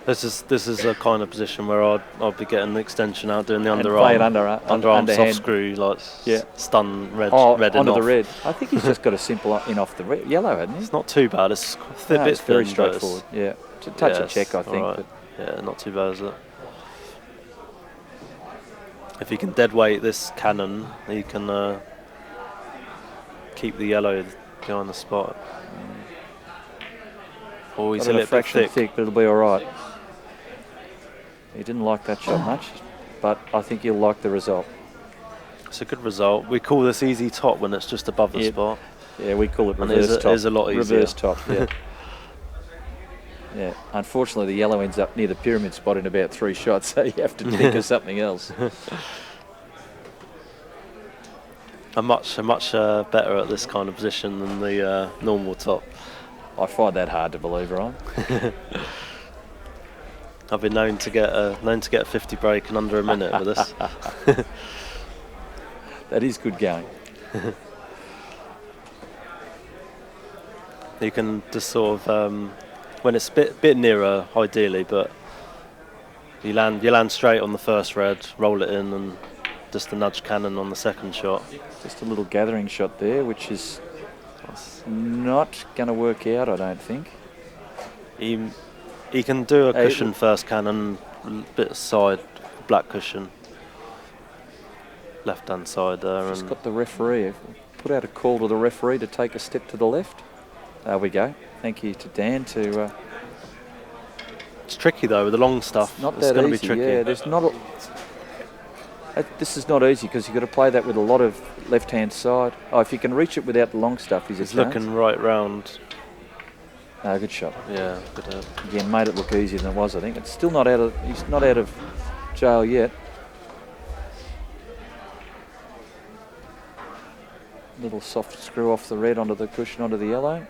[SPEAKER 6] This is a kind of position where I'd be getting the extension out, doing the
[SPEAKER 7] And
[SPEAKER 6] underarm,
[SPEAKER 7] play it underarm
[SPEAKER 6] soft screw, like stun red
[SPEAKER 7] onto
[SPEAKER 6] in
[SPEAKER 7] the
[SPEAKER 6] off.
[SPEAKER 7] red. I think he's just got a simple in off the yellow, hasn't he?
[SPEAKER 6] It's not too bad. It's a bit
[SPEAKER 7] It's very
[SPEAKER 6] thin,
[SPEAKER 7] straightforward. Yeah, it's a touch of check, I think.
[SPEAKER 6] Right.
[SPEAKER 7] But
[SPEAKER 6] Yeah, not too bad, is it? If he can dead weight this cannon, he can keep the yellow behind the spot. Oh, he's a little bit
[SPEAKER 7] fraction
[SPEAKER 6] thick.
[SPEAKER 7] but it'll be all right. He didn't like that shot much, but I think he'll like the result.
[SPEAKER 6] It's a good result. We call this easy top when it's just above the spot.
[SPEAKER 7] Yeah, we call it
[SPEAKER 6] And
[SPEAKER 7] reverse top.
[SPEAKER 6] It is a lot easier.
[SPEAKER 7] Reverse top, yeah. Yeah, unfortunately the yellow ends up near the pyramid spot in about 3 shots, so you have to think of something else.
[SPEAKER 6] I'm much better at this kind of position than the normal top.
[SPEAKER 7] I find that hard to believe, Ryan.
[SPEAKER 6] I've been known to get a 50 break in under a minute with this.
[SPEAKER 7] That is good going.
[SPEAKER 6] You can just sort of when it's a bit nearer, ideally, but you land straight on the first red, roll it in, and just a nudge cannon on the second shot.
[SPEAKER 7] Just a little gathering shot there, which is not going to work out, I don't think.
[SPEAKER 6] He can do a cushion first cannon, bit of side, black cushion, left hand side there.
[SPEAKER 7] Just got the referee. Put out a call to the referee to take a step to the left. There we go. Thank you to Dan to.
[SPEAKER 6] It's tricky though with the long stuff.
[SPEAKER 7] Not
[SPEAKER 6] it's
[SPEAKER 7] that
[SPEAKER 6] going to be
[SPEAKER 7] easy.
[SPEAKER 6] tricky.
[SPEAKER 7] Yeah, there's not. This is not easy because you've got to play that with a lot of left-hand side. Oh, if you can reach it without the long stuff,
[SPEAKER 6] he's looking right round.
[SPEAKER 7] Good shot.
[SPEAKER 6] Yeah, good hit.
[SPEAKER 7] Again, made it look easier than it was. I think it's still not out of. He's not out of jail yet. Little soft screw off the red onto the cushion onto the yellow.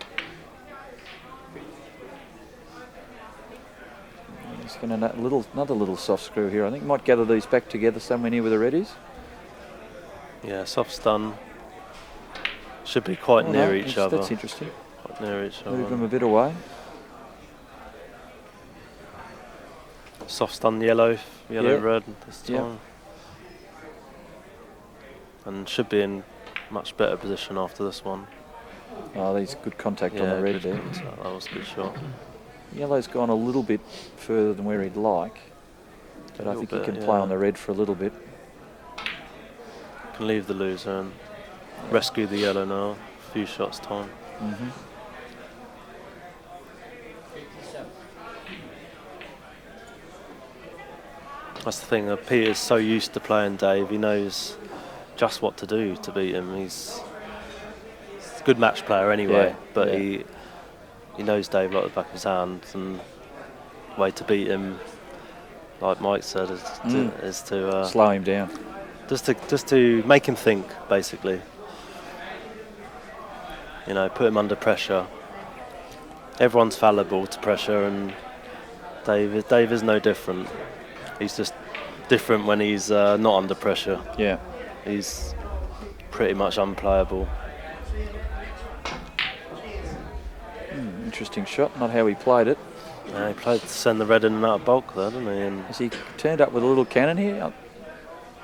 [SPEAKER 7] He's going to another little soft screw here. I think might gather these back together somewhere near where the red is.
[SPEAKER 6] Yeah, soft stun. Should be quite near each other.
[SPEAKER 7] That's interesting.
[SPEAKER 6] Quite near each other.
[SPEAKER 7] Move them a bit away.
[SPEAKER 6] Soft stun yellow red this time.
[SPEAKER 7] Yeah.
[SPEAKER 6] And should be in much better position after this one.
[SPEAKER 7] Oh, there's good contact on the red there.
[SPEAKER 6] That was a good shot.
[SPEAKER 7] Yellow's gone a little bit further than where he'd like, but I think he can play on the red for a little bit.
[SPEAKER 6] Can leave the loser and rescue the yellow now. A few shots time.
[SPEAKER 7] Mm-hmm.
[SPEAKER 6] That's the thing. Peter's so used to playing Dave. He knows just what to do to beat him. He's a good match player anyway, but he knows Dave like the back of his hand, and the way to beat him, like Mike said, is to
[SPEAKER 7] slow him down.
[SPEAKER 6] Just to make him think, basically. You know, put him under pressure. Everyone's fallible to pressure, and Dave is no different. He's just different when he's not under pressure.
[SPEAKER 7] Yeah.
[SPEAKER 6] He's pretty much unplayable.
[SPEAKER 7] Interesting shot, not how he played it.
[SPEAKER 6] Yeah, he played to send the red in and out of bulk there, didn't he? And
[SPEAKER 7] has he turned up with a little cannon here?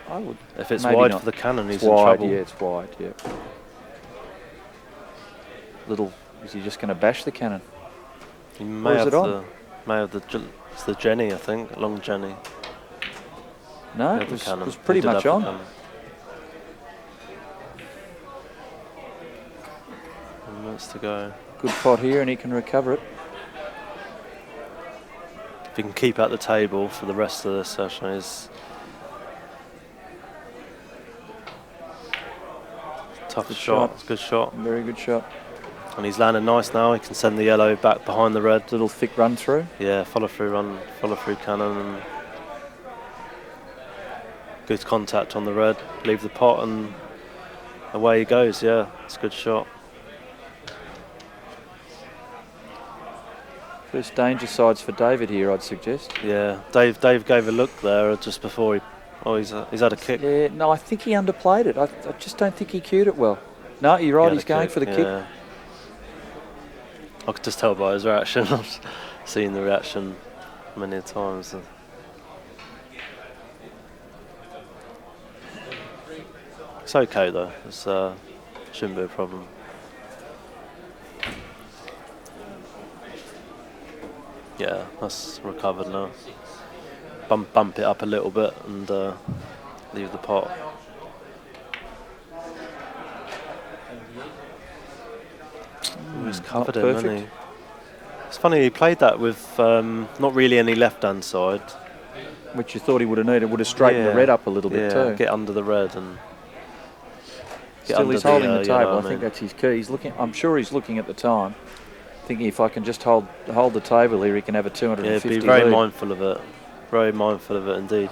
[SPEAKER 7] I would.
[SPEAKER 6] If it's wide for the cannon, he's in
[SPEAKER 7] wide,
[SPEAKER 6] trouble.
[SPEAKER 7] Yeah, it's wide, yeah. Is he just going to bash the cannon?
[SPEAKER 6] He may have it's the Jenny, I think, long Jenny.
[SPEAKER 7] No, it was pretty much on.
[SPEAKER 6] Minutes to go.
[SPEAKER 7] Good pot here, and he can recover it.
[SPEAKER 6] If he can keep at the table for the rest of the session, is Tough shot. It's a good shot.
[SPEAKER 7] Very good shot.
[SPEAKER 6] And he's landed nice now. He can send the yellow back behind the red.
[SPEAKER 7] Little thick run through.
[SPEAKER 6] Yeah, follow through cannon, and good contact on the red. Leave the pot and away he goes. Yeah, it's a good shot.
[SPEAKER 7] First danger sides for David here, I'd suggest.
[SPEAKER 6] Yeah, Dave gave a look there just before he. Oh, he's had a kick.
[SPEAKER 7] Yeah, no, I think he underplayed it. I just don't think he cued it well. No, you're right. He's going for the kick.
[SPEAKER 6] I could just tell by his reaction. I've seen the reaction many times. It's okay though. It shouldn't be a problem. Yeah, that's recovered now. Bump it up a little bit and leave the pot. He's covered him, hasn't he? It's funny, he played that with not really any left-hand side.
[SPEAKER 7] Which you thought he would have needed. Would have straightened the red up a little bit too.
[SPEAKER 6] Get under the red and...
[SPEAKER 7] Still, he's holding the table. I think that's his key. He's looking. I'm sure he's looking at the time, thinking if I can just hold the table here, he can have a 250.
[SPEAKER 6] Yeah, be very
[SPEAKER 7] lead.
[SPEAKER 6] mindful of it. Very mindful of it indeed,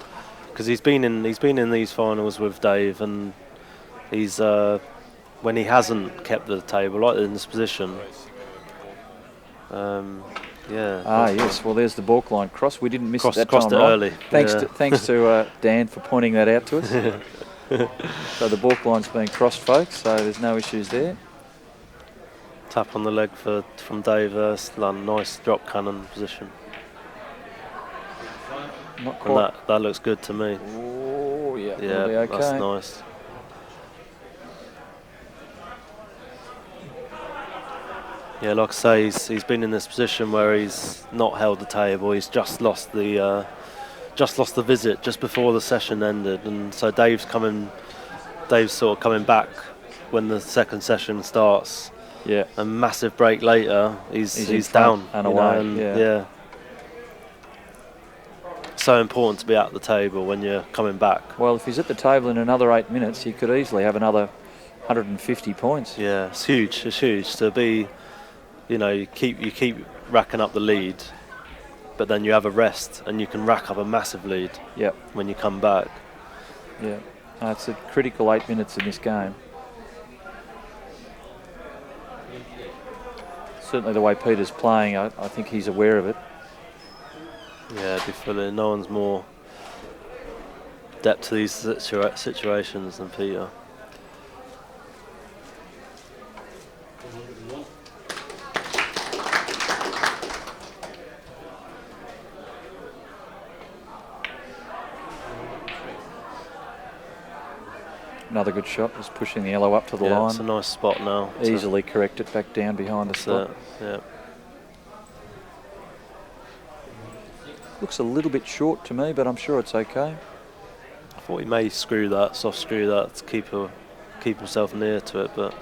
[SPEAKER 6] because he's been in these finals with Dave, and he's when he hasn't kept the table like in this position.
[SPEAKER 7] Yes. Well, there's the balk line cross. We didn't miss it that
[SPEAKER 6] crossed
[SPEAKER 7] time.
[SPEAKER 6] It early.
[SPEAKER 7] Thanks to Dan for pointing that out to us. So the balk line's being crossed, folks. So there's no issues there.
[SPEAKER 6] Tap on the leg from Dave. Nice drop cannon position.
[SPEAKER 7] Not quite.
[SPEAKER 6] And that looks good to me.
[SPEAKER 7] Oh yeah.
[SPEAKER 6] Yeah,
[SPEAKER 7] be okay.
[SPEAKER 6] That's nice. Yeah, like I say, he's been in this position where he's not held the table. He's just lost the visit just before the session ended, and so Dave's sort of coming back when the second session starts.
[SPEAKER 7] Yeah.
[SPEAKER 6] A massive break later, he's down
[SPEAKER 7] and away.
[SPEAKER 6] Yeah. So important to be at the table when you're coming back.
[SPEAKER 7] Well, if he's at the table in another 8 minutes, he could easily have another 150 points.
[SPEAKER 6] Yeah, it's huge. It's huge to be. You keep racking up the lead, but then you have a rest and you can rack up a massive lead.
[SPEAKER 7] Yep.
[SPEAKER 6] When you come back.
[SPEAKER 7] Yeah, it's a critical 8 minutes in this game. Certainly the way Peter's playing, I think he's aware of it.
[SPEAKER 6] Yeah, definitely. No one's more adept to these situations than Peter.
[SPEAKER 7] Another good shot, just pushing the yellow up to the line.
[SPEAKER 6] It's a nice spot now.
[SPEAKER 7] Easily correct it back down behind the spot.
[SPEAKER 6] Yeah.
[SPEAKER 7] Looks a little bit short to me, but I'm sure it's okay.
[SPEAKER 6] I thought he may soft screw that to keep himself near to it, but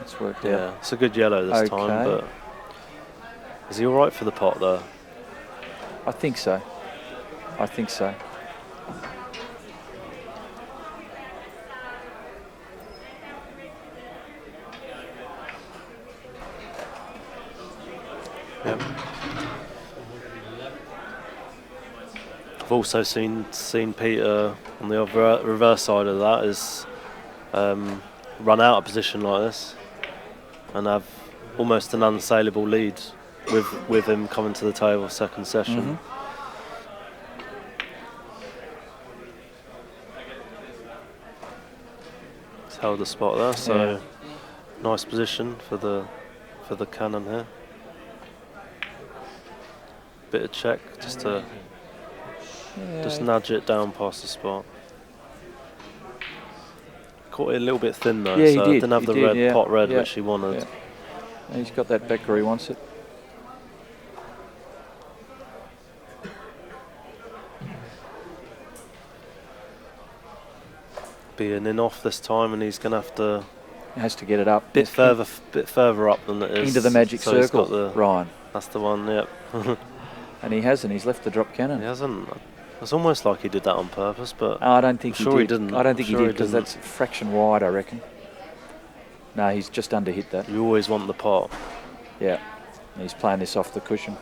[SPEAKER 7] it's worked out.
[SPEAKER 6] Yeah, it's a good yellow this time, but is he all right for the pot though?
[SPEAKER 7] I think so.
[SPEAKER 6] Yep. I've also seen Peter on the other reverse side of that is run out of position like this and have almost an unassailable lead with him coming to the table second session. He's held the spot there, so nice position for the cannon here. Bit of check just to just nudge it down past the spot. Caught it a little bit thin though,
[SPEAKER 7] yeah,
[SPEAKER 6] so
[SPEAKER 7] he
[SPEAKER 6] didn't have the red pot red which he wanted.
[SPEAKER 7] Yeah. He's got that back where he wants it.
[SPEAKER 6] Be an in off this time, and he's going to have to.
[SPEAKER 7] He has to get it up.
[SPEAKER 6] Bit further up than it is.
[SPEAKER 7] Into the magic circle, Ryan.
[SPEAKER 6] That's the one. Yep.
[SPEAKER 7] And he hasn't. He's left the drop cannon.
[SPEAKER 6] He hasn't. It's almost like he did that on purpose, but
[SPEAKER 7] I don't think
[SPEAKER 6] I'm sure
[SPEAKER 7] he
[SPEAKER 6] he didn't.
[SPEAKER 7] I don't think
[SPEAKER 6] I'm
[SPEAKER 7] he
[SPEAKER 6] sure
[SPEAKER 7] did because
[SPEAKER 6] didn't.
[SPEAKER 7] that's a fraction wide, I reckon. No, he's just under hit that.
[SPEAKER 6] You always want the pot.
[SPEAKER 7] Yeah, he's playing this off the cushion.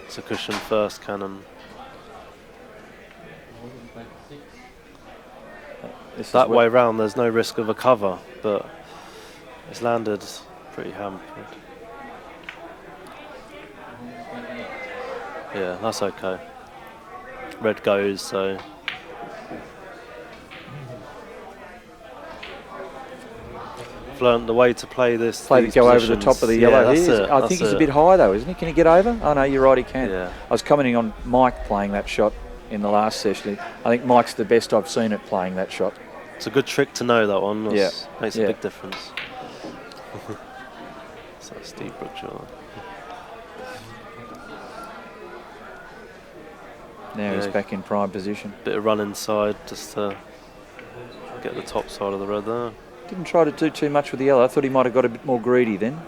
[SPEAKER 6] It's a cushion first, Cannon. That way round, there's no risk of a cover, but it's landed pretty hampered. Yeah, that's okay. Red goes, so. I've learned the way to play this.
[SPEAKER 7] Play to go over the top of the yellow here. I think he's a bit high though, isn't he? Can he get over? Oh no, you're right, he can.
[SPEAKER 6] Yeah.
[SPEAKER 7] I was commenting on Mike playing that shot in the last session. I think Mike's the best I've seen at playing that shot.
[SPEAKER 6] It's a good trick to know, that one.
[SPEAKER 7] Yeah.
[SPEAKER 6] Makes a big difference. So Steve Brookshire.
[SPEAKER 7] Now he's back in prime position.
[SPEAKER 6] Bit of run inside just to get the top side of the red there.
[SPEAKER 7] Didn't try to do too much with the yellow. I thought he might have got a bit more greedy then.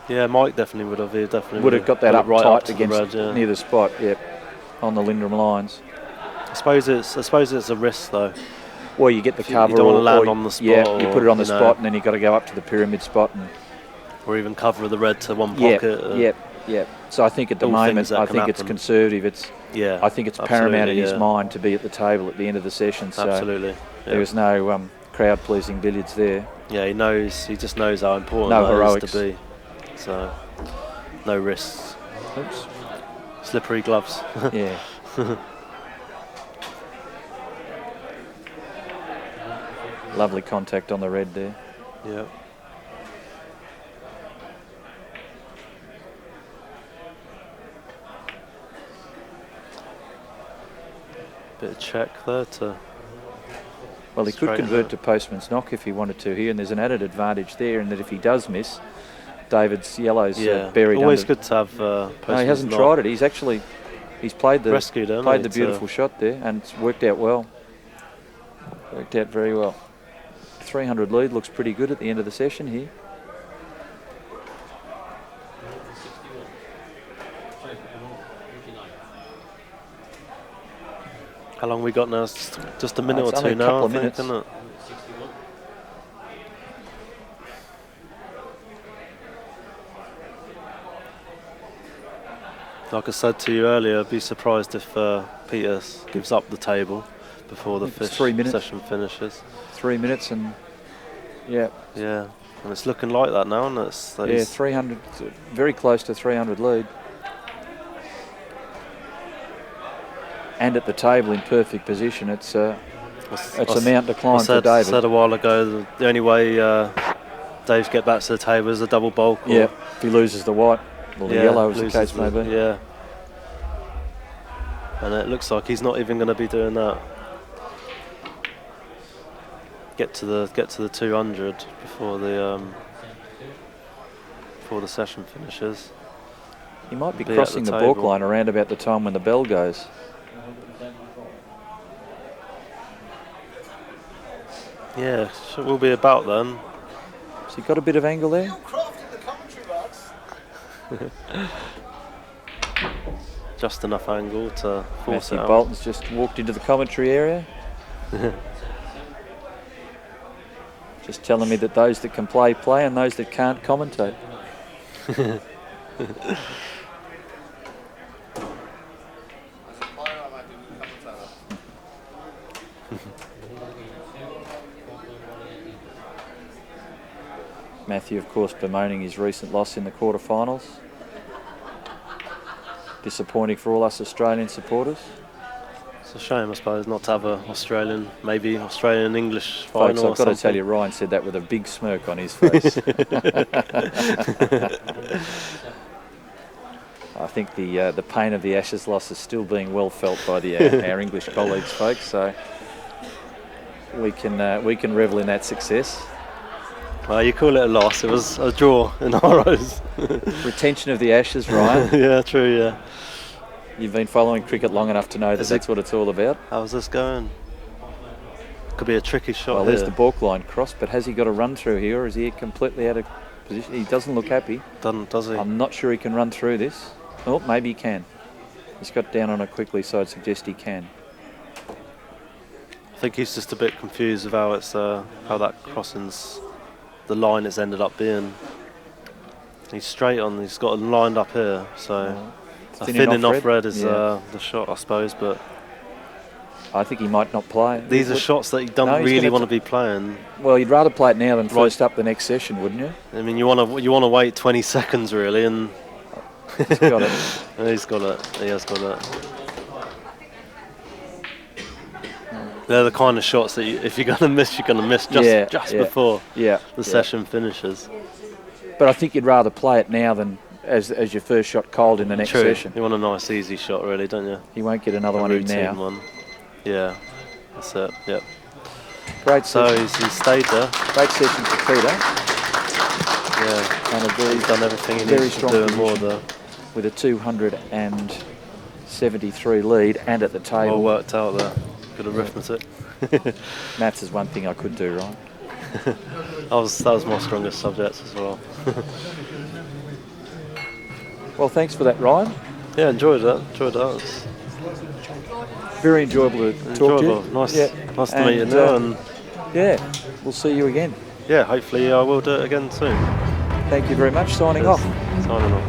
[SPEAKER 6] Yeah, Mike definitely would have. He definitely
[SPEAKER 7] would have got that up
[SPEAKER 6] right
[SPEAKER 7] tight
[SPEAKER 6] up to
[SPEAKER 7] against
[SPEAKER 6] the red,
[SPEAKER 7] near the spot. Yep, on the Lindrum lines.
[SPEAKER 6] I suppose it's a risk though.
[SPEAKER 7] Well, you get the cover.
[SPEAKER 6] You don't want to land on the spot.
[SPEAKER 7] Yeah, you put it on the spot, and then you got to go up to the pyramid spot,
[SPEAKER 6] or even cover the red to one pocket.
[SPEAKER 7] Yep. So I think at the moment, I think it's conservative. I think it's paramount in his mind to be at the table at the end of the session. So
[SPEAKER 6] absolutely.
[SPEAKER 7] There was no crowd-pleasing billiards there.
[SPEAKER 6] Yeah, he knows. He just knows how important that is to be. So no risks.
[SPEAKER 7] Oops.
[SPEAKER 6] Slippery gloves.
[SPEAKER 7] Yeah. Lovely contact on the red there.
[SPEAKER 6] Yeah. Bit of check there to.
[SPEAKER 7] Well, he could convert to postman's knock if he wanted to here, and there's an added advantage there in that if he does miss, David's yellow's buried.
[SPEAKER 6] Always
[SPEAKER 7] under.
[SPEAKER 6] good to have postman's
[SPEAKER 7] No, he hasn't
[SPEAKER 6] knock.
[SPEAKER 7] tried it. He's played the
[SPEAKER 6] rescued,
[SPEAKER 7] played the beautiful shot there, and it's worked out well. Worked out very well. 300 lead looks pretty good at the end of the session here.
[SPEAKER 6] How long we got now? It's just a minute or two
[SPEAKER 7] only a
[SPEAKER 6] now,
[SPEAKER 7] couple
[SPEAKER 6] I
[SPEAKER 7] of
[SPEAKER 6] think,
[SPEAKER 7] minutes.
[SPEAKER 6] isn't it? Like I said to you earlier, I'd be surprised if Peter gives up the table before the session finishes.
[SPEAKER 7] 3 minutes and yeah,
[SPEAKER 6] and it's looking like that now, and it's
[SPEAKER 7] 300, very close to 300 lead. And at the table in perfect position, it's a mountain to climb for David.
[SPEAKER 6] I said a while ago, the only way Dave's get back to the table is a double bulk.
[SPEAKER 7] Yeah, if he loses the white, or the yellow, as the case may be.
[SPEAKER 6] Yeah. And it looks like he's not even going to be doing that. Get to the 200 before the session finishes.
[SPEAKER 7] He might be crossing the balk line around about the time when the bell goes.
[SPEAKER 6] Yeah, so we'll be about then.
[SPEAKER 7] Has he got a bit of angle there?
[SPEAKER 6] Just enough angle to force
[SPEAKER 7] Matthew
[SPEAKER 6] it out.
[SPEAKER 7] Bolton's just walked into the commentary area. Just telling me that those that can play, and those that can't, commentate. Matthew, of course, bemoaning his recent loss in the quarterfinals. Disappointing for all us Australian supporters.
[SPEAKER 6] It's a shame, I suppose, not to have a maybe Australian English final.
[SPEAKER 7] Folks, I've got to tell you, Ryan said that with a big smirk on his face. I think the pain of the Ashes loss is still being well felt by our English colleagues, folks. So we can revel in that success.
[SPEAKER 6] Well, you call it a loss. It was a draw in our eyes.
[SPEAKER 7] Retention of the Ashes, Ryan.
[SPEAKER 6] Yeah, true, yeah.
[SPEAKER 7] You've been following cricket long enough to know that that's what it's all about.
[SPEAKER 6] How's this going? Could be a tricky shot.
[SPEAKER 7] Well, there's the balk line cross, but has he got a run through here, or is he completely out of position. He doesn't look happy.
[SPEAKER 6] Does he?
[SPEAKER 7] I'm not sure he can run through this. Oh, maybe he can. He's got down on it quickly, so I'd suggest he can.
[SPEAKER 6] I think he's just a bit confused with how it's how that crossing's the line it's ended up being. He's straight on. He's got it lined up here, so a thinning off red is the shot, I suppose. But
[SPEAKER 7] I think he might not play.
[SPEAKER 6] These are shots that you don't really want to be playing.
[SPEAKER 7] Well, you'd rather play it now than first up the next session, wouldn't you?
[SPEAKER 6] I mean, you want to wait 20 seconds really, and
[SPEAKER 7] he's got it.
[SPEAKER 6] He's got it. He has got it. They're the kind of shots that if you're going to miss, you're going to miss just before the session finishes.
[SPEAKER 7] But I think you'd rather play it now than as your first shot cold in the next session.
[SPEAKER 6] You want a nice, easy shot, really, don't you?
[SPEAKER 7] You won't get another one in now.
[SPEAKER 6] One. Yeah, that's it. Yep.
[SPEAKER 7] Great session.
[SPEAKER 6] So he's stayed there.
[SPEAKER 7] Great session for Peter.
[SPEAKER 6] Yeah,
[SPEAKER 7] and
[SPEAKER 6] he's done everything he needs to do and more there.
[SPEAKER 7] With a 273 lead and at the table.
[SPEAKER 6] Well worked out there. Good arithmetic.
[SPEAKER 7] Maths is one thing I could do, right?
[SPEAKER 6] that was my strongest subject as well.
[SPEAKER 7] Well, thanks for that, Ryan.
[SPEAKER 6] Yeah, enjoyed that. It's
[SPEAKER 7] very enjoyable to talk to you.
[SPEAKER 6] Nice to meet you now. And
[SPEAKER 7] yeah, we'll see you again.
[SPEAKER 6] Yeah, hopefully I will do it again soon.
[SPEAKER 7] Thank you very much. Signing off.
[SPEAKER 6] Signing off.